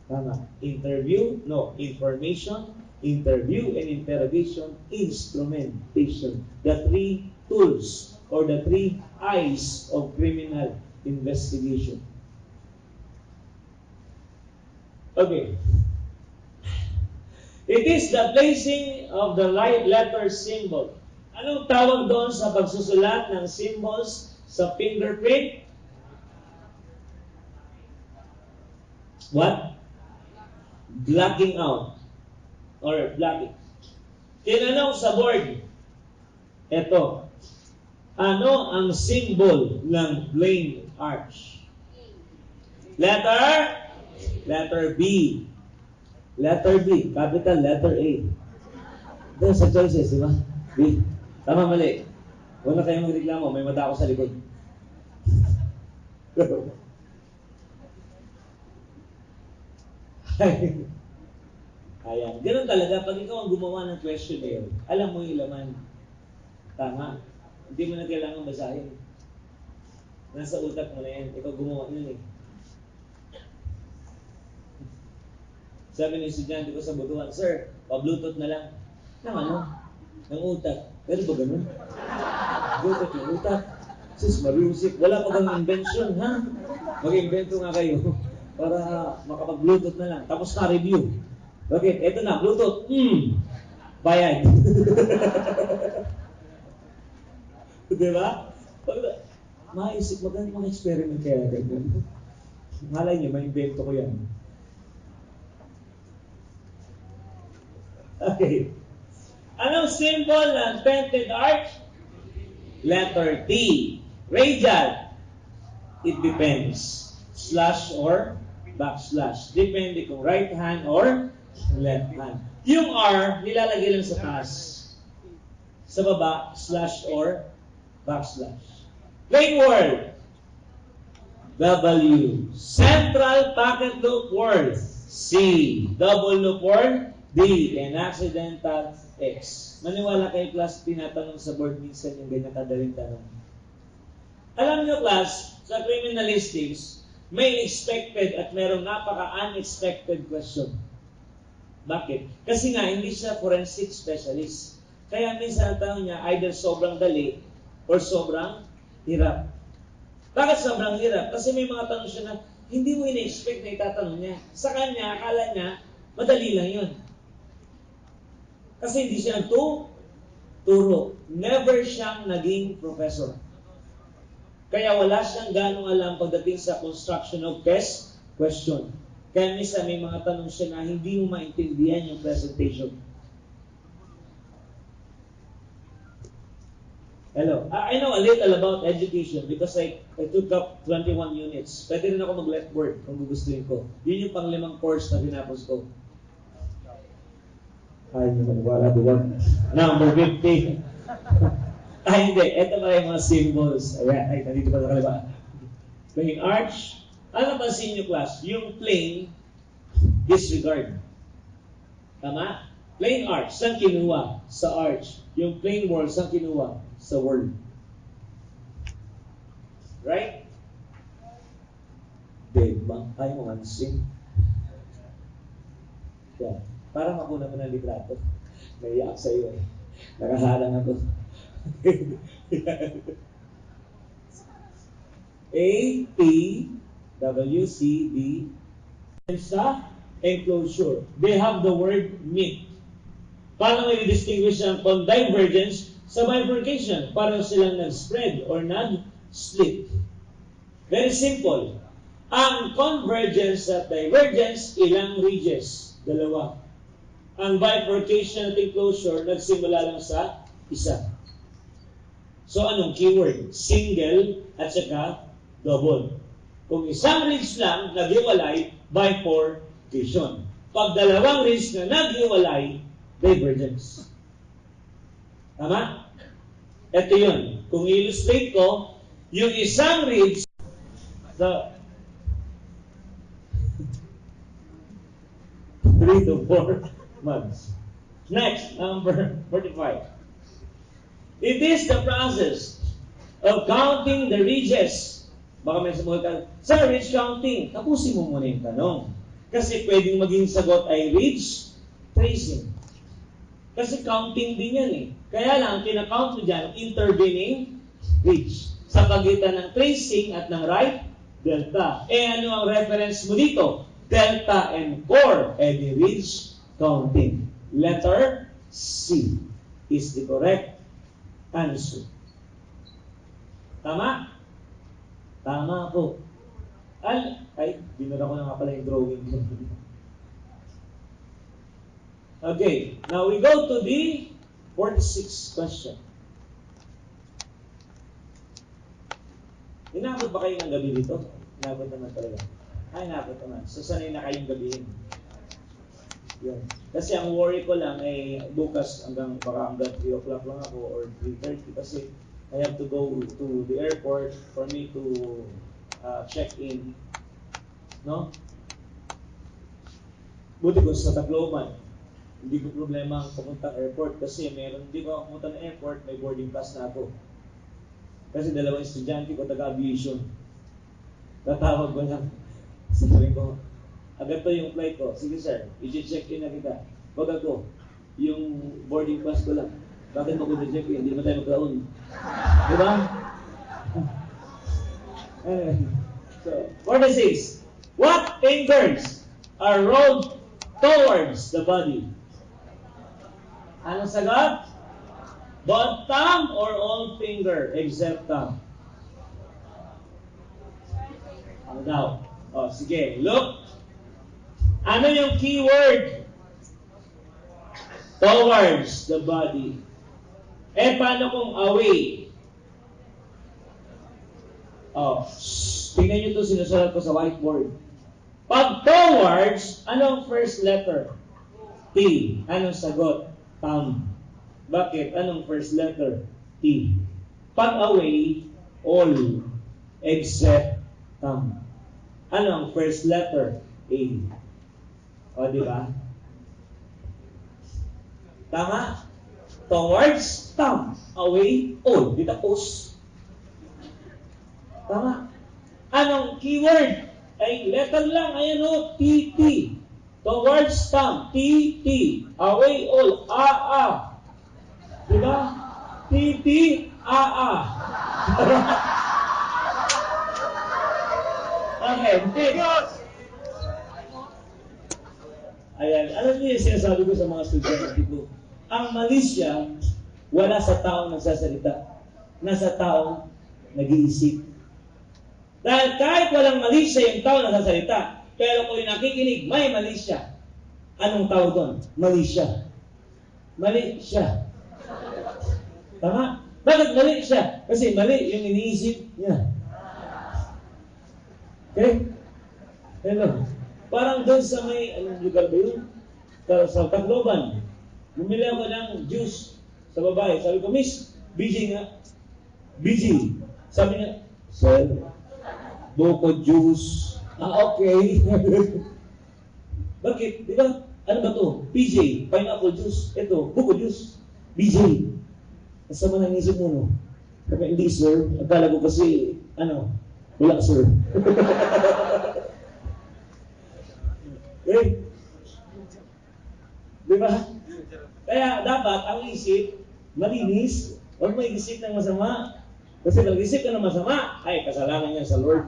Tama. Interview? No. Information, interview, and interrogation, instrumentation. The three tools or the three eyes of criminal investigation. Okay. It is the placing of the letter symbol. Anong tawag doon sa pagsusulat ng symbols sa fingerprint? What? Blocking out. Or blocking. Tinanong sa board. Ito. Ano ang symbol ng blame arch? Letter? Letter B. Letter B. Capital letter A. Doon sa choices, di ba? B. Tama, mali. Huwag na kayong magreklamo. May mata ako sa likod. Ayan. Ganun talaga. Pag ikaw ang gumawa ng questionnaire, alam mo yung laman. Tama. Hindi mo na kailangan basahin. Nasa utak mo na yan. Ikaw gumawa yun eh. Sabi ng estudyante ko sa butuhan, Sir, pa-Bluetooth na lang. Ng ano? Ng utak. Pero ba ganun? Bluetooth ng utak. Sis, music. Wala pa bang invention, ha? Mag-invento nga kayo para makapag-Bluetooth na lang. Tapos na-review. Bakit? Eto na, Bluetooth. Bayad. Diba? Maisip, magandang mga experiment kaya ganyan. Malay niyo, ma-invento ko yan. Okay. Anong symbol ng painted arch? Letter T. Radial. It depends. Slash or backslash. Depende kung right hand or left hand. Yung R, nilalagay lang sa taas. Sa baba, slash or backslash. Plain word. W. Central pocket loop word. C. Double loop word. D. And accidental X. Maniwala kayo, class, tinatanong sa board minsan yung ganyan kadaling tanong. Alam nyo, class, sa criminalistics, may expected at merong napaka-unexpected question. Bakit? Kasi nga, hindi siya forensic specialist. Kaya minsan ang tanong niya, either sobrang dali or sobrang hirap. Bakit sobrang hirap? Kasi may mga tanong siya na hindi mo ina-expect na itatanong niya. Sa kanya, akala niya, madali lang yun. Kasi hindi siya turo. Never siyang naging professor. Kaya wala siyang ganong alam pagdating sa construction of question. Kaya minsan may mga tanong siya na hindi mo maintindihan yung presentation. Hello. I know a little about education because I took up 21 units. Pwede rin ako mag-left word kung gugustuhin ko. Yun yung pang-5 course na tinapos ko. Ay, wala doon. Number 50. Ay, hindi. Ito pa yung mga symbols. Ayan, ay, nandito pa sa kaliwa. Plain arch. Ano ba sa inyo, class? Yung plain, disregard. Tama? Plain arch, saan kinuha? Sa arch. Yung plain word, saan kinuha? Sa word. Right? Diba? Ayaw mo answering. Yeah. Parang ako naman ang litrato. Naiyak sa'yo eh. Nakahalang ako. A, P, W, C, D. Sa enclosure. They have the word meet. Paano may distinguish ang convergence sa bifurcation? Parang silang nag-spread or nag-split. Very simple. Ang convergence at divergence, ilang ridges? 2. Ang bifurcation at enclosure, nagsimula lang sa isa. So, anong keyword? Single at saka double. Kung isang ridge lang, naghiwalay, bifurcation. Pag 2 ridge na naghiwalay, divergence. Tama? Ito yun. Kung illustrate ko, yung isang ridge, the 3 to 4 months. Next, number 45. It is the process of counting the ridges. Baka may sabihin ka, sa ridge counting, tapusin mo muna yung tanong. Kasi pwedeng maging sagot ay ridge tracing. Kasi counting din yan eh. Kaya lang, kinakount mo dyan, intervening ridge. Sa pagitan ng tracing at ng right delta. Ano ang reference mo dito? Delta and core. The ridge counting. Letter C is the correct answer. Tama? Tama po. Ay, binura ko na nga pala yung drawing. Okay, now we go to the 46th question. Inabot ba kayo ng gabi dito? Inabot naman talaga. Ay, inabot naman. So, sanay na kayong gabihin. Yun. Kasi ang worry ko lang ay bukas hanggang 3 o'clock lang ako or 3:30 kasi I have to go to the airport for me to check in. No? Buti ko sa Tacloban. Hindi ko problema ang pumunta airport kasi hindi ko pumunta ng airport, may boarding pass na ako. Kasi 2 estudyante ko taga-aviation. Tatawag ko lang. Sabi ko, agad to yung flight ko. Sige sir, i-check in na kita. Wag ako. Yung boarding pass ko lang. Bakit mo ko i-check in? Hindi naman tayo magkaon. Diba? Anyway. So, 46. What fingers are rolled towards the body? Anong sagot? Both thumb or all finger except thumb? Ano daw? Oh, sige. Look. Ano yung keyword? Towards the body. Paano kung away? Oh, tingnan nyo ito, sinusulat ko sa whiteboard. Pag towards, anong first letter? T. Anong sagot? Thumb. Bakit? Anong first letter? T. Pag away, all. Except thumb. Ano ang first letter? A. O, di ba? Tama? Towards, thumb. Away, all. Dito, os. Tama? Anong keyword? Ay, letter lang. Ayan o, T. Towards, thumb. T. Away, all. A. Di ba? T. A. Okay, ayan, alam niyo yung sinasabi ko sa mga estudyante ko. Ang malisya, wala sa taong nagsasalita. Nasa taong nag-iisip. Dahil kahit walang malisya yung taong nagsasalita, pero kung yung nakikinig, may malisya. Anong tawag doon? Malisya. Mali siya. Tama? Bakit mali siya? Kasi mali yung iniisip niya. Okay? Hello. Parang doon sa may, anong lugar ba yun? Sa Tacloban. Bumili ako ng juice sa babae. Sabi ko, Miss, busy nga. Busy. Sabi niya, Sir, buko juice. Okay. Bakit? Di ba? Ano ba to? PJ, pineapple juice. Ito, buko juice. BJ. Kasama ng isip mo, no? Sabi, hindi, sir. Akala ko kasi, wala, sir. Okay? Di ba? Kaya dapat ang isip, malinis. Huwag mo isip ng masama. Kasi pag isip ka ng masama, ay, kasalanan yan sa Lord.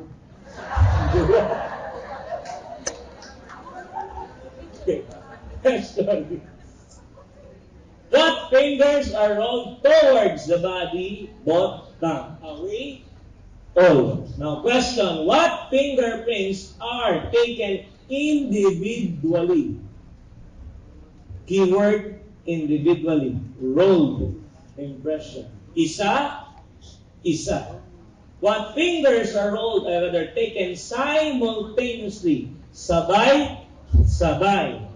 Okay. Question. What fingers are rolled towards the body, both tongue? Away, all. Now, question. What fingerprints are taken individually? Keyword, individually. Rolled impression. Isa. What fingers are rolled, or rather taken simultaneously? Sabay.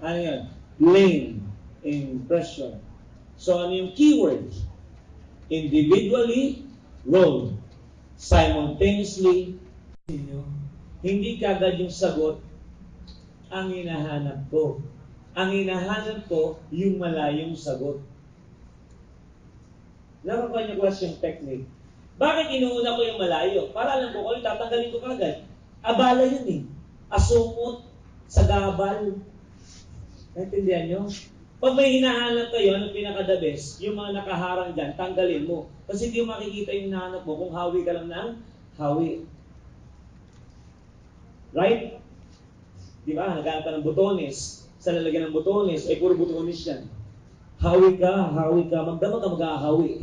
Ano yan? Lane impression. So, ano yung keyword? Individually rolled. Simultaneously. Hindi kagad yung sagot ang hinahanap ko. Ang hinahanap ko, yung malayong sagot. Nakuha niyo question technique. Bakit inuuna ko yung malayo? Para alam ko, kung tatanggalin ko kagad. Abala yun eh. Asumot, sagabal. Naintindihan nyo? Pag may hinahanap kayo, anong pinaka-the best? Yung mga nakaharang dyan, tanggalin mo. Kasi hindi mo makikita yung hinahanap mo kung hawi ka lang ng hawi. Right? Di ba? Naghanap ka ng butones. Sa lalagyan ng butones, ay puro butones yan. Hawi ka. Magdama ka mag-ahawi.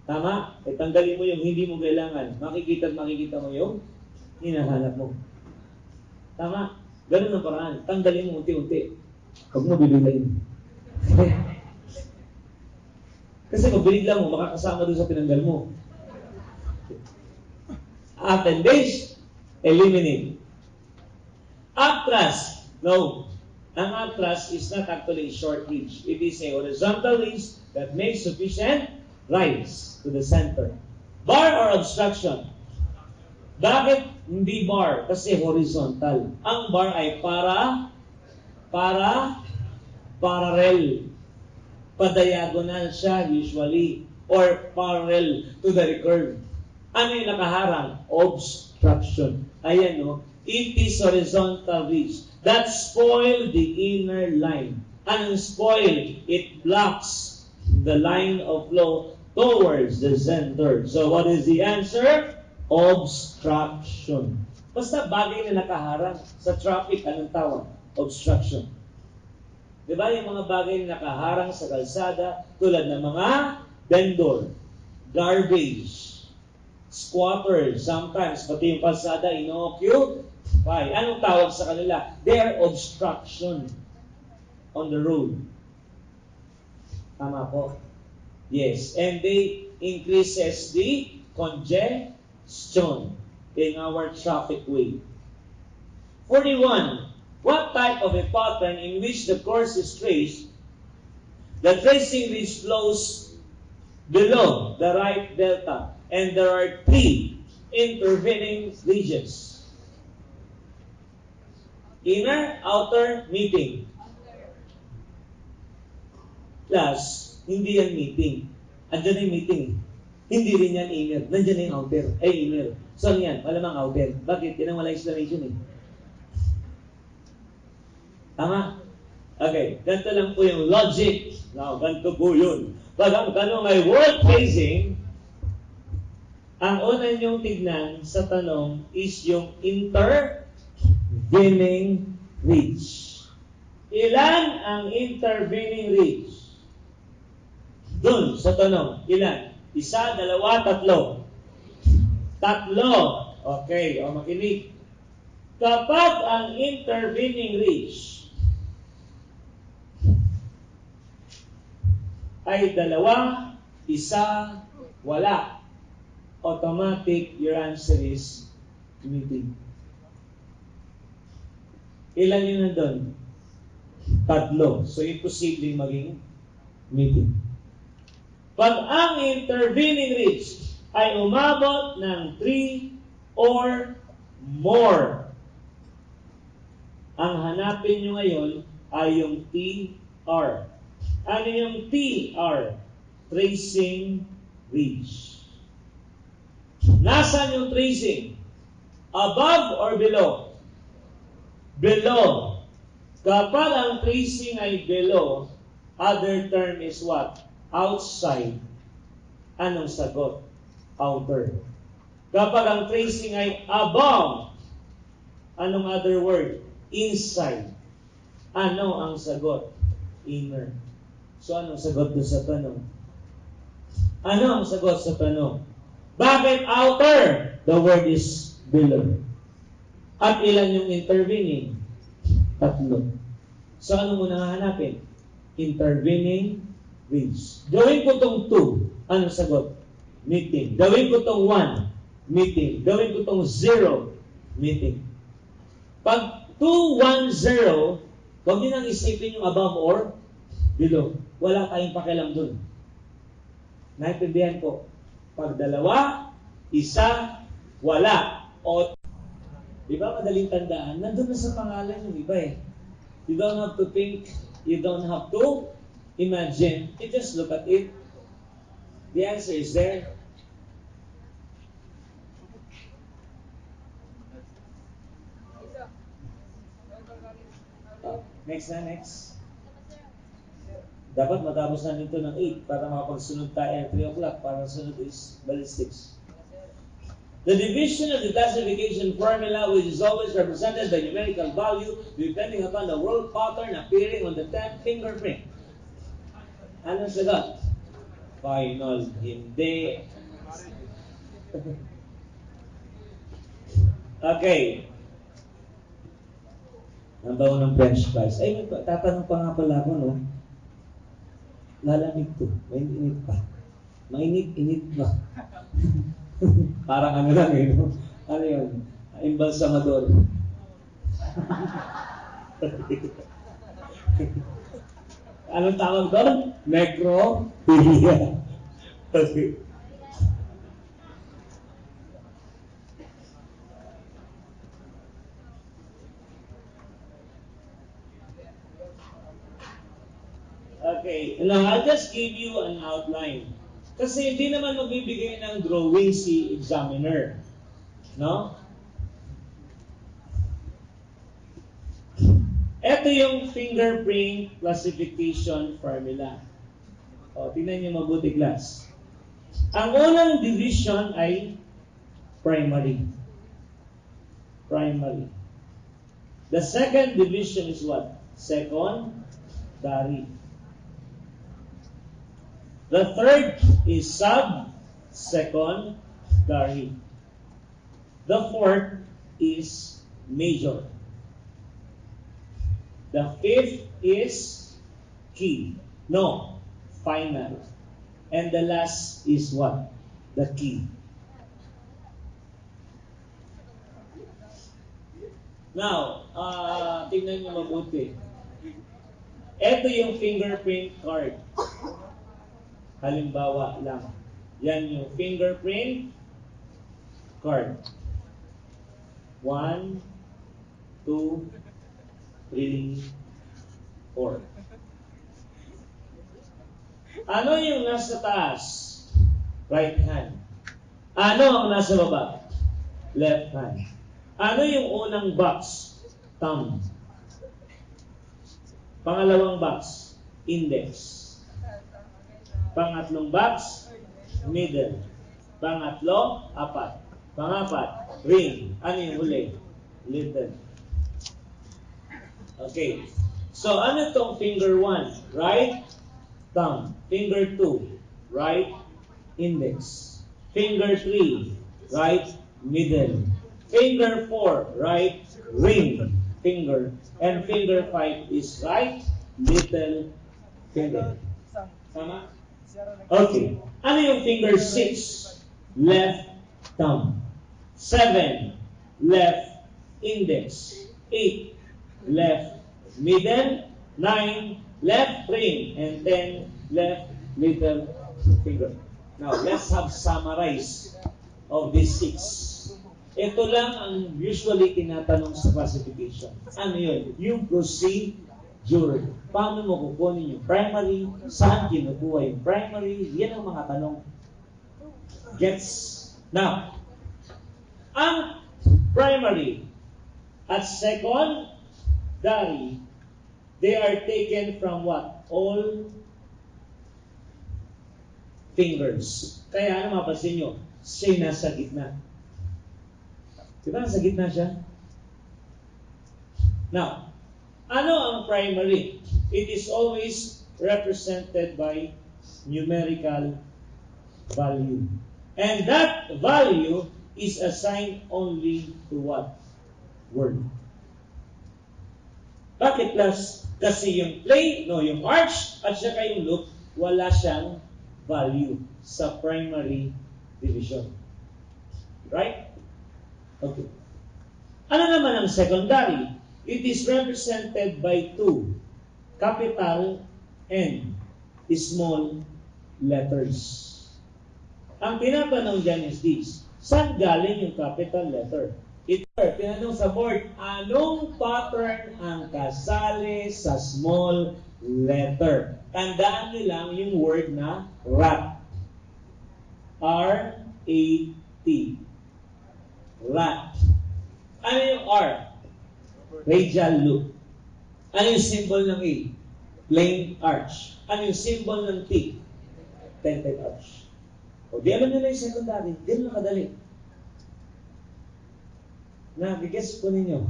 Tama? E tanggalin mo yung hindi mo kailangan. Makikita mo yung hinahanap mo. Tama? Ganun ang paraan. Tanggalin mo unti-unti. Huwag mo bibilayin. Kasi kung binigla mo, makakasama doon sa tinanggal mo. Appendage, eliminate. Atras. No. Ang atras is not actually a short ridge. It is a horizontal ridge that makes sufficient rise to the center. Bar or obstruction? Bakit hindi bar? Kasi horizontal. Ang bar ay parallel. Padiagonal siya usually. Or parallel to the recurve. Ano yung nakaharang? Obstruction. Ayan no. It is horizontal ridge. That spoil the inner line. Anong spoil? It blocks the line of flow towards the center. So what is the answer? Obstruction. Basta bagay na nakaharang sa traffic, anong tawag? Obstruction. Di ba yung mga bagay na nakaharang sa kalsada tulad ng mga vendor, garbage, squatters, sometimes pati yung kalsada inoccupy. Anong tawag sa kanila? They are obstruction on the road. Tama po. Yes, and they increases the congestion in our traffic way. 41. What type of a pattern in which the course is traced, the tracing which flows below the right delta, and there are three intervening regions. Inner, outer, meeting. Plus, hindi yan meeting. Andyan na yung meeting. Hindi rin yan inner. Nandiyan na yung outer. Inner. So, ano yan? Malamang outer. Bakit? Yan ang wala explanation eh. Tama? Okay. Ganito lang po yung logic. Now, ganito po yun. Pag ang tanong ay word phrasing, ang una niyong tignan sa tanong is yung intervening reach. Ilan ang intervening reach? Doon sa tanong, ilan? Isa, dalawa, tatlo. Tatlo. Okay, o makinig. Kapag ang intervening reach ay dalawa, isa, wala, automatic, your answer is meeting. Ilan yun nandun? Tatlo. So, imposible maging meeting. Pag ang intervening reach ay umabot ng 3 or more, ang hanapin nyo ngayon ay yung TR. Ano yung TR? Tracing reach. Nasaan yung tracing? Above or below? Below. Kapag ang tracing ay below, other term is what? Outside. Anong sagot? Outer. Kapag ang tracing ay above, anong other word? Inside. Ano ang sagot? Inner. So, anong sagot doon sa tanong? Ano ang sagot sa tanong? Bakit outer? The word is below. At ilan yung intervening? Tatlo. So, ano muna hahanapin? Intervening reach. Gawin ko tong 2. Anong sagot? Meeting. Gawin ko tong 1. Meeting. Gawin ko tong 0. Meeting. Pag 2, 1, 0, huwag nyo nang isipin yung above or below. Wala tayong pakialam dun. Naintindihan ko. Pag dalawa, isa, wala. O, di ba madaling tandaan? Nandun na sa pangalan yung iba eh. You don't have to think. You don't have to imagine. You just look at it. The answer is there. Next na, next. Dapat matapos na nito ng 8 para makapagsunod tayo at 3 o'clock para sunod is ballistics. The division of the classification formula, which is always represented by numerical value depending upon the word pattern appearing on the 10th fingerprint. Anong sagot? Final. Hindi. Okay. Ang bago ng French fries. Ay, tatanong pa nga pala ako, no? Lalamig to. Mainit pa. Mainit pa. Parang ano lang eh, no? Ano yun? Embalsamador. Anong tawag doon? Necrophilia. Okay, now I'll just give you an outline. Kasi hindi naman magbibigay ng drawing si examiner. No? Ito yung fingerprint classification formula. O, tingnan niyo mabuti, class. Ang unang division ay primary. Primary. The second division is what? Secondary. The third is sub-secondary. The fourth is major. The fifth is key. No, final. And the last is what? The key. Now, tingnan niyo mabuti. Ito yung fingerprint card. Halimbawa lang. Yan yung fingerprint card. 1, 2, 3, 4. Ano yung nasa taas? Right hand. Ano ang nasa baba? Left hand. Ano yung unang box? Thumb. Pangalawang box? Index. Pangatlong box? Middle. Pangatlo? Apat. Pangapat? Ring. Ano yung huli? Little. Okay. So, ano itong finger 1? Right? Thumb. Finger 2, right? Index. Finger 3, right? Middle. Finger 4, right? Ring finger. And finger 5 is right? Little finger. Tama? Okay. Ano yung finger 6? Left thumb. 7, left index. 8, left middle. 9, left ring. And 10, left little finger. Now, let's have summarize of these 6. Ito lang ang usually tinatanong sa classification. Ano yun? Yung procedure. Paano mo kukunin yung primary? Saan kinukuha yung primary? Yan ang mga tanong. Gets? Now, ang primary at secondary, they are taken from what? All fingers. Kaya ano mapasin nyo? Siya nasa gitna. Diba nasa gitna siya? Now, ano ang primary? It is always represented by numerical value. And that value is assigned only to what? Word. Bakit plus? Kasi yung plane, yung arch, at saka yung loop, wala siyang value sa primary division. Right? Okay. Ano naman ang secondary? It is represented by 2 capital and small letters. Ang tinatanong dyan is this. Saan galing yung capital letter? Tinanong sa board, anong pattern ang kasali sa small letter? Tandaan nyo lang yung word na rat. R-A-T. Rat. Ano yung R? Radial loop. Ano yung symbol ng A? Plain arch. Ano yung symbol ng T? Tented arch. O di alam nyo na yung secondary, di na kadali. Nabigets po ninyo.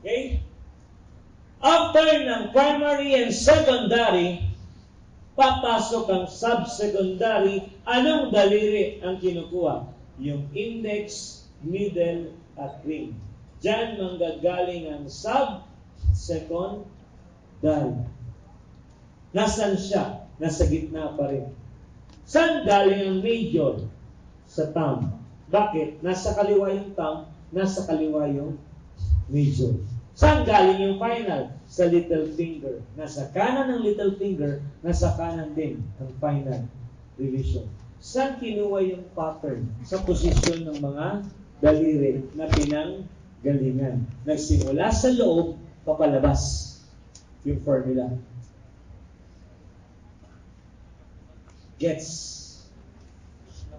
Okay? After ng primary and secondary, papasok ang subsecondary. Anong daliri ang kinukuha? Yung index, middle, at ring. Diyan manggagaling ang sub-secondary. Nasaan siya? Nasa gitna pa rin. Saan galing ang major? Sa thumb. Bakit? Nasa kaliwa yung thumb, nasa kaliwa yung major. Saan galing yung final? Sa little finger. Nasa kanan ng little finger, nasa kanan din ang final division. Saan kinuha yung pattern? Sa posisyon ng mga daliri na pinanggalingan. Nagsimula sa loob, papalabas yung formula. Gets?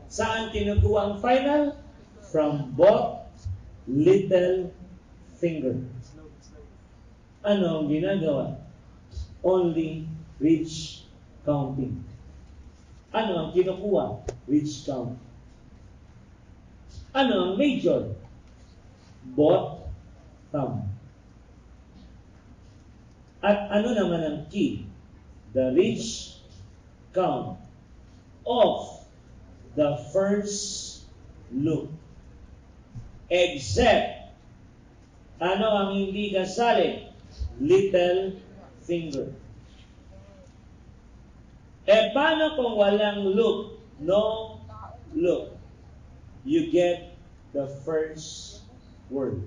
Saan kinukuha ang final? From both little finger. Ano ang ginagawa? Only reach counting. Ano ang kinukuha? Reach count. Ano ang major? Both thumb. At ano naman ang key? The reach count of the first loop. Except, ano ang hindi kasali? Little finger. Paano kung walang loop? No loop. You get the first word.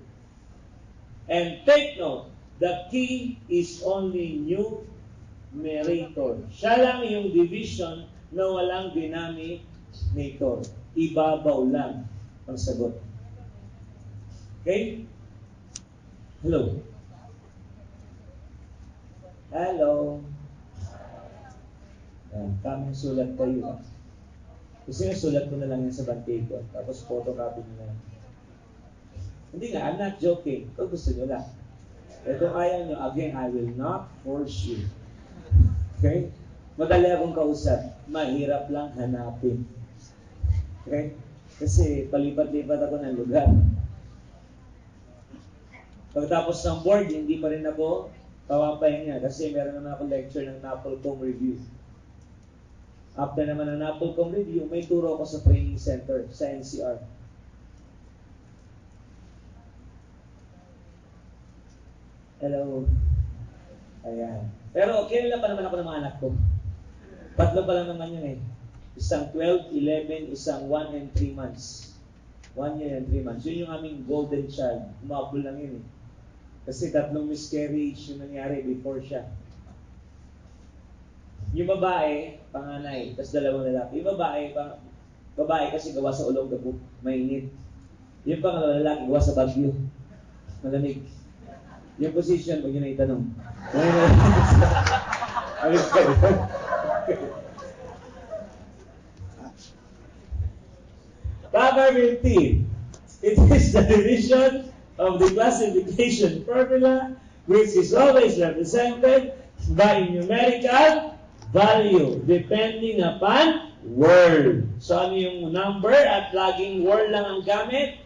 And take note, the key is only numerator. Siya lang yung division na walang denominator. Ibabaw lang. ang sagot. Okay? Hello? Hello? Kaming sulat kayo. Kasi sulat ko na lang yan sa bante ko. Tapos photocopy nyo na yan. Hindi nga, I'm not joking. Kung gusto nyo lang. Ito ayaw nyo, again, I will not force you. Okay? Madali akong kausap. Mahirap lang hanapin. Okay? Kasi palipat-lipat ako ng lugar. Pagkatapos ng board, hindi pa rin ako kawapahinga kasi meron naman ako lecture ng NAPOLCOM review. After naman ng NAPOLCOM review, may turo ako sa training center, sa NCR. Hello. Ayan. Pero kilala pa naman ako ng mga anak ko. 3 pa lang naman yun eh. Isang 12, 11, isang 1 and 3 months. 1 year and 3 months. Yun yung aming golden child. Umabol lang yun eh. Kasi 3 miscarriage yung nangyari before siya. Yung babae, panganay, tapos 2 lalaki. Yung babae kasi gawa sa ulong gabo, mainit. Yung pangalawa lalaki, gawa sa bagyo, malamig. Yung position, pag yun na itanong. Paragraph 15. It is the division of the classification formula which is always represented by numerical value depending upon word. So ano yung number at laging word lang ang gamit?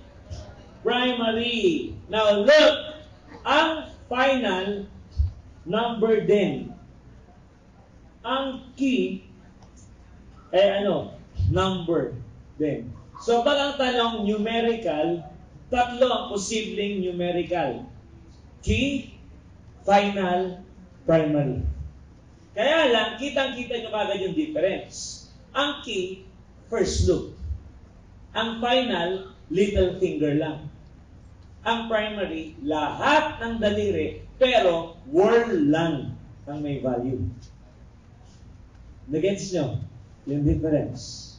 Primary. Now look, ang final number din. Ang key ay number din. So pag ang tanong numerical, 3 ang posibleng numerical. Key, final, primary. Kaya lang, kitang-kita nyo kagad yung difference. Ang key, first loop. Ang final, little finger lang. Ang primary, lahat ng daliri, pero word lang ang may value. Nagets nyo? Yung difference.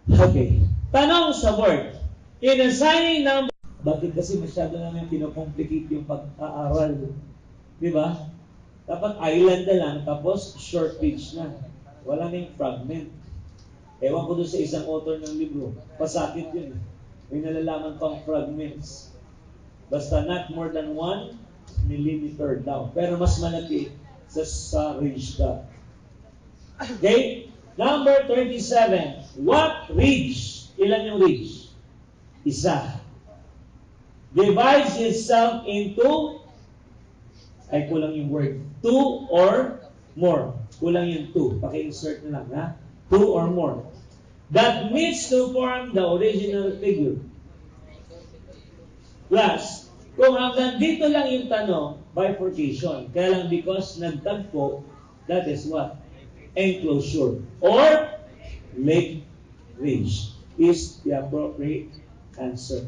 Okay. Tanong sa board. In assigning number, bakit kasi masyado namin pinocomplicate yung pag-aaral? Diba? Dapat island na lang, tapos short page na. Wala na yung fragment. Ewan ko doon sa isang author ng libro. Pasakit yun. May nalalaman pang fragments. Basta not more than 1 millimeter down. Pero mas malaki sa ridge dot. Okay? Number 27. What ridge? Ilan yung ridge? Isa. Divides itself into, ay kulang yung word, 2 or more. Kulang yung 2. Paki-insert na lang, ha? 2 or more. That meets to form the original figure. Plus, kung hanggang dito lang yung tanong, bifurcation. Kaya lang because nagtagpo, that is what? Enclosure. Or lake ridge is the appropriate answer.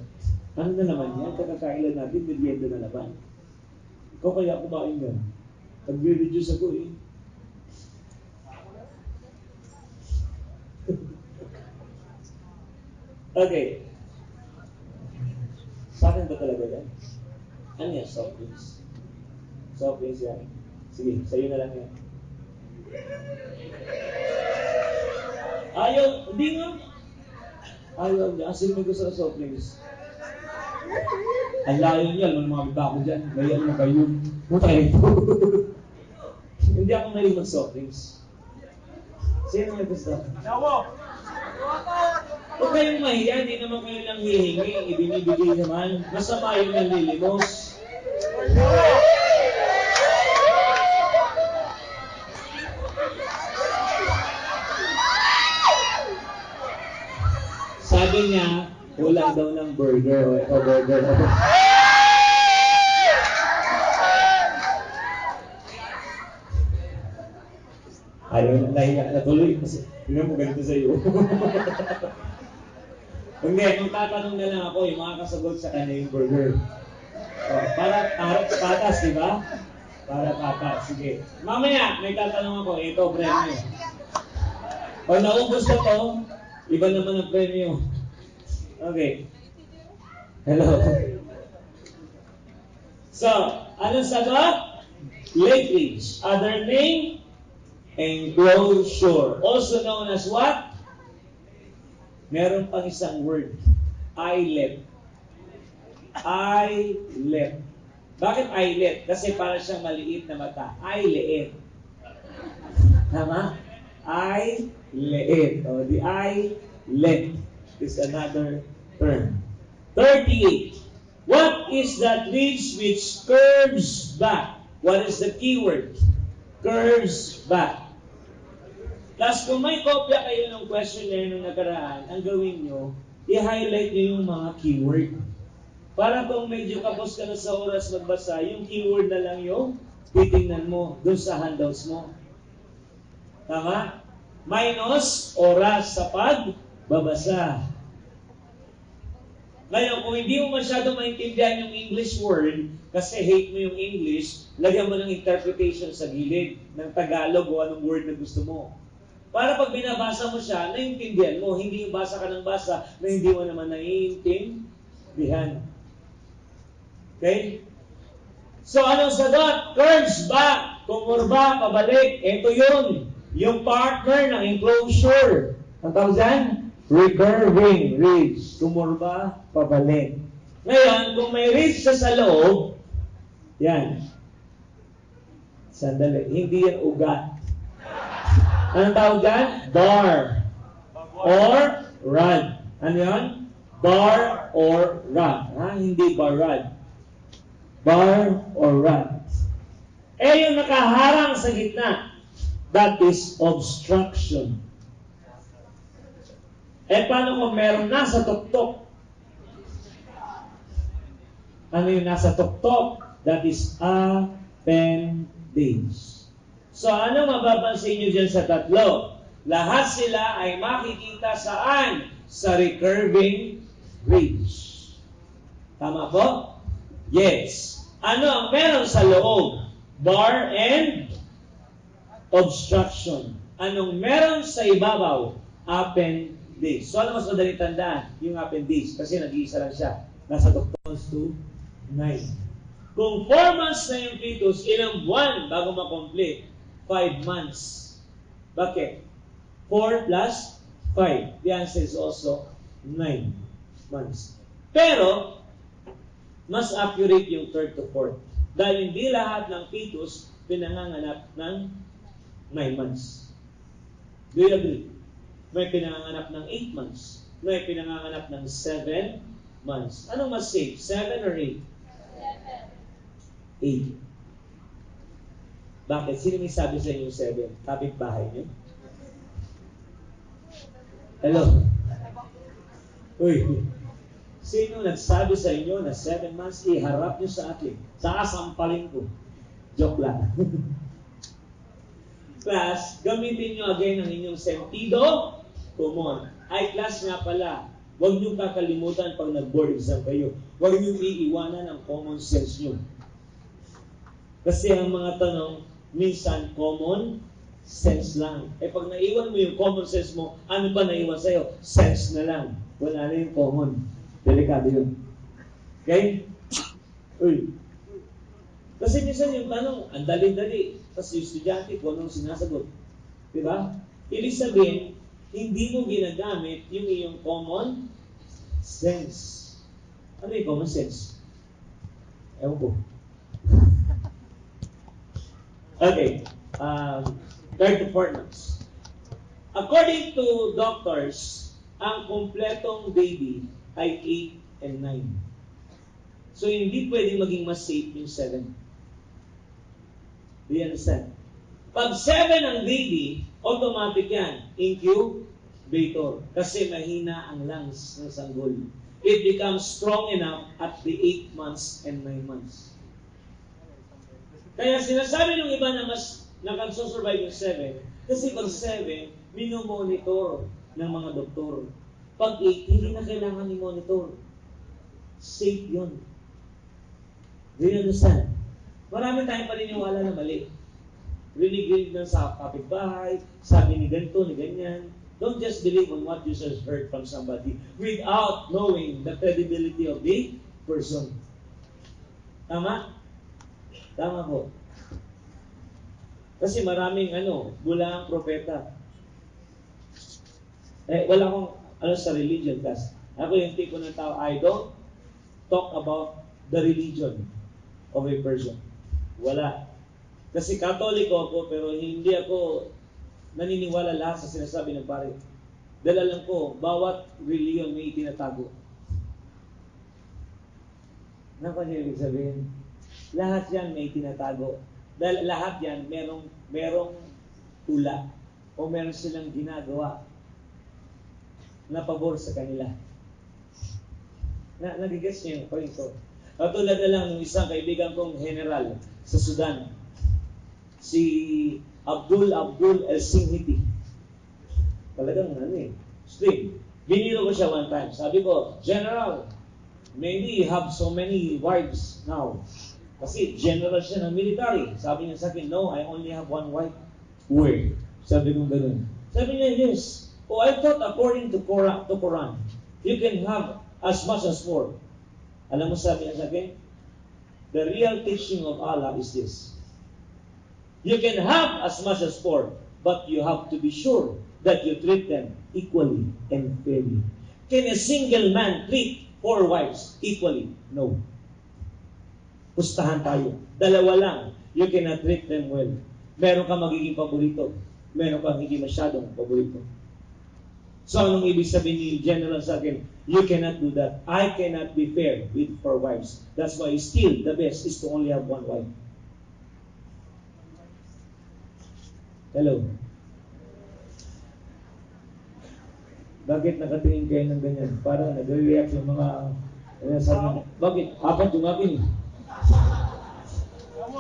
Ano na naman yan? Kakakailan natin, merienda na naman. Ikaw kaya kumain yan. Nagre-reduce ako eh. Okay. Sa akin ba talaga yan? Ano yan? Soft drinks. Soft drinks yan. Sige, sa'yo na lang yan. Ayaw, hindi nga. Ayaw niya. Kasi may gusto ng soft drinks. Ang layo niya, alam mo mga bako dyan. Gaya mo kayo. Mutay ito. Hindi ako mahilig mag-soft drinks. Sino may gusto? Yawo! Huwag kayong mahiya, hindi naman kayo lang hihingi. Ibinibigay naman. Masama yung nalilimos. Sabi niya, kulang daw ng burger o burger. Ayaw, nahiya na tuloy kasi tingnan mo ganito sa iyo. Hindi, kung tatanong na lang ako, yung mga kasagot sa kanya yung burger. Para patas, di ba? Para patas, sige. Mamaya, may tatanong ako, ito, premyo. Pag naubos na to, iba naman ang premyo. Okay. Hello. So, anong sagot? Late age. Other name? Enclosure. Also known as what? Meron pang isang word. Eyelet. Eyelet. Bakit eyelet? Kasi para siyang maliit na mata. Eyeliit. Tama? Eyeliit. O, the eyelet is another term. 38. What is that ridge which curves back? What is the keyword? Curves back. Tapos kung may kopya kayo ng questionnaire nung nakaraan, ang gawin nyo, i-highlight nyo yung mga keyword. Para kung medyo kapos ka na sa oras magbasa, yung keyword na lang yung titingnan mo dun sa handouts mo. Tama? Minus oras sa pagbabasa. Ngayon, kung hindi mo masyado maintindihan yung English word, kasi hate mo yung English, lagyan mo ng interpretation sa gilid ng Tagalog o anong word na gusto mo. Para pag binabasa mo siya, naiintindihan mo. Hindi yung basa ka ng basa na hindi mo naman naiintindihan. Okay? So, anong sagot? Curves back. Kumurba, pabalik. Ito yun. Yung partner ng enclosure. Ang tawag dyan? Recurving ridge. Kumurba, pabalik. Ngayon, kung may ridge sa loob, yan. Sandali. Hindi yan ugat. Anong tawag dyan? Bar. Or rod. Ano yan? Bar or rod. Ha? Hindi bar rod. Bar or rod. Eh, yung nakaharang sa gitna, that is obstruction. Eh, paano kung meron nasa tuktok? Ano yung nasa tuktok? That is appendage. So, ano mapapansin nyo dyan sa tatlo? Lahat sila ay makikita saan? Sa recurving ridge. Tama po? Yes. Ano ang meron sa loob? Bar and obstruction. Anong meron sa ibabaw? Appendage. So, ano mas madaling tandaan? Yung appendage. Kasi nag-iisa lang siya. Nasa doctors to 9. Kung 4 months na yung fetus, ilang buwan bago makomplete? 5 months. Bakit? 4 plus 5. The answer is also 9 months. Pero, mas accurate yung 3rd to 4th. Dahil hindi lahat ng fetus pinanganganak ng 9 months. Do you agree? May pinanganganak ng 8 months. May pinanganganak ng 7 months. Anong mas safe? 7 or 8? 8. Bakit? Sino may sabi sa inyo 7? Kapit-bahay niyo? Hello? Uy, sino nagsabi sa inyo na 7 months? Iharap niyo sa akin. Sasampalin ko. Joke lang. Class, gamitin niyo again ang inyong sentido común. Ay, class nga pala, huwag niyo kakalimutan pag nag-board exam kayo. Huwag niyo iiwanan ang common sense niyo. Kasi ang mga tanong, minsan common sense lang. Eh pag naiwan mo yung common sense mo, ano ba naiwan sa'yo? Sense na lang. Wala na yung common. Delikado yun. Okay? Uy. Kasi minsan yung tanong, ang dali-dali. Tapos yung estudyante, kung anong sinasagot. Diba? Ibig sabihin, hindi mo ginagamit yung iyong common sense. Ano yung common sense? Ewan ko. Okay. 3rd to 4th months. According to doctors, ang kompletong baby ay 8 and 9. So, hindi pwedeng maging mas safe yung 7. Do you understand? Pag 7 ang baby, automatic yan. Incubator. Kasi mahina ang lungs ng sanggol. It becomes strong enough at the 8 months and 9 months. Kaya sinasabi ng iba na mas nakasusurvive yung 7, kasi pag 7, minomonitor ng mga doktor. Pag 8, hindi na kailangan i-monitor. Safe yun. Do you understand? Marami tayong paniniwala na mali. Rinig-rinig lang sa kapitbahay, sabi ni ganito, ni ganyan. Don't just believe on what you just heard from somebody without knowing the credibility of the person. Tama? Tama po. Kasi maraming bulaang propeta. Wala akong sa religion class. Ako yung tipo ng tao, I don't talk about the religion of a person. Wala. Kasi Katoliko ako, pero hindi ako naniniwala lahat sa sinasabi ng pare. Dahil alam ko, bawat reliyon may itinatago. Ano niyo ibig sabihin? Lahat yan may itinatago. Dahil lahat yan merong tula o meron silang ginagawa na pabor sa kanila. Nagigets niyo yung point ko. Katulad na lang ng isang kaibigan kong general sa Sudan, si Abdul El-Singhiti. Talagang string. Binilo ko siya one time. Sabi ko, General, maybe you have so many wives now. Kasi general siya ng military. Sabi niya sa akin, no, I only have one wife. Uy. Sabi ko ganun. Sabi niya, yes. Oh, I thought according to Quran, you can have as much as four. Alam mo sabi niya sa akin? The real teaching of Allah is this. You can have as much as four, but you have to be sure that you treat them equally and fairly. Can a single man treat 4 wives equally? No. Pustahan tayo. Dalawa lang. You cannot treat them well. Meron kang magiging paborito. Meron kang hindi masyadong paborito. So, anong ibig sabihin ni General sa akin? You cannot do that. I cannot be fair with 4 wives. That's why still the best is to only have 1 wife. Hello? Bakit nakatingin kayo ng ganyan? Parang nag-react yung mga sabi, bakit? Apat yung akin.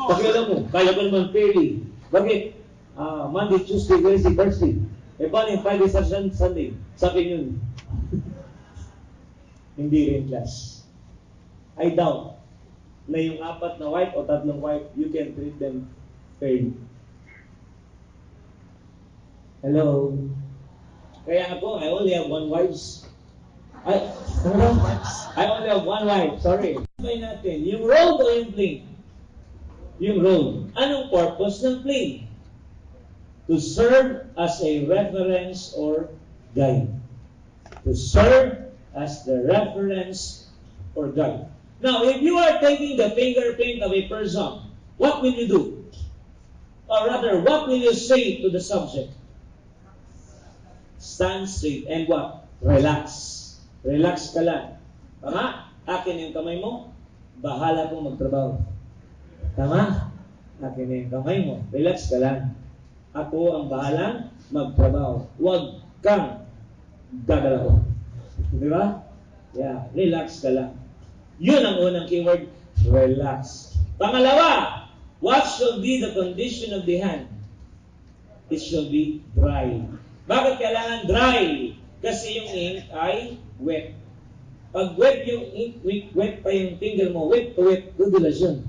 Pakialam mo, kaya ko naman fairly. Bakit? Monday, Tuesday, Wednesday, Thursday. Paano yung Friday, Saturday, Sunday? Sa akin yun. Hindi rin class. I doubt na yung 4 na wife o 3 wife, you can treat them fairly. Hello? Kaya ako, I only have 1 wife. I only have 1 wife. Sorry. Sabay natin, yung role o yung plane? Yung role. Anong purpose ng plane? To serve as a reference or guide. To serve as the reference or guide. Now, if you are taking the fingerprint of a person, what will you do? Or rather, what will you say to the subject? Stand straight and what? Relax. Relax ka lang. Tama? Akin yung kamay mo, bahala kong magtrabaho. Tama? Akin yung kamay mo, relax ka lang. Ako ang bahalang magtrabaho. Huwag kang gagalaw. Di ba? Yeah, relax ka lang. Yun ang unang keyword, relax. Pangalawa, what should be the condition of the hand? It should be dry. Bakit kailangan dry? Kasi yung ink ay wet. Pag wet yung ink, wet pa yung finger mo, wet to wet, dudulas yun.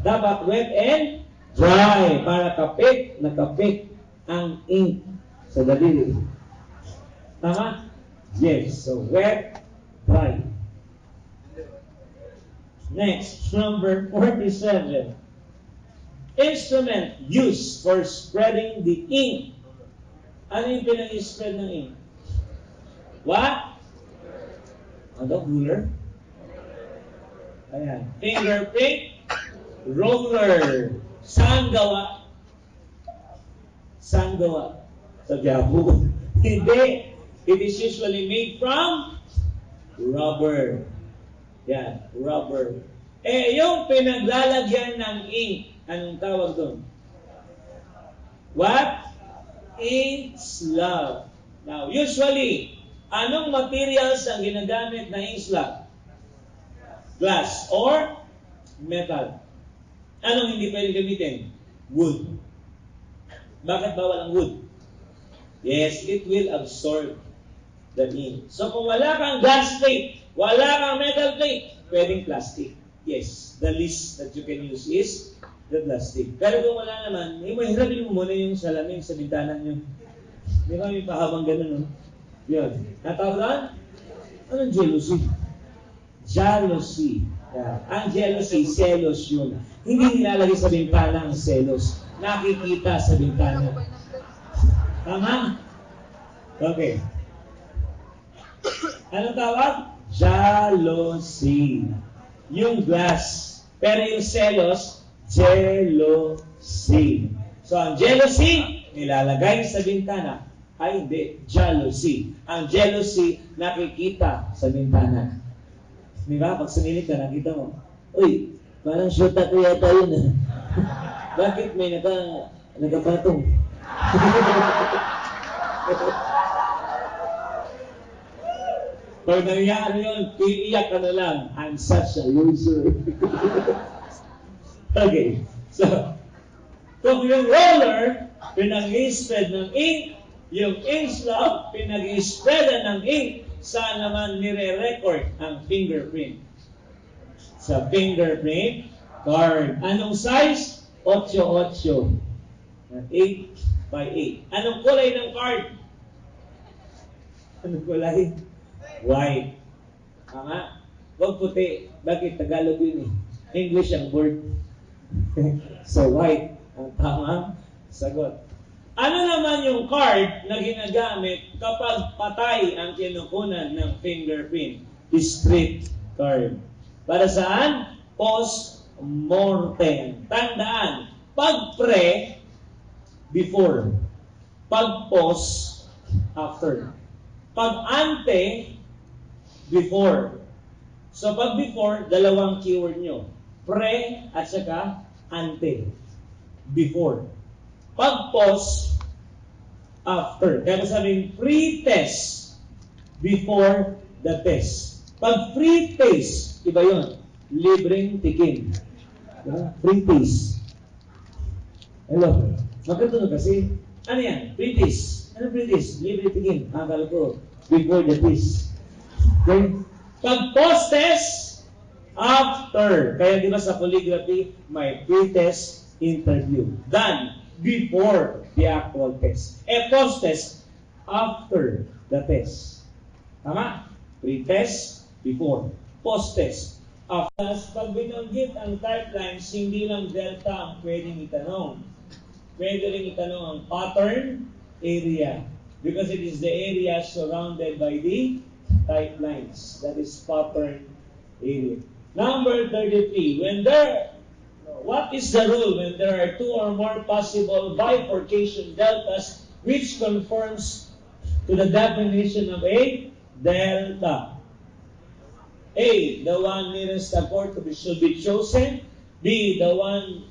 Dapat wet and dry para kapit na kapit ang ink sa daliri. Tama? Yes. So, wet, dry. Next, number 47. Instrument used for spreading the ink. Ano yung pinag-spread ng ink? What? Ano? Ruler? Ayan. Fingerprint, roller. Saan gawa? Saan gawa? Sa Jabu. Hindi. It is usually made from rubber. Yan, rubber. Yung pinaglalagyan ng ink, anong tawag doon? What? Ink slab. Now, usually, anong materials ang ginagamit na ink slab? Glass or metal. Anong hindi pwede gamitin? Wood. Bakit bawal ang wood? Yes, it will absorb the ink. So kung wala kang glass plate, wala kang metal plate, pwedeng plastic. Yes, the least that you can use is the plastic. Pero kung wala naman, mahirapin mo muna yung salamin sa bintana nyo. Di ba may pahabang ganun, no? Yun. Natawag doon? Anong jealousy? Jealousy. Yeah. Ang jealousy, selos yun. Hindi nilalagay sa bintana ang selos. Nakikita sa bintana. Tama? Okay. Anong tawag? Jealousy. Yung glass. Pero yung selos, jealousy. So, ang jealousy, nilalagay sa bintana. Ay, hindi. Jealousy. Ang jealousy, nakikita sa bintana. Di ba? Pag sumilip ka, nakita mo. Uy, parang short ako yata yun. Bakit may nagapatong? Pag nangyari yun, iiyak ka na lang. I'm such a loser. Okay. So, kung yung roller, pinag-i-spread ng ink, yung ink slab, pinag-i-spread ng ink, saan naman nire-record ang fingerprint? Sa fingerprint card. Anong size? 8x8. 8x8. Anong kulay ng card? Anong kulay? White. Tama? Huwag puti. Bakit? Tagalog yun eh. English ang word. So, white. Ang tamang sagot. Ano naman yung card na ginagamit kapag patay ang kinukunan ng fingerprint? Street card. Para saan? Post-mortem. Tandaan, pag pre, before. Pag post, after. Pag ante, before. So pag before, dalawang keyword nyo. Pre at saka ante. Before. Pag post, after. Kaya sabihin, pre-test before the test. Pag pre-test, iba yun. Libreng tikim. Pre-test. Hello. Magkatunog kasi. Ano yan? Pre-test. Ano pre-test? Libreng tikim. Akala ko, before the test. Okay? Pag post-test, after. Kaya di ba sa polygraphy, may pre-test interview. Done before the actual test. Post-test, after the test. Tama? Pre-test, before. Post-test, after. Pag binanggit ang type lines, hindi lang delta ang pwedeng itanong. Pwede rin itanong ang pattern, area. Because it is the area surrounded by the type lines. That is pattern, area. Number 33. What is the rule when there are two or more possible bifurcation deltas which conforms to the definition of a delta? A, the one nearest the core should be chosen. B, the one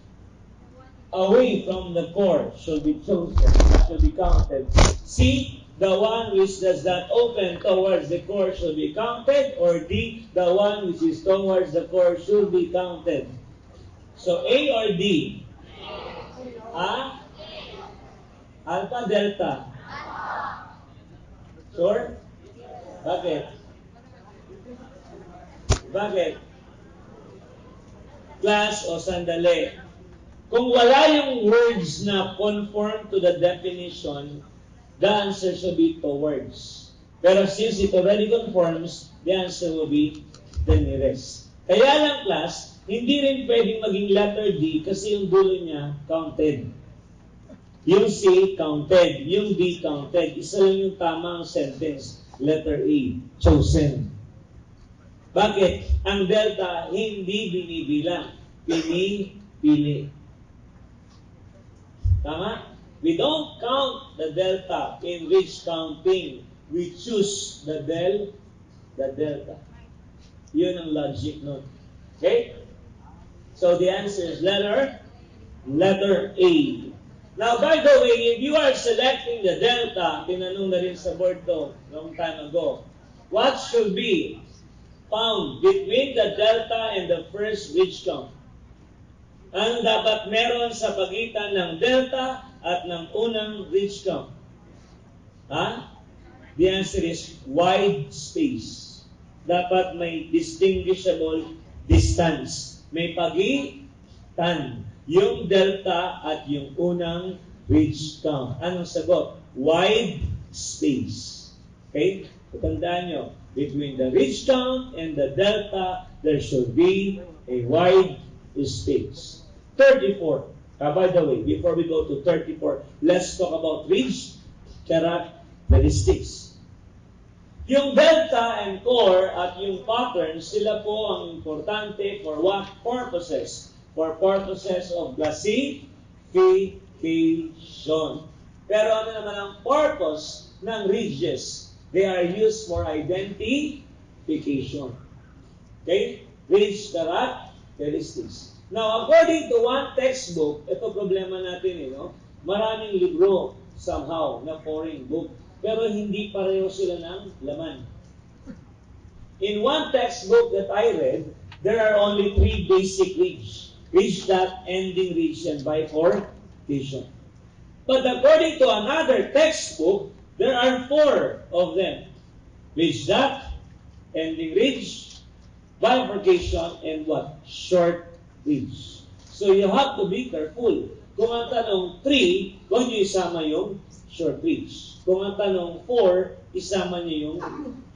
away from the core should be chosen, should be counted. C, the one which does not open towards the core should be counted. Or D, the one which is towards the core should be counted. So A or D? A? Alpha, delta? Sure? Bakit? Bakit? Class o sandali. Kung wala yung words na conform to the definition, the answer should be towards. Pero since it already conforms, the answer will be the nearest. Kaya lang class, hindi rin pwedeng maging letter D kasi yung dulo niya counted. Yung C counted, yung D counted. Isa lang yung tamang sentence. Letter A, chosen. Bakit? Ang delta hindi binibilang. Pinipili. Tama? We don't count the delta in which counting. We choose the delta. Yun ang logic nun. Okay? So the answer is letter A. Now, by the way, if you are selecting the delta, tinanong na rin sa board to long time ago, what should be found between the delta and the first ridge count? Ang dapat meron sa pagitan ng delta at ng unang ridge count? The answer is wide space. Dapat may distinguishable distance. May pagitan. Yung delta at yung unang ridge count. Anong sagot? wide space. Okay? Tandaan nyo, between the ridge count and the delta, there should be a wide space. 34. By the way, before we go to 34, let's talk about ridge characteristics. Yung delta and core at yung pattern, sila po ang importante for what purposes? For purposes of classification. Pero ano naman ang purpose ng ridges? They are used for identification. Okay? Ridge characteristics. Now, according to one textbook, ito problema natin, maraming libro somehow na foreign book, pero hindi pareho sila ng laman. In one textbook that I read, there are only 3 basic ridge. Ridge dot, ending ridge, and bifurcation. But according to another textbook, there are 4 of them. Ridge dot, ending ridge, bifurcation, and what? Short ridge. So you have to be careful. Kung ang tanong 3, kung nyo isama yung short ridge. Kung ang tanong 4, isama nyo yung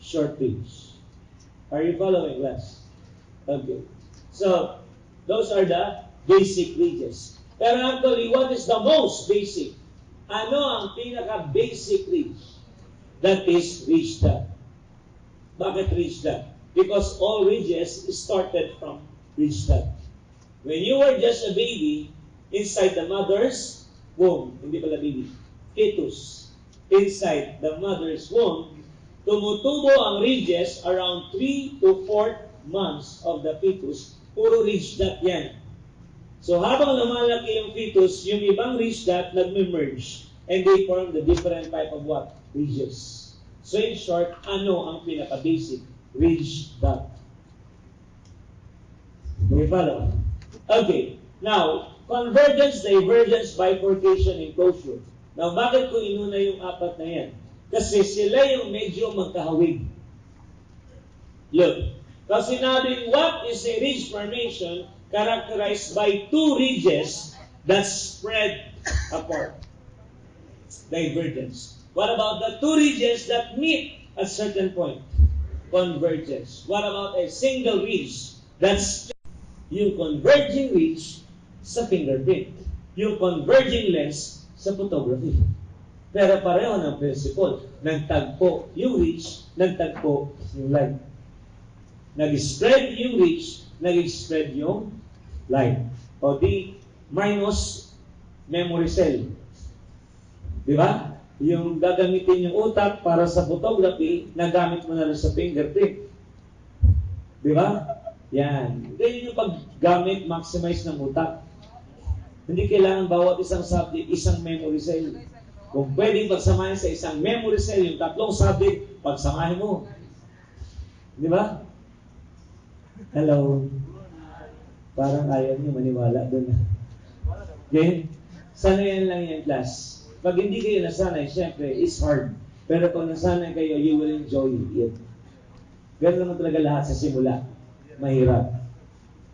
short ridge. Are you following, class? Okay. So, those are the basic ridges. Pero actually, what is the most basic? Ano ang pinaka-basic ridge? That is ridge dot. Bakit ridge dot? Because all ridges started from ridge dot. When you were just a baby, inside the mother's womb, hindi pala baby, fetus, inside the mother's womb, tumutubo ang ridges around 3 to 4 months of the fetus. Puro ridge dot yan. So habang lumalaki yung fetus, yung ibang ridge dot nagme-merge and they form the different type of what? Ridges. So in short, ano ang pinaka-basic? Ridge dot. Do you follow? Okay. Now, convergence, divergence, bifurcation, and closure. Now, bakit ko inuna yung 4 na yan? Kasi sila yung medyo magkahawig. Look. Kasi sinabing, what is a ridge formation characterized by 2 ridges that spread apart? Divergence. What about the 2 ridges that meet at certain point? Convergence. What about a single ridge that's yung converging ridge sa fingerprint, yung converging lens sa photography. Pero pareho ng principle. Nagtagpo yung ridge, nagtagpo yung light. Nag-spread yung ridge, nag-spread yung light. O di, minus memory cell. Di ba? Yung gagamitin yung utak para sa photography, nagamit mo na rin sa fingerprint. Di ba? Yan. Ganyan yung paggamit, maximize ng utak. Hindi kailangan bawat isang subject, isang memory cell. Kung pwedeng pagsamahin sa isang memory cell, yung 3 subject, pagsamahin mo. Di ba? Hello. Parang ayaw niyo maniwala doon. Okay? Sanayan lang yan, class. Pag hindi kayo nasanay, syempre, it's hard. Pero kung nasanay kayo, you will enjoy it. Ganun naman talaga lahat sa simula. Mahirap.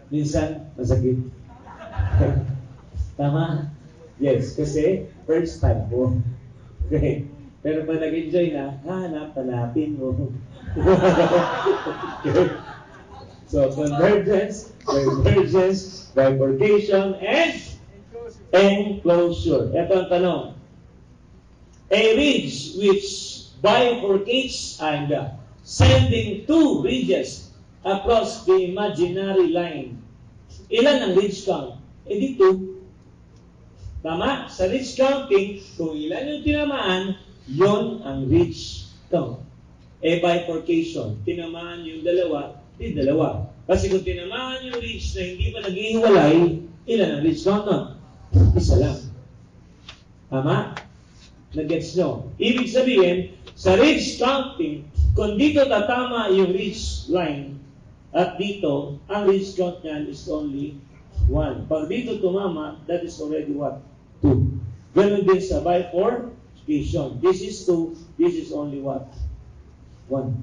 Minsan, masakit. Tama? Yes, kasi first time mo. Okay. Pero pag nag-enjoy na, hanapin mo. Okay. So, convergence, divergence, bifurcation, and enclosure. Ito ang tanong. A ridge which bifurcates and sending 2 ridges across the imaginary line. Ilan ang ridge count? Eh di 2. Tama? Sa ridge counting, kung ilan yung tinamaan, yon ang ridge count. Eh bifurcation, tinamaan yung dalawa, di dalawa. Kasi kung tinamaan yung ridge na hindi pa naghihiwalay, ilan ang ridge count nun? Isa lang. Tama? Nag-gets nyo? Ibig sabihin, sa ridge counting, kung dito tatama yung ridge line, at dito, ang ridge count niyan is only 1. Pag dito tumama, that is already what? 2. Ganun din sa bifurcation. This is 2, this is only what? 1.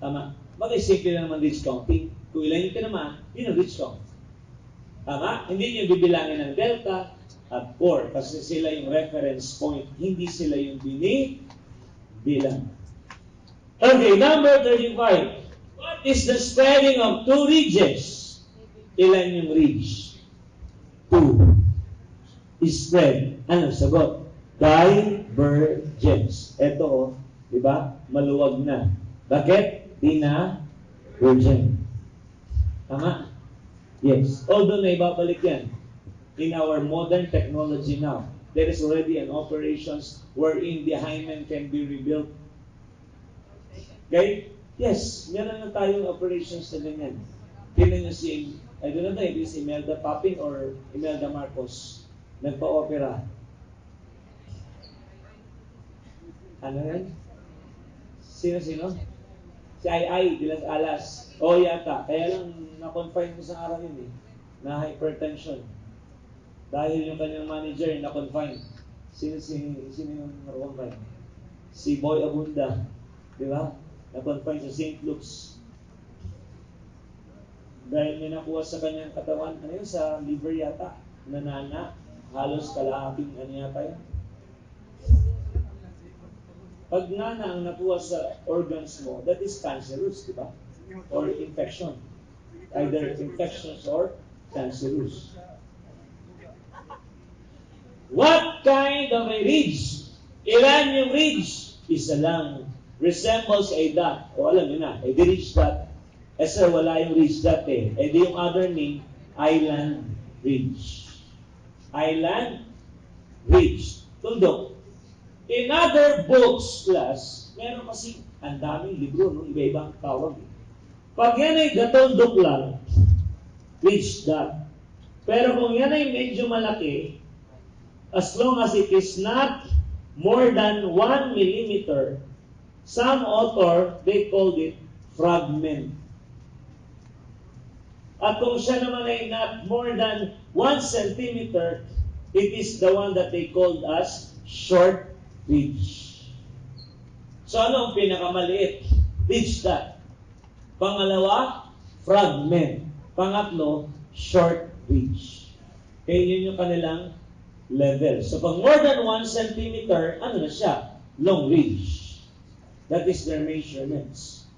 Tama? Bakit simple na naman ridge counting? Kung ilan yung tinamaan, yun ang ridge count. Tama? Hindi nyo bibilangin ng delta, at 4 kasi sila yung reference point, hindi sila yung binibilang. Okay, number 35. What is the spelling of two ridges? Ilan yung ridge? 2. Spread. Ano sagot? Divergence. Ito, di ba? Maluwag na. Bakit? Di na virgin. Tama? Yes. Although na ibabalik yan. In our modern technology now, there is already an operations wherein the hymen can be rebuilt. Okay? Yes. Meron na tayong operations na ganyan. Tingnan nyo si, I don't know if it's Imelda Papin or Imelda Marcos. Nagpa-opera. Ano rin? Sino? Si Ai de las Alas. O yata. Kaya lang na-confine mo sa araw yun eh. Na hypertension. Dahil yung kanyang manager na-confine. Sino yung na-confine? Si Boy Abunda. Di ba? Na-confine sa St. Luke's. Dahil may nakuha sa kanyang katawan. Ano yun? Sa liver yata. Nanana. Halos kalahating ano yata yun. Pag nana ang nakuha sa organs mo, that is cancerous, di ba? Or infection. Either infectious or cancerous. What kind of a ridge? Ilan yung ridge? Isa lang. Resembles a dot. O alam nyo na, di ridge dot. Eh sir, wala yung ridge dot eh. Eh di yung other name, island ridge. Island ridge. Tuldok. In other books, class, meron kasi ang daming libro, no? Iba-ibang tawag. Pag yan ay gatundok lang, ridge dot. Pero kung yan ay medyo malaki, as long as it is not more than 1 millimeter, some author, they called it fragment. At kung siya naman ay not more than 1 centimeter, it is the one that they called as short ridge. So ano ang pinakamaliit? Ridge dot. Pangalawa, fragment. Pangatlo, short ridge. Okay, yun yung kanilang level. So pag more than 1 centimeter, ano na siya? Long ridge. That is their measurements.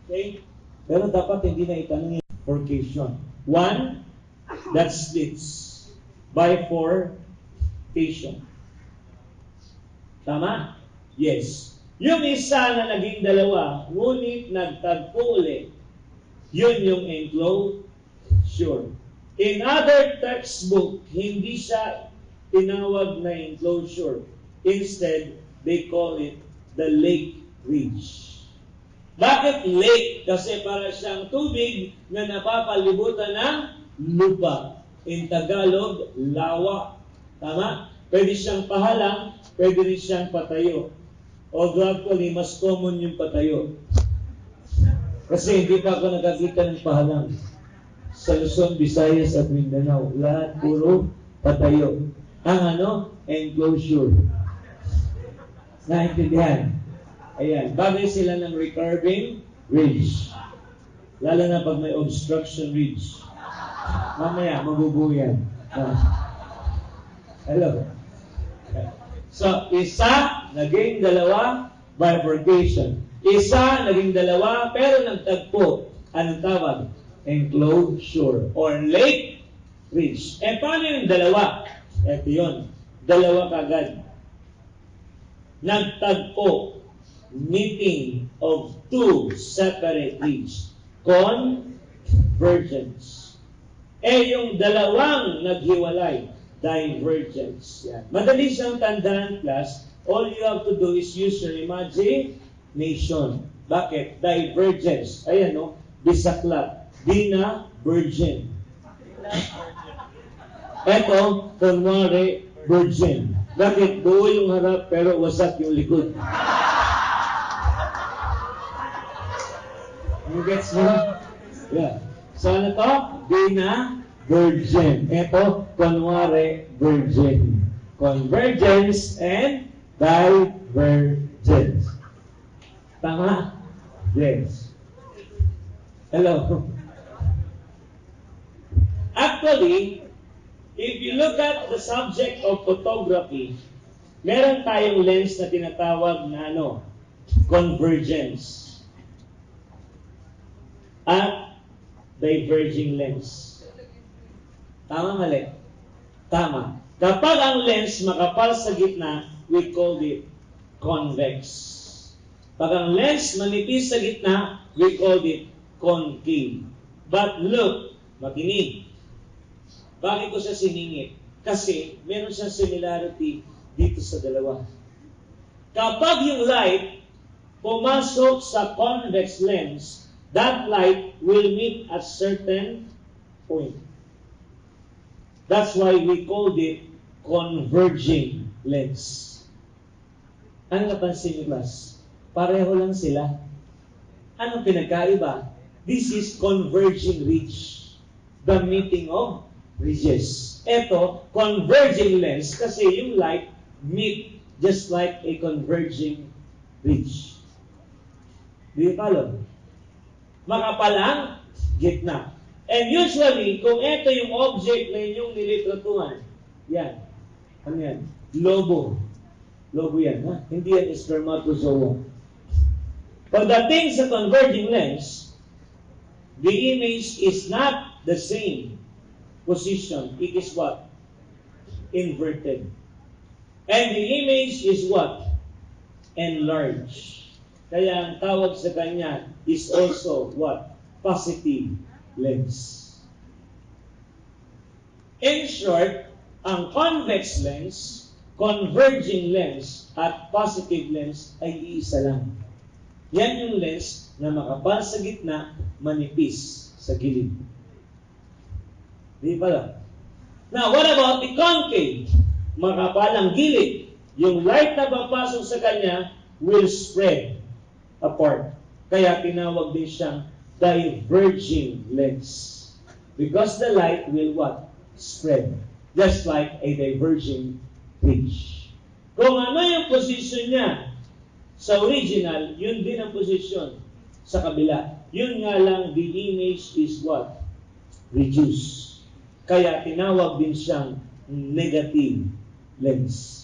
Okay? Pero dapat hindi na itanong yung bifurcation. 1, that splits. Bifurcation. Tama? Yes. Yung isa na naging dalawa, ngunit nagtagpo ulit, yun yung enclosure. In other textbook, hindi siya tinawag na enclosure. Instead, they call it the lake ridge. Bakit lake? Kasi para siyang tubig na napapalibutan ng lupa. In Tagalog, lawa. Tama? Pwede siyang pahalang, pwede rin siyang patayo. Although actually, mas common yung patayo. Kasi hindi pa ako nakakita ng pahalang. Sa Luzon, Visayas at Mindanao, lahat puro patayo. Ang ano? Enclosure. Naintindihan? Ayan. Bagay sila ng recurving ridge. Lalo na pag may obstruction ridge. Mamaya, mabubuyan. Hello. So, isa, naging dalawa, bifurcation. Isa, naging dalawa, pero nagtagpo. Anong tawag? Enclosure. Or lake ridge. Eh, paano yung dalawa? Ito yun. Dalawa kagad. Nagtagpo. Meeting of two separate ridge. Convergence. Eh, yung dalawang naghiwalay. Divergence. Yan. Madali siyang tandaan, class. All you have to do is use your imagination. Bakit? Divergence. Ayan, no? Bisaklat. Di na virgin. Eto, kunwari, virgin. Bakit? Buo yung harap, pero wasak yung likod. You gets mo? Yeah. So, ano to? Di na virgin. Ito, kunwari, virgin. Convergence and divergence. Tama? Yes. Hello. Actually, If you look at the subject of photography, meron tayong lens na tinatawag na convergence at diverging lens. Tama, mali? Tama. Kapag ang lens makapal sa gitna, we call it convex. Pag ang lens manipis sa gitna, we call it concave. But look, makinig. Bakit ko siya siningit? Kasi meron siyang similarity dito sa dalawa. Kapag yung light pumasok sa convex lens, that light will meet at certain point. That's why we called it converging lens. Ano napansin niyo, class? Pareho lang sila. Anong pinagkaiba? This is converging ridge. The meeting of ridges. Ito, converging lens kasi yung light meet just like a converging ridge. Do you follow? Makapal ang gitna. And usually, kung ito yung object na inyong nilitratuhan, yan. Ano yan? Lobo. Lobo yan, ha? Hindi yan spermatozoa. Pagdating sa converging lens, the image is not the same position. It is what? Inverted. And the image is what? Enlarged. Kaya ang tawag sa kanya is also what? Positive lens. In short, ang convex lens, converging lens, at positive lens ay iisa lang. Yan yung lens na makapal sa gitna, manipis sa gilid. Di pala. Now, what about the concave? Makapal ang gilid. Yung light na papasok sa kanya will spread apart. Kaya tinawag din siyang diverging lens. Because the light will what? Spread. Just like a diverging ridge. Kung ano yung position niya sa original, yun din ang position sa kabila. Yun nga lang, the image is what? Reduced. Kaya tinawag din siyang negative lens.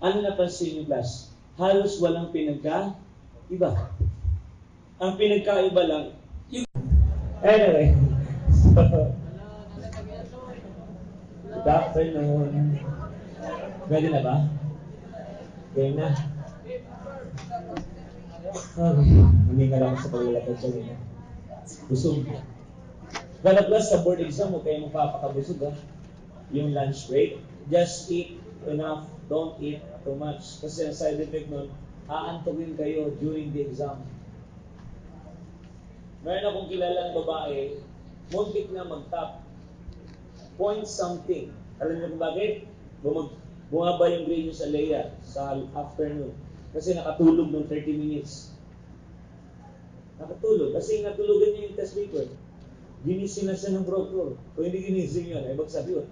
Ano napansin niyo, class? Halos walang pinagkaiba. Ang pinagkaiba lang, anyway. Good afternoon. Ready na ba? Okay na. Hindi nga lang sa paglalakad sa ganyan. Busog. But plus sa board exam, huwag kayo magpapakabusog, ha? Yung lunch break, just eat enough. Don't eat too much. Kasi ang side effect nun, aantukin kayo during the exam. Meron akong kilalang babae, muntik na mag-top. Point something. Alam niyo kung bakit? Bumaba yung grade niyo sa Leia sa afternoon. Kasi nakatulog ng 30 minutes. Nakatulog. Kasi natulugan niya yung test paper. Ginising na siya ng proctor. Kung hindi ginising yun, ay magsabi yun.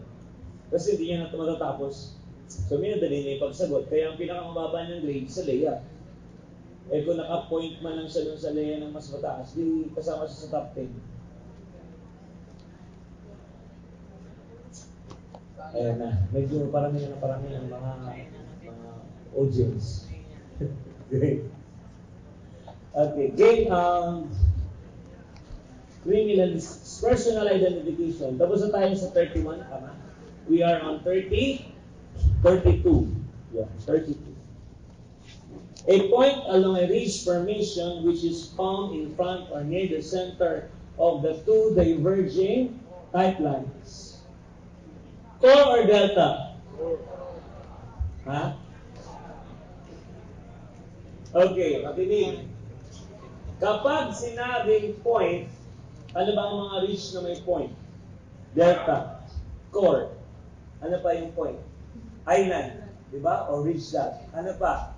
Kasi hindi niya na matatapos. So, minadali niya yung pagsagot. Kaya ang pinakamababa niyang grade sa Leia. Eh kung naka-point man lang siya dun sa Leia ng mas mataas, di kasama siya sa top 10. Ayan na. Medyo parami ang mga audience. Great. Okay. Game criminalistics, personal identification. Tapos na tayo sa 31. Tama? We are on 32. Yeah, 32. A point along a ridge formation which is found in front or near the center of the two diverging pipelines. Core or delta? Ha? Okay, makinig. Kapag sinabing point, ano ba ang mga ridge na may point? Delta. Core. Ano pa yung point? Island. Diba? O ridge dot. Ano pa?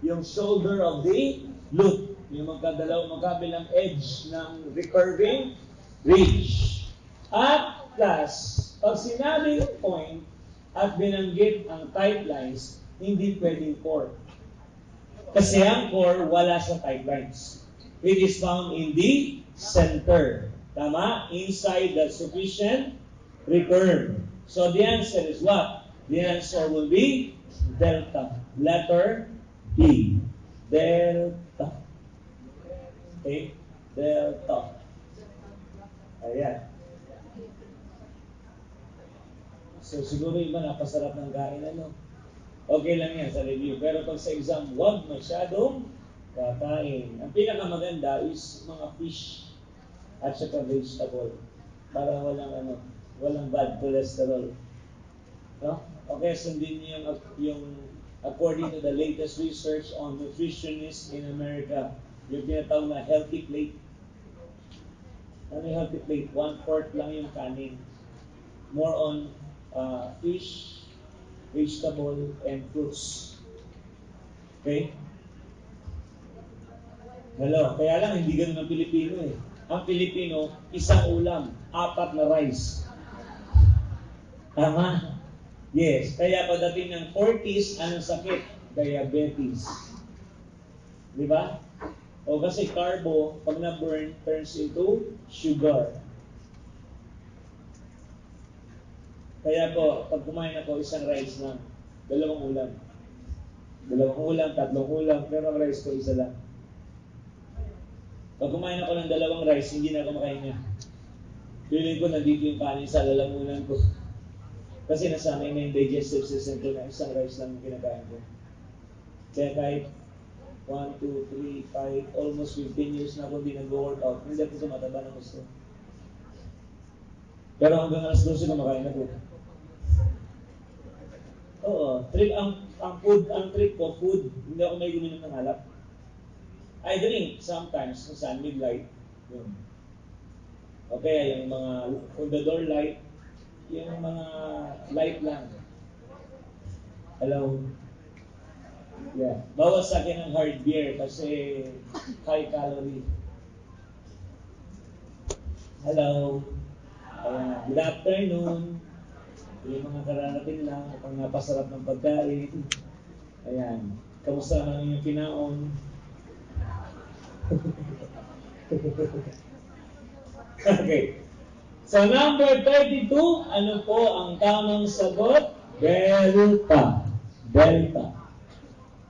Yung shoulder of the loop. Yung magkabilang edge ng recurving ridge. At plus, pag sinabing point at binanggit ang tight lines, hindi pwedeng core. Kasi ang core wala sa tight lines. It is found in the center. Tama? Inside the sufficient Recurve. So the answer is what? The answer will be delta. Letter D. Delta. Okay? Delta. Ayan. So siguro iba napasarap ng kain, ano? Okay lang yan sa review. Pero pag sa exam, huwag masyadong kakain. Ang pinakamaganda is mga fish at saka vegetable. Para walang bad cholesterol. No? Okay, sundin niyo yung according to the latest research on nutritionists in America, yung tinatawag na healthy plate. Ano yung healthy plate? 1/4 lang yung kanin. More on fish, vegetable, and fruits. Okay? Hello. Kaya lang, hindi ganun ang Pilipino eh. Ang Pilipino, isang ulam, 4 na rice. Tama? Yes. Kaya pagdating ng 40s, anong sakit? Diabetes. Di ba? O kasi carbo, pag na-burn, turns into sugar. Kaya po, pag kumain ako, isang rice lang. 2 ulam. 2 ulam, 3 ulam, pero ang rice ko isa lang. Pag kumain ako ng 2 rice, hindi na ako makahinga. Feeling ko nandito yung kanin sa lalamunan ko. Kasi nasanay na yung digestive system ko na isang rice lang yung kinakain ko. Kaya kahit 1, 2, 3, 5, almost 15 years na ako hindi nag-workout, hindi ako tumataba ng gusto. Pero hanggang alas 12 kumakain ako. Oo, ang trip ko, food. Hindi ako may guminom ng alak. I drink sometimes kung saan midlight. Yun. Okay, yung mga on-the-door light, yung mga light lang. Hello? Yeah. Bawas sa akin ng hard beer kasi high calorie. Hello? Good afternoon. Yung mga kararating lang, kung napasarap ng pagkain. Ayan. Kamusta naman yung kinaon? Okay. So number 32, ano po ang tamang sagot? Delta. Delta.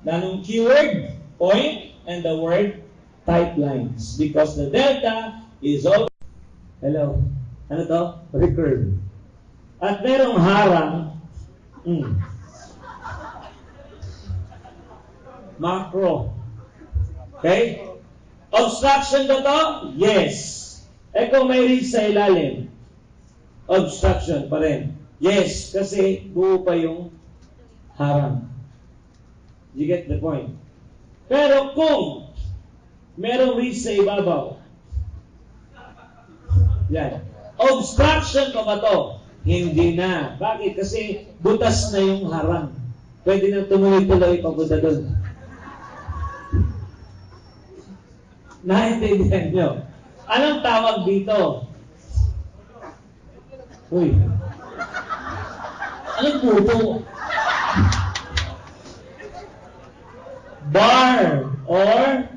Nanong keyword? Point and the word type lines. Because the delta is all... Hello? Ano to? Recurve. At merong harang. Macro. Okay? Obstruction ba to? Yes. Kung may reach sa ilalim, obstruction pa rin. Yes, kasi buo pa yung harang. You get the point? Pero kung merong reach sa ibabaw, yan. Obstruction pa ba to? Hindi na. Bakit? Kasi butas na yung harang. Pwede nang tumuloy-tuloy papunta doon. Naintindihan nyo? Anong tawag dito? Uy. Anong puto? Bar or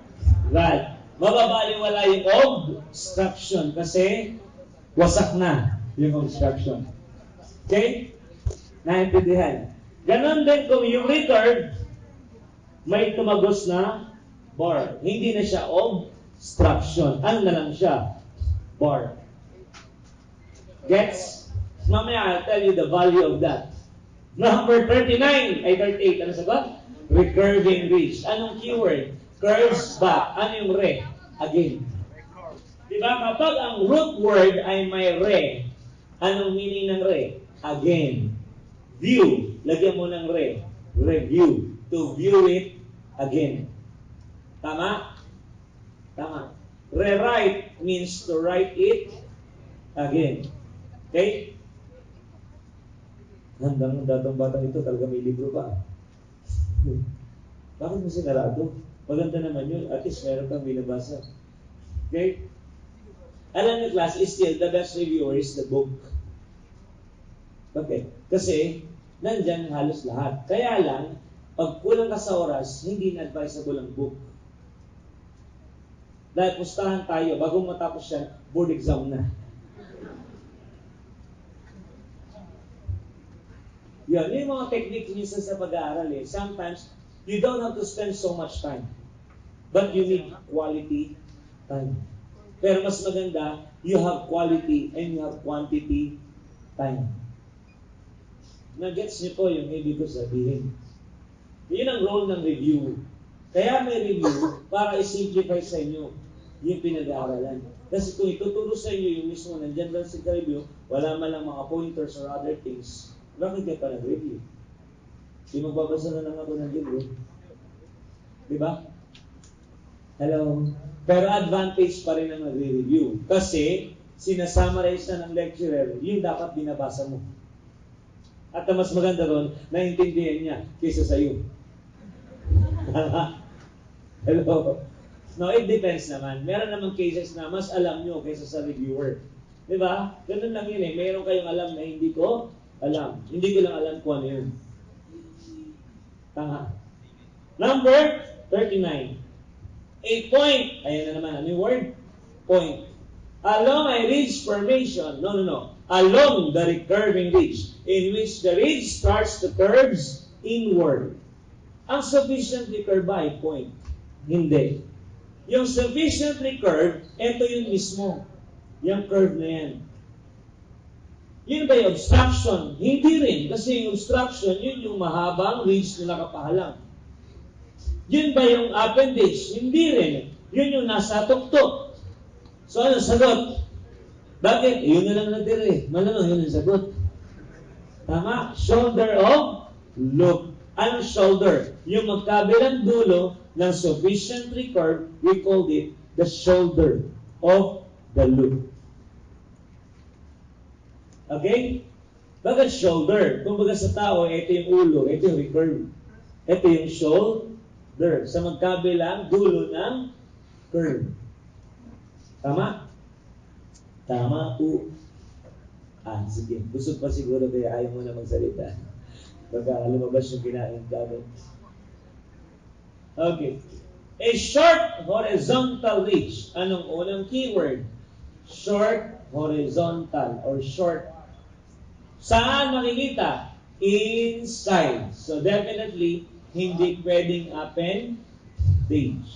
rod. Mababaliwala yung obstruction kasi wasak na yung obstruction. Okay? Naintindihan? Ganon din kung yung recurve, may tumagos na bar. Hindi na siya obstruction. Ano na lang siya? Bar. Gets? Mamaya I'll tell you the value of that. Number 39, ay 38, ano sagot? Recurving ridge. Anong keyword? Curves back. Ano yung re? Again. Diba? Kapag ang root word ay may re, anong meaning ng re? Again. View. Lagyan mo ng re. Review. To view it again. Tama? Tama. Rewrite means to write it again. Okay? Handang datang batang ito, talaga may libro pa. Bakit mo sinarado? Maganda naman yun. At least meron kang binabasa. Okay? Alam niyo, class, is still the best reviewer is the book. Okay? Kasi, nandyan halos lahat. Kaya lang, pag kulang ka sa oras, hindi na-advisable ang book. Dahil pustahan tayo, bago matapos yan, board exam na. Yan, yung mga technique minsan sa pag-aaral eh. Sometimes, you don't have to spend so much time. But you need quality time. Pero mas maganda, you have quality and you have quantity time. Na-gets niyo po yung ibig ko sabihin. Yun ang role ng review. Kaya may review para i-simplify sa inyo yung pinag-aaralan. Kasi kung ituturo sa inyo yung mismo nandyan lang sa review, wala man lang mga pointers or other things, bakit ka pa nag-review? Di magbabasa na lang ako ng libro. Di ba? Hello? Pero advantage pa rin ang nagre-review. Kasi, sinasummarize na ng lecturer, yung dapat binabasa mo. At ang mas maganda ron, naintindihan niya kaysa sa iyo. Hello? No, it depends naman. Meron namang cases na mas alam nyo kaysa sa reviewer. Di ba? Ganun lang yun eh. Meron kayong alam na hindi ko alam. Hindi ko lang alam kung ano yun. Tanga. Number 39. A point. Ayan na naman. Ano yung word? Point. Along a ridge formation. No. Along the recurving ridge in which the ridge starts to curves inward. Ang sufficiently curved ba ay point? Hindi. Yung sufficiently curved, ito yun mismo. Yung curve na yan. Yun ba yung obstruction? Hindi rin. Kasi yung obstruction, yun yung mahabang ridge na nakapahalang. Yun ba yung appendage? Hindi rin. Yun yung nasa tuktok. So ano sagot? Bakit? Yun na lang natira eh. Malamang yun ang sagot. Tama? Shoulder of loop. Anong shoulder? Yung magkabilang dulo ng sufficiently curved, we called it the shoulder of the loop. Okay? Bakit shoulder? Kung baga sa tao, ito yung ulo, ito yung recurve. Ito yung shoulder. Sa magkabilang dulo ng curve. Tama? Tama po. Sige. Busog pa siguro kaya ayaw mo na magsalita. Baka lumabas yung kinain kagad. Okay. A short horizontal ridge. Anong unang keyword? Short horizontal or short. Saan makikita? Inside. So definitely, hindi pwedeng appendage.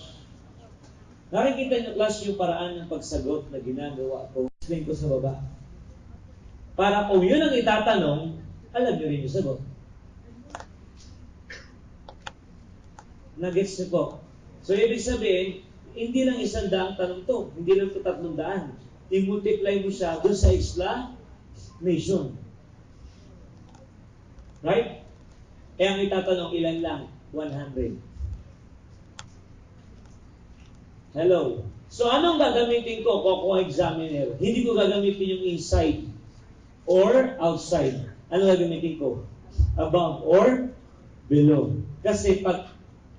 Nakikita niyo class yung paraan ng pagsagot na ginagawa ko. Explain ko sa baba. Para kung yun ang itatanong, alam niyo rin yung sagot. Nagets niyo po. So, ibig sabihin, hindi lang 100 tanong to. Hindi lang ito 300. I-multiply mo siya doon sa explanation. Right? Eh, ang itatanong, ilan lang? 100. Hello. So, anong gagamitin ko? Kukuha examiner. Hindi ko gagamitin yung inside or outside. Ano gagamitin ko? Above or below. Kasi pag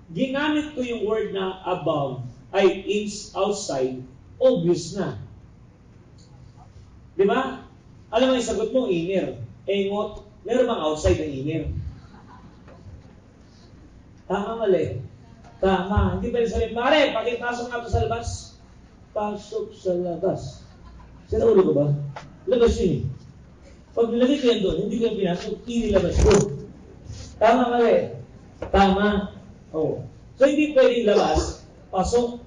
ginamit ko yung word na above ay outside, obvious na. Di ba? Alam mo yung sagot mo, inner. Eh, meron bang outside na inner? Tama, mali. Tama. Hindi pwede sabihin, pare, pakipasok nga ito sa labas. Pasok sa labas. Sila ulo ko ba? Labas yun eh. Pag nilagay ko yan doon, hindi ko yung pinasok, inilabas ko. Tama, mali. Tama. Oh. So, hindi pwedeng labas, pasok.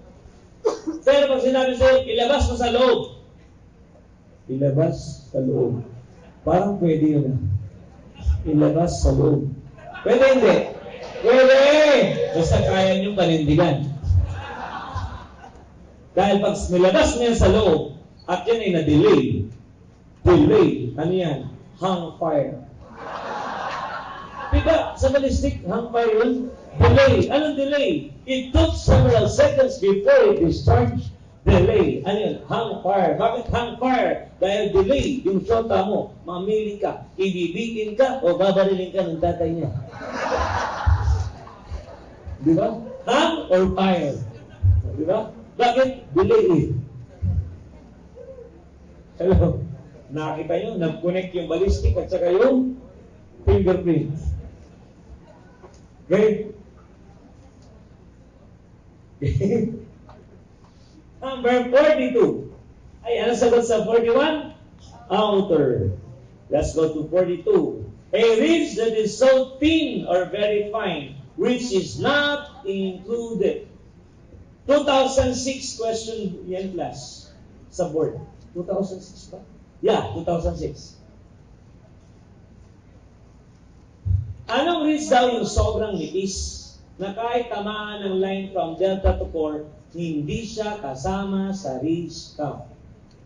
Pero pag sinabi sa'yo, ilabas mo sa loob. Ilabas sa loob. Parang pwede yun. Ilabas sa loob. Pwede hindi? Pwede! Basta kaya niyong panindigan. Dahil pag nilabas niya sa loob, at yan ay na-delay. Delay. Ano yan? Hang fire. Diba? Sa ballistic, hang fire yun? Delay. Anong delay? It took several seconds before it discharged. Delay. Ano yun? Hang fire. Bakit hang fire? Dahil delay. Yung shota mo, mamili ka. Ibibitin ka o babarilin ka ng tatay niya. Di ba? Hang or fire? Di ba? Bakit? Delay eh. Hello? Nakita nyo? Nag-connect yung ballistic at saka yung fingerprint. Okay? Number 42. Ay, ano sagot sa 41? Outer. Let's go to 42. A ridge that is so thin or very fine, which is not included. 2006 question yan class sa board. 2006 ba? Yeah, 2006. Anong ridge daw yung sobrang nipis na kahit tamaan ng line from delta to core, hindi siya kasama sa ridge count?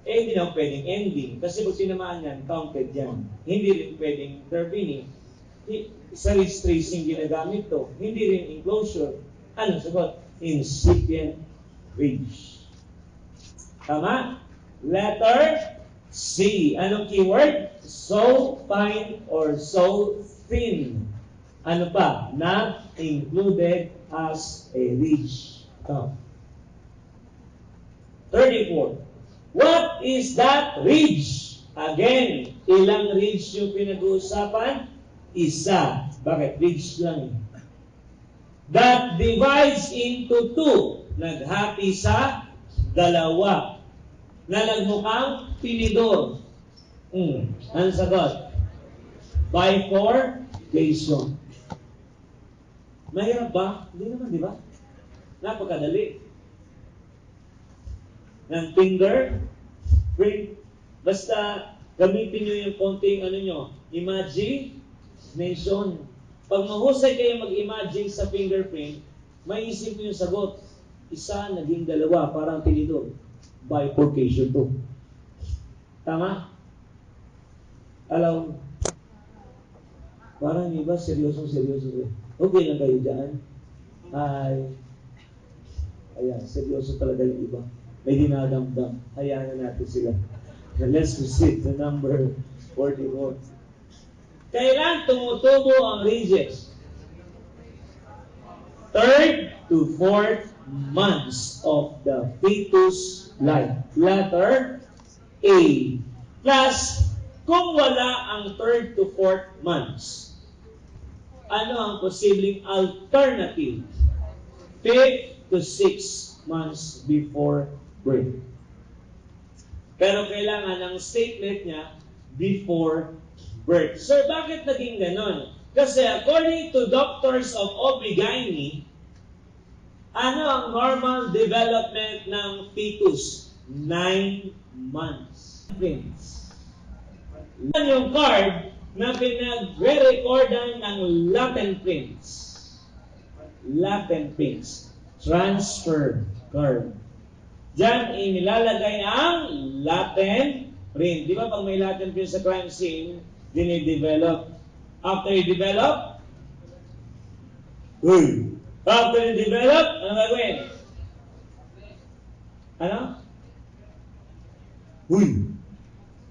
Eh, hindi na pwedeng ending. Kasi pag tinamaan yan, counted yan. Hindi rin pwedeng intervening. Sa ridge tracing ginagamit to. Hindi rin enclosure. Anong sagot? Incipient ridge. Tama? Letter C. Anong keyword? So fine or so thin. Ano pa? Not included as a ridge count. 34. What is that ridge? Again, ilang ridge yung pinag-uusapan? Isa. Bakit? Ridge lang. That divides into two. Naghati sa dalawa. Na nagmukhang tinidor. Ano sagot? Bifurcation. Mahirap ba? Hindi naman, di ba? Napakadali. Ng finger print. Basta gamitin nyo yung konting imagination. Pag mahusay kayo mag-imagine sa fingerprint, maisip nyo yung sagot. Isa, naging dalawa, parang tinidor. Bifurcation to. Tama? Alam, parang iba, seryoso. Okay lang kayo dyan. Ayan, seryoso talaga yung iba. May dinadamdam. Hayaan na natin sila. Let's proceed to number 44. Kailan tumutubo ang ridges? 3rd to 4th months of the fetus life. Letter A. Plus, kung wala ang 3rd to 4th months, ano ang posibleng alternative? 5th to 6th months before birth. Pero kailangan ang statement niya before birth. So, bakit naging ganon? Kasi according to doctors of OB-GYN, ano ang normal development ng fetus? 9 months. Yan yung card na pinag-re-recordan ng Latin prints. Transfer card. Diyan, inilalagay ang Latin print. Di ba pag may Latin print sa crime scene, dinidevelop. After i-develop, after i-develop, ano gagawin? Ano?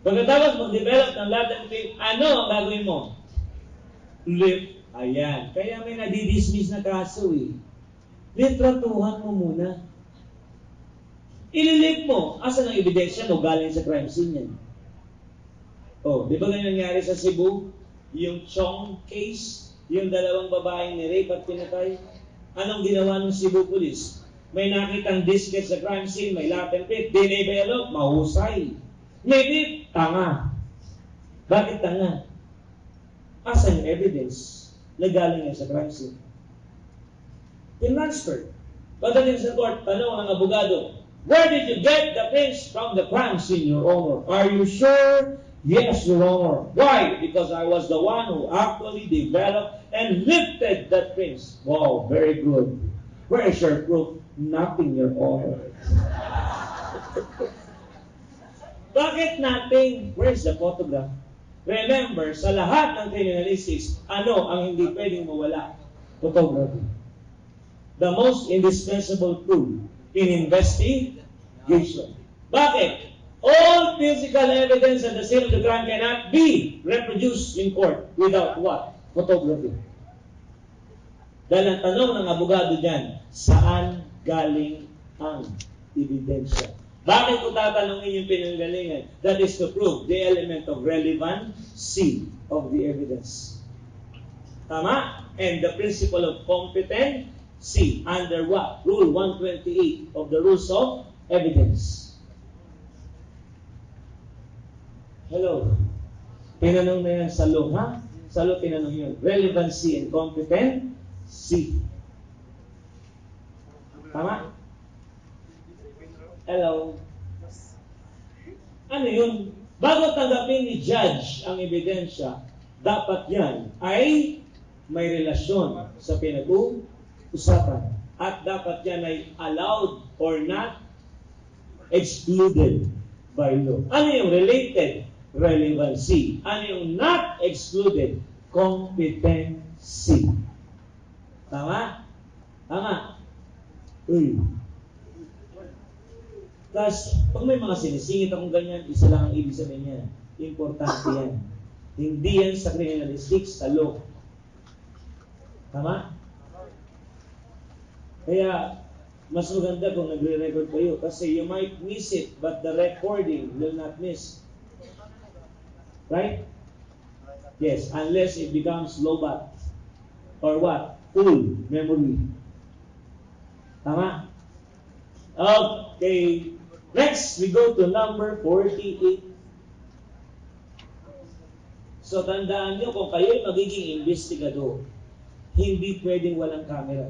Pagkatapos mag-develop ng Latin print, ano ang gagawin mo? Lift. Ayan. Kaya may nadidismiss na kaso eh. Litratuhan mo muna. Ililip mo. Asan ang ebidensya mo? Galing sa crime scene yan. Di ba ganyan nangyari sa Cebu? Yung Chong case, yung dalawang babaeng ni-rape at pinatay. Anong ginawa ng Cebu Police? May nakitang disket sa crime scene, may Latin print, dinevelop, mahusay. Maybe, tanga. Bakit tanga? Asan yung evidence na galing yan sa crime scene? Transfer. Pagdating sa court, tanong ang abogado, where did you get the prints from the crime scene, Your Honor? Are you sure? Yes, Your Honor. Why? Because I was the one who actually developed and lifted that prints. Wow, very good. Where is your proof? Nothing, Your Honor. Bakit nothing? Where's the photograph? Remember, sa lahat ng criminalistics, ano ang hindi pwedeng mawala? Photography. The most indispensable tool in investigation. Bakit? All physical evidence at the scene of the crime cannot be reproduced in court without what? Photography. Dahil ang tanong ng abogado dyan, saan galing ang ebidensya? Bakit ko tatanungin yung pinanggalingan? That is to prove the element of relevancy of the evidence. Tama? And the principle of competency under what? Rule 128 of the Rules of Evidence. Hello. Tinanong na yan sa law, ha? Salo tinanong yun. Relevancy and competency. Tama? Hello? Ano yun? Bago tanggapin ni judge ang ebidensya, dapat yan ay may relasyon sa pinag-uusapan. At dapat yan ay allowed or not excluded by law. Ano yung related? Relevancy. Ano yung not excluded? Competency. Tama? Tama? Uy. Tapos, pag may mga sinisingit akong ganyan, isa lang ang ibig sabihin niya. Importante yan. Hindi yan sa criminalistics, sa law. Tama? Kaya, mas maganda kung nagre-record kayo kasi you might miss it but the recording will not miss. Right? Yes, unless it becomes low-bat or what? Full memory. Tama? Okay. Next, we go to number 48. So, tandaan nyo kung kayo'y magiging investigador, hindi pwedeng walang camera.